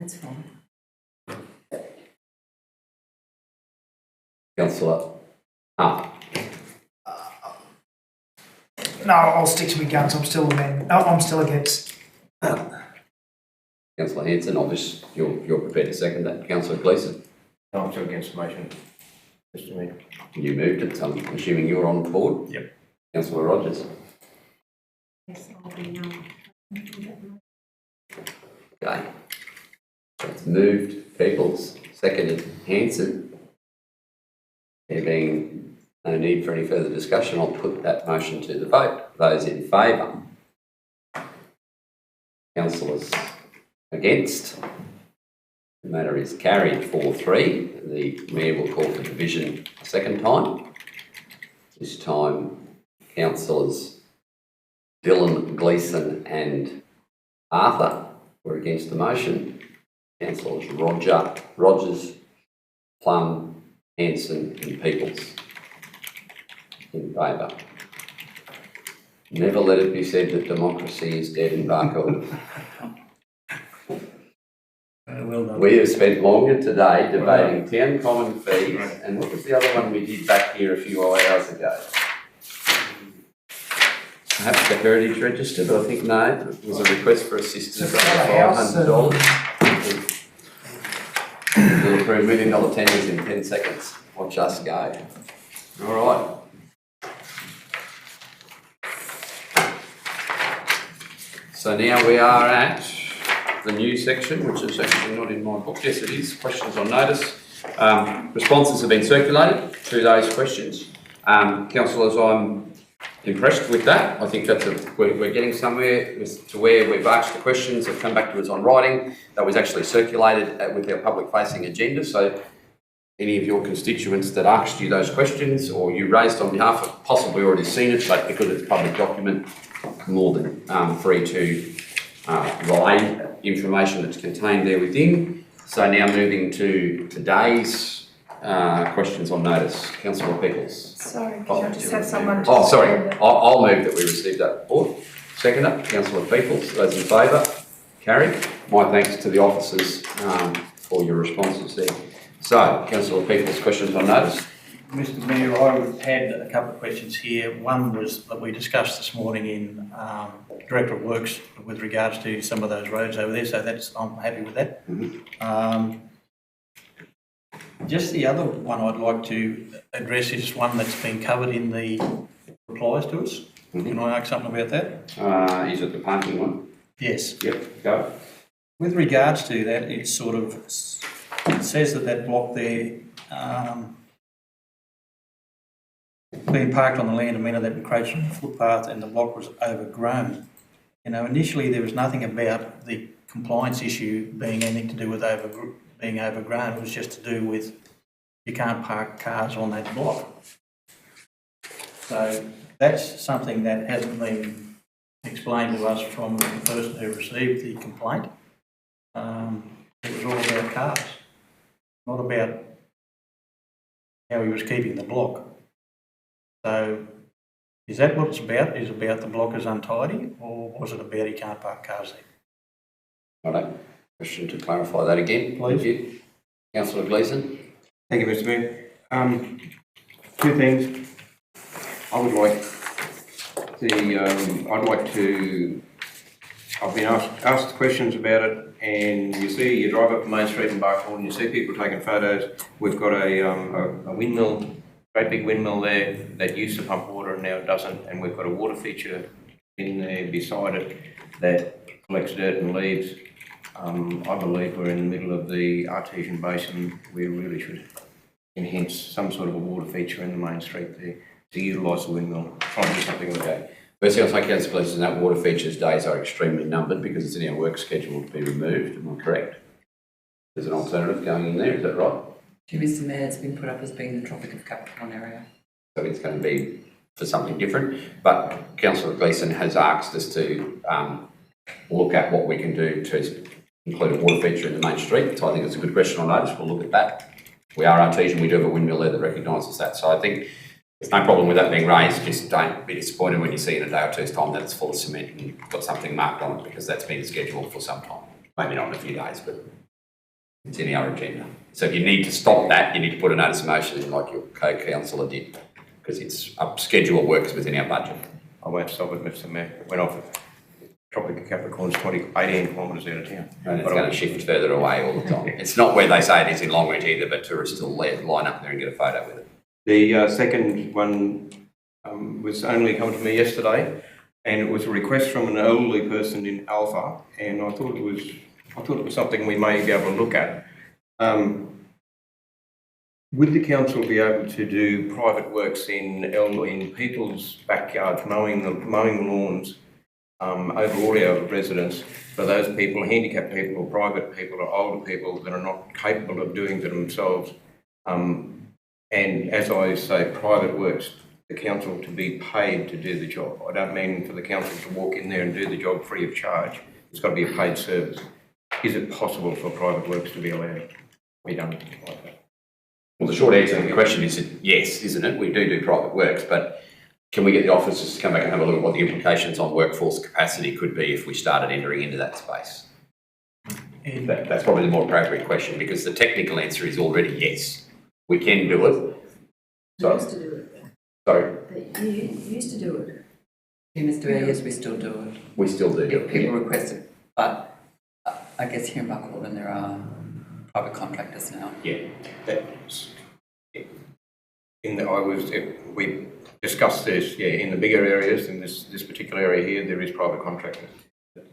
That's fine. Councillor Hart. No, I'll stick to my guns. I'm still against. Councillor Hanson, obviously you're prepared to second that. Councillor Gleeson. No, I'm still against the motion, Mr Mayor. You moved it, so I'm assuming you're on board? Yep. Councillor Rogers. Yes, I'll be no. Okay. So it's moved, Peoples, seconded, Hanson. There being no need for any further discussion, I'll put that motion to the vote. Those in favour? Councillors against? The matter is carried 4-3. The Mayor will call for division a second time. This time, Councillors Dillon, Gleeson and Arthur were against the motion. Councillors Rogers, Plum, Hanson and Peoples in favour. Never let it be said that democracy is dead in Barcode. Well done. We have spent longer today debating town common fees, and what was the other one we did back here a few hours ago? Perhaps the Heritage Register, but I think no, it was a request for assistance of $500. We'll approve $1 million tenders in 10 seconds. Watch us go. All right. So now we are at the new section, which is actually not in my book. Yes, it is. Questions on notice. Responses have been circulated to those questions. Councillors, I'm impressed with that. I think we're getting somewhere to where we've asked the questions that come back to us on writing. That was actually circulated with our public-facing agenda. So any of your constituents that asked you those questions or you raised on behalf of possibly already seen it, but because it's a public document, more than free to relay information that's contained there within. So now moving to today's questions on notice. Councillor Peoples. Sorry, can I just have someone to... Oh, sorry. I'll move that we receive that report. Seconder, Councillor Peoples. Those in favour? Carried. My thanks to the officers for your responses there. So, Councillor Peoples, questions on notice? Mr Mayor, I had a couple of questions here. One was that we discussed this morning in Director of Works with regards to some of those roads over there, so I'm happy with that. Just the other one I'd like to address is one that's been covered in the replies to us. Can I ask something about that? Is it the parking one? Yes. Yep, go. With regards to that, it says that block there being parked on the land of manner that encroached on the footpath and the block was overgrown. You know, initially there was nothing about the compliance issue being anything to do with being overgrown. It was just to do with you can't park cars on that block. So that's something that hasn't been explained to us from the person who received the complaint. It was all about cars, not about how he was keeping the block. So is that what it's about? Is it about the block is untidy, or was it about he can't park cars there? Righto. Question to clarify that again, please. Thank you. Councillor Gleeson. Thank you, Mr Mayor. Two things. I've been asked questions about it, and you drive up Main Street in Barcode and you see people taking photos. We've got a windmill, great big windmill there that used to pump water and now it doesn't, and we've got a water feature in there beside it that collects dirt and leaves. I believe we're in the middle of the artesian basin. We really should enhance some sort of a water feature in the main street there to utilise the windmill. Try and do something with that. Firstly, I'll take Councillor Gleeson that water features days are extremely numbered because it's in our work schedule to be removed. Am I correct? There's an alternative going in there, is that right? Mr Mayor, it's been put up as being the Tropic of Capricorn area. So it's going to be for something different. But Councillor Gleeson has asked us to look at what we can do to include a water feature in the main street. So I think it's a good question on notice. We'll look at that. We are artesian. We do have a windmill there that recognises that. So I think there's no problem with that being raised, just don't be disappointed when you see in a day or two's time that it's full of cement and you've got something marked on it, because that's been scheduled for some time. Maybe not in a few days, but it's in our agenda. So if you need to stop that, you need to put a notice of motion in like your co-councillor did, because it's up schedule works within our budget. I won't stop it, Mr Mayor. It went off at Tropic of Capricorn's 18 kilometres out of town. And it's going to shift further away all the time. It's not where they say it is in Longreach either, but tourists still line up there and get a photo with it. The second one was only come to me yesterday, and it was a request from an elderly person in Alpha, and I thought it was something we may be able to look at. Would the council be able to do private works in people's backyards, mowing the lawns over all our residents, for those people, handicapped people or private people or older people that are not capable of doing it themselves? And as I say, private works, the council to be paid to do the job. I don't mean for the council to walk in there and do the job free of charge. It's got to be a paid service. Is it possible for private works to be allowed to be done like that? Well, the short answer to the question is yes, isn't it? We do private works, but can we get the officers to come back and have a look at what the implications on workforce capacity could be if we started entering into that space? That's probably the more appropriate question, because the technical answer is already yes. We can do it. We used to do it. Sorry? You used to do it. Yeah, Mr Mayor, yes, we still do it. We still do. If people request it, but I guess here in Buckhorn there are private contractors now. Yeah. That's, we discussed this, in the bigger areas, in this particular area here, there is private contractors.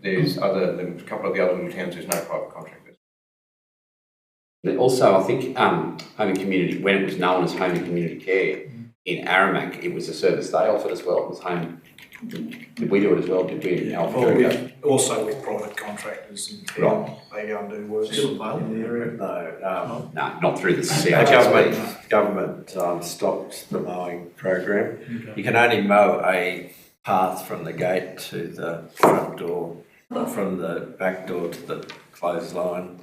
There's a couple of the other little towns, there's no private contractors. Also, I think Home and Community, when it was known as Home and Community Care in Aramac, it was a service they offered as well. It was home. Did we do it as well? Did we in Alpha? Also with private contractors in town, they go and do work in the area. No, No, not through the the CHSP. government stopped the mowing program. You can only mow a path from the gate to the front door, not from the back door to the clothesline.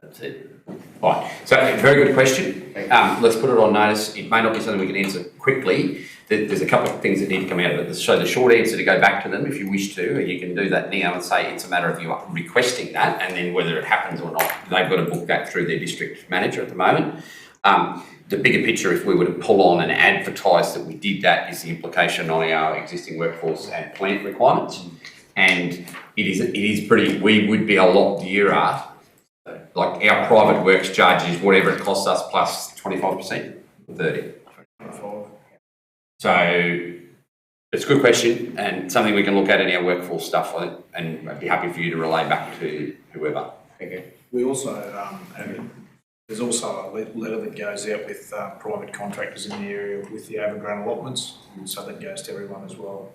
That's it. Right, so very good question. Let's put it on notice. It may not be something we can answer quickly. There's a couple of things that need to come out of it. So the short answer to go back to them if you wish to, you can do that now and say it's a matter of you requesting that, and then whether it happens or not, they've got to book that through their district manager at the moment. The bigger picture, if we were to pull on and advertise that we did that, is the implication on our existing workforce and plant requirements. And it is pretty, we would be a lot dearer. Like our private works charge is whatever it costs us plus 25%, 30. So it's a good question and something we can look at in our workforce stuff, I think, and I'd be happy for you to relay back to whoever. Okay. We also there's also a letter that goes out with private contractors in the area with the overgrown allotments, so that goes to everyone as well.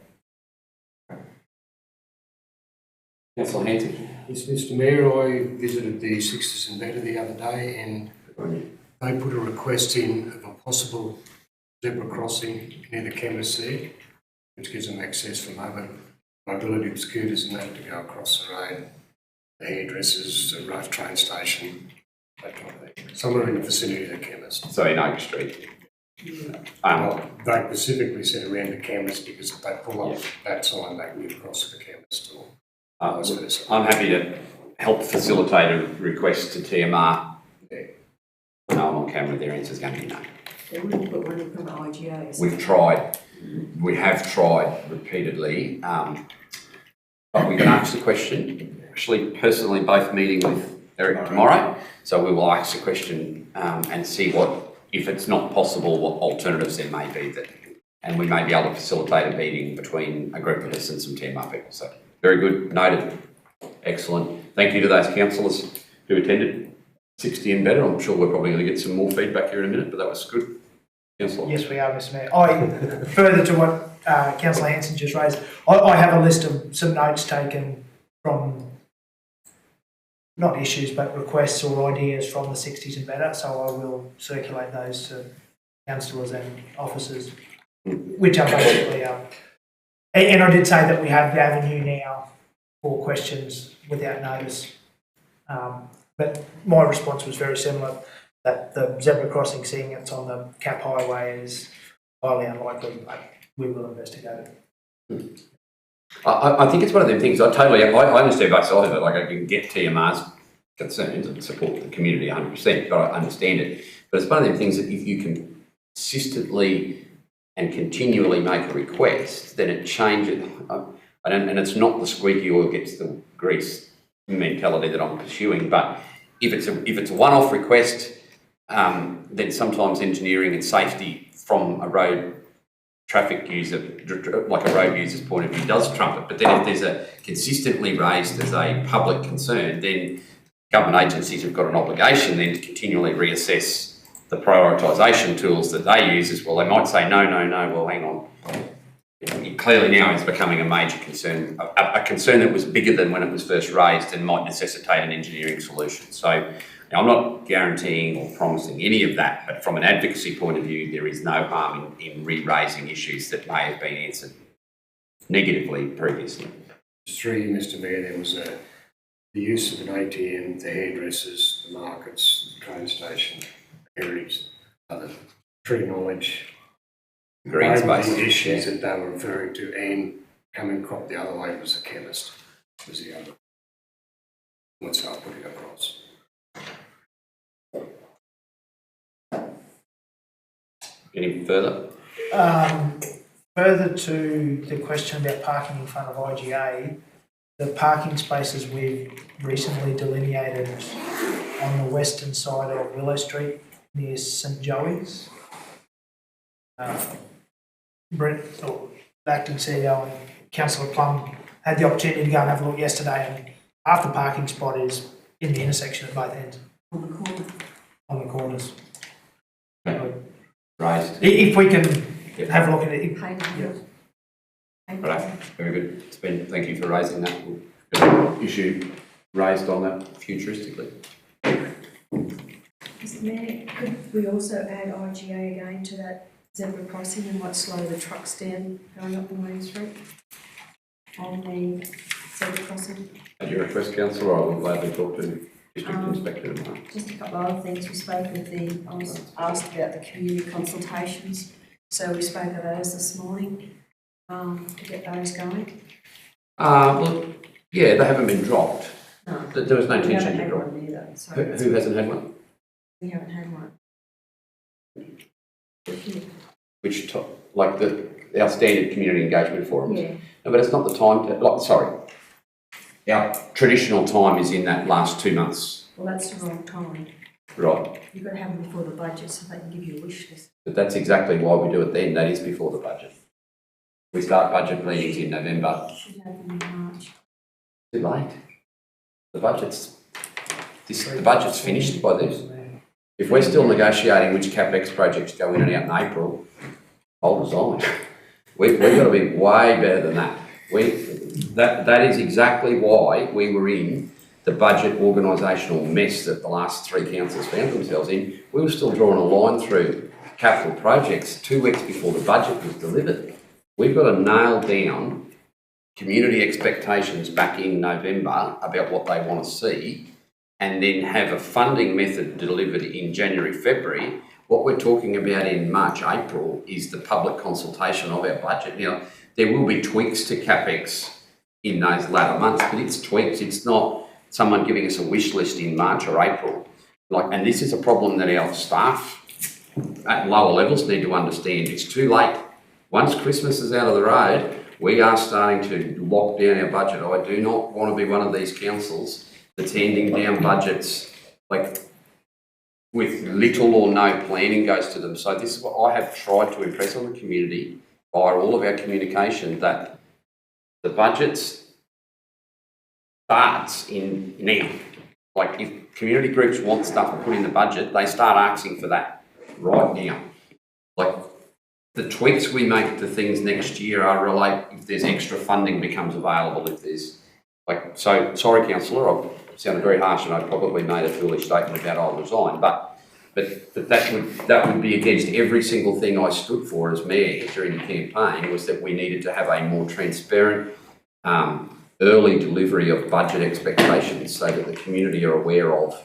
Councillor Hanson. Yes, Mr Mayor, I visited the Sixties and Better the other day, and they put a request in of a possible zebra crossing near the chemist there, which gives them access for mobility scooters and that to go across the road, the hairdressers, the road train station, that kind of thing. Somewhere in the vicinity of the chemist. So in Oak Street. Well, they specifically said around the chemist because if they pull up that sign, they can get across to the chemist or I'm happy to help facilitate a request to TMR. No, I'm on camera, their answer's going to be no. They wouldn't put one in front of IGA. We've tried, we have tried repeatedly, but we can ask the question. Actually, personally, both meeting with Eric tomorrow, so we will ask the question and see what, if it's not possible, what alternatives there may be that, and we may be able to facilitate a meeting between a group of us and some TMR people. So very good, noted, excellent. Thank you to those councillors who attended 60 and better. I'm sure we're probably going to get some more feedback here in a minute, but that was good. Councillor. Yes, we are, Mr Mayor. Further to what Councillor Hanson just raised, I have a list of some notes taken from, not issues, but requests or ideas from the 60s and better, so I will circulate those to councillors and officers, which are basically, and I did say that we have the avenue now for questions without notice, but my response was very similar, that the zebra crossing, seeing it's on the Cap Highway, is highly unlikely, but we will investigate it. I think it's one of them things, I understand both sides of it, like I can get TMR's concerns and support the community 100%, but I understand it. But it's one of them things that if you can consistently and continually make a request, then it changes, and it's not the squeaky oil gets the grease mentality that I'm pursuing, but if it's a one-off request, then sometimes engineering and safety from a road traffic user, like a road user's point of view, does trump it. But then if there's a consistently raised as a public concern, then government agencies have got an obligation then to continually reassess the prioritisation tools that they use as well. They might say, no, well, hang on. It clearly now is becoming a major concern, a concern that was bigger than when it was first raised and might necessitate an engineering solution. So now, I'm not guaranteeing or promising any of that, but from an advocacy point of view, there is no harm in re-raising issues that may have been answered negatively previously. Through you, Mr. Mayor, there was the use of an ATM, the hairdressers, the markets, the train station, heritage, other tree knowledge. Green space. The issues that they were referring to, and coming crop the other way was a chemist, was the other. What's I'll put it across. Any further? Further to the question about parking in front of IGA, the parking spaces we've recently delineated on the western side of Willow Street near St Joey's. Brent, acting CEO, and Councillor Plum had the opportunity to go and have a look yesterday, and half the parking spot is in the intersection at both ends. On the corners. Right. If we can have a look at it. Right, very good. It's been, thank you for raising that issue raised on that futuristically. Mr. Mayor, could we also add IGA again to that zebra crossing and might slow the trucks down going up the main street on the zebra crossing? At your request, Councillor, I will gladly talk to District Inspector tomorrow. Just a couple of other things. We spoke with I was asked about the community consultations, so we spoke of those this morning to get those going. Well, yeah, they haven't been dropped. No. There was no intention to drop. Who hasn't had one? We haven't had one. Which, like our standard community engagement forums? Yeah. No, but it's not the time to, sorry. Our traditional time is in that last 2 months. Well, that's the wrong time. Right. You've got to have them before the budget so they can give you a wish list. But that's exactly why we do it then. That is before the budget. We start budget meetings in November. Should have them in March. Too late. The budget's finished by then. If we're still negotiating which CapEx projects go in and out in April, I'll resign. We've got to be way better than that. That is exactly why we were in the budget organisational mess that the last 3 councils found themselves in. We were still drawing a line through capital projects 2 weeks before the budget was delivered. We've got to nail down community expectations back in November about what they want to see, and then have a funding method delivered in January, February. What we're talking about in March, April is the public consultation of our budget. Now, there will be tweaks to CapEx in those latter months, but it's tweaks. It's not someone giving us a wish list in March or April. And this is a problem that our staff at lower levels need to understand. It's too late. Once Christmas is out of the road, we are starting to lock down our budget. I do not want to be one of these councils that's handing down budgets with little or no planning goes to them. So this is what I have tried to impress on the community via all of our communication, that the budgets starts in now. Like, if community groups want stuff put in the budget, they start asking for that right now. Like, the tweaks we make to things next year are if there's extra funding becomes available, if there's so sorry, councillor, I've sounded very harsh and I probably made a foolish statement about I'll resign, but that would be against every single thing I stood for as mayor during the campaign, was that we needed to have a more transparent early delivery of budget expectations so that the community are aware of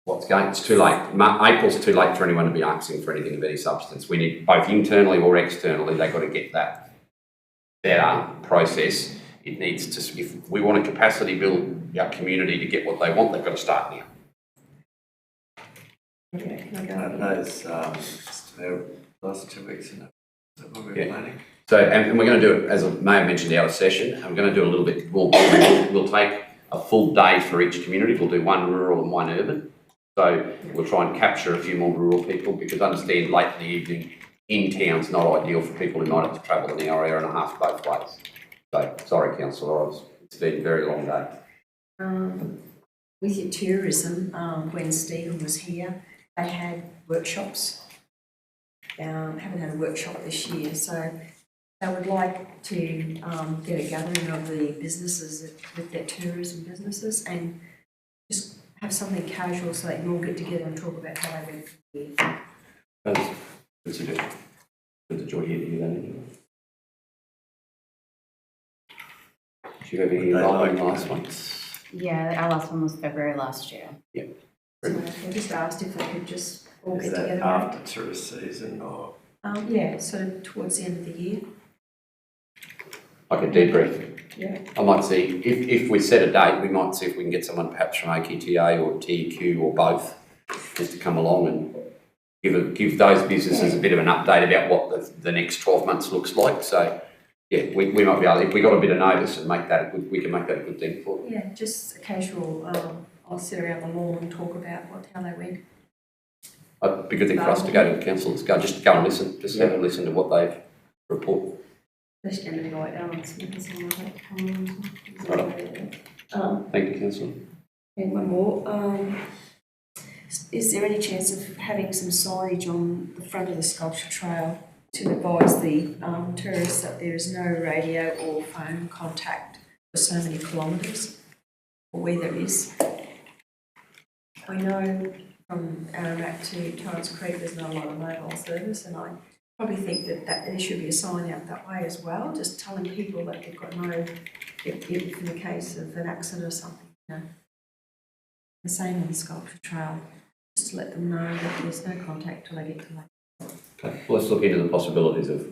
it's too late. April's too late for anyone to be asking for anything of any substance. We need, both internally or externally, they've got to get that better process. It needs to, if we want to capacity build our community to get what they want, they've got to start now. Okay, can I go? And those, last 2 weeks, isn't it? Is that what we're planning? So, and we're going to do it, as I may have mentioned out of session, I'm going to do a little bit more. We'll take a full day for each community. We'll do one rural and one urban. So we'll try and capture a few more rural people, because understand late in the evening in town's not ideal for people who might have to travel an hour, hour and a half both ways. So, sorry, Councillor, it's been a very long day. With your tourism, when Stephen was here, they had workshops. Haven't had a workshop this year, so I would like to get a gathering of the businesses with their tourism businesses and just have something casual so they can all get together and talk about how they went for the year. That's good suggestion. Good to join you then. Did you have any involvement in the last one? Yeah, our last one was February last year. Yeah. So I just asked if they could just all Is get that together. after tourist season or? Yeah, so towards the end of the year. Like a debrief. Yeah. I might see, if we set a date, we might see if we can get someone perhaps from OQTA or TEQ or both, just to come along and give those businesses a bit of an update about what the next 12 months looks like. So, yeah, we might be able, if we got a bit of notice and make that a good, we can make that a good thing for them. Yeah, just a casual, I'll sit around the lawn and talk about how they went. It'd be a good thing for us to go to the council, just go and listen, just have a listen to what they've reported. Especially going to be like Alan Smith and someone like that come on. Thank you, Councillor. And one more. Is there any chance of having some signage on the front of the sculpture trail to advise the tourists that there is no radio or phone contact for so many kilometres, or where there is? I know from Ararat to Torrens Creek there's not a lot of mobile service, and I probably think that there should be a sign out that way as well, just telling people that they've got no, if in the case of an accident or something, you know. The same on the sculpture trail, just to let them know that there's no contact till they get to the lake. Okay, well, let's look into the possibilities of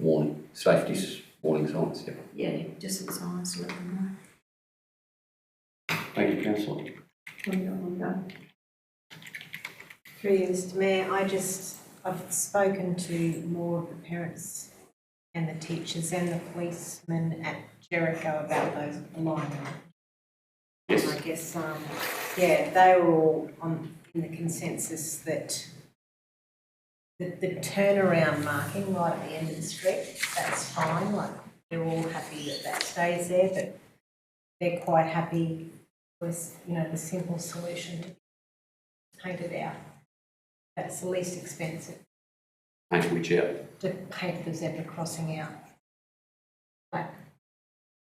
safety warning signs. Yeah, just some signs to let them know. Thank you, Councillor. Through you, Mr. Mayor, I've spoken to more of the parents and the teachers and the policemen at Jericho about those alignment. Yes. I guess, they were all in the consensus that the turnaround marking right at the end of the street, that's fine, like they're all happy that that stays there, but they're quite happy with, the simple solution to paint it out. That's the least expensive. Paint which out? To paint the zebra crossing out. Black.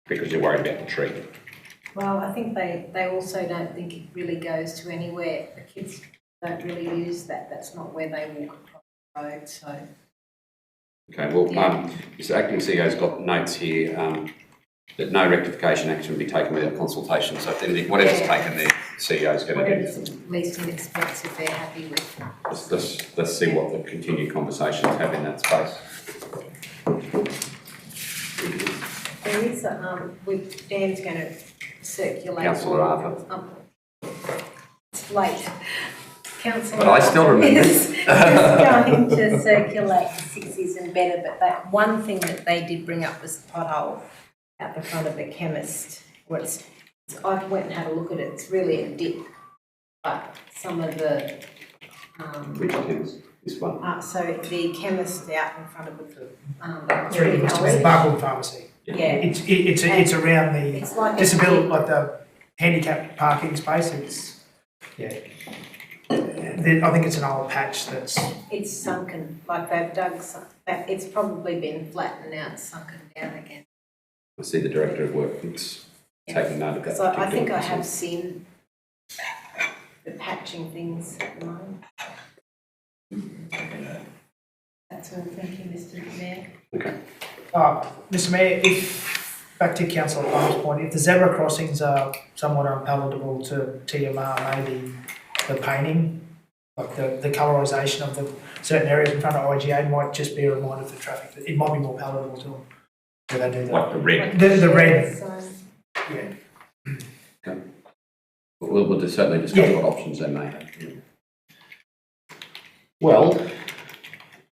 Because you're worried about the tree. Well, I think they also don't think it really goes to anywhere. The kids don't really use that. That's not where they walk across the road, so. Okay, well, Mr. Acting CEO's got notes here that no rectification action will be taken without consultation. So if anything, whatever's taken there, the CEO's going to do. Whatever's least inexpensive, they're happy with. Let's see what the continued conversations have in that space. There is Dan's going to circulate. Councillor Arthur. It's late. Councillor. But I still remember. Is going to circulate the 60s and better, but that one thing that they did bring up was the pothole out the front of the chemist. I went and had a look at it. It's really a dip, but some of the Which chemist? This one. so the chemist out in front of the Barcode Pharmacy. Yeah. It's around the it's like disability, like the handicap parking space. I think it's an old patch that's. It's sunken, like they've dug. It's probably been flattened now. It's sunken down again. I see the Director of Work is taking note of that. So I think I have seen the patching things at the moment. That's all. Thank you, Mr. Mayor. Okay. Mr. Mayor, back to Councillor Palmer's point, if the zebra crossings are somewhat unpalatable to TMR, maybe the painting, like the colorisation of the certain areas in front of IGA might just be a reminder for traffic. It might be more palatable to them. Where they do that. What, the red? The red, yeah. We'll just certainly discuss what options they may have. Well,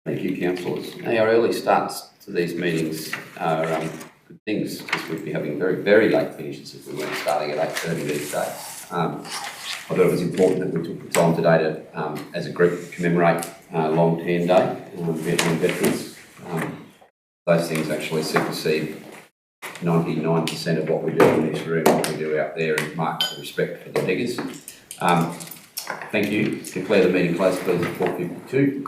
thank you, councillors. Now, our early starts to these meetings are good things, because we'd be having very, very late finishes if we weren't starting at 8:30 these days. I thought it was important that we took the time today to, as a group, commemorate Long Tan Day, Vietnam veterans. Those things actually supersede 99% of what we do in this room, what we do out there, and mark the respect for the diggers. Thank you. Declare the meeting closed, please, at 4:52.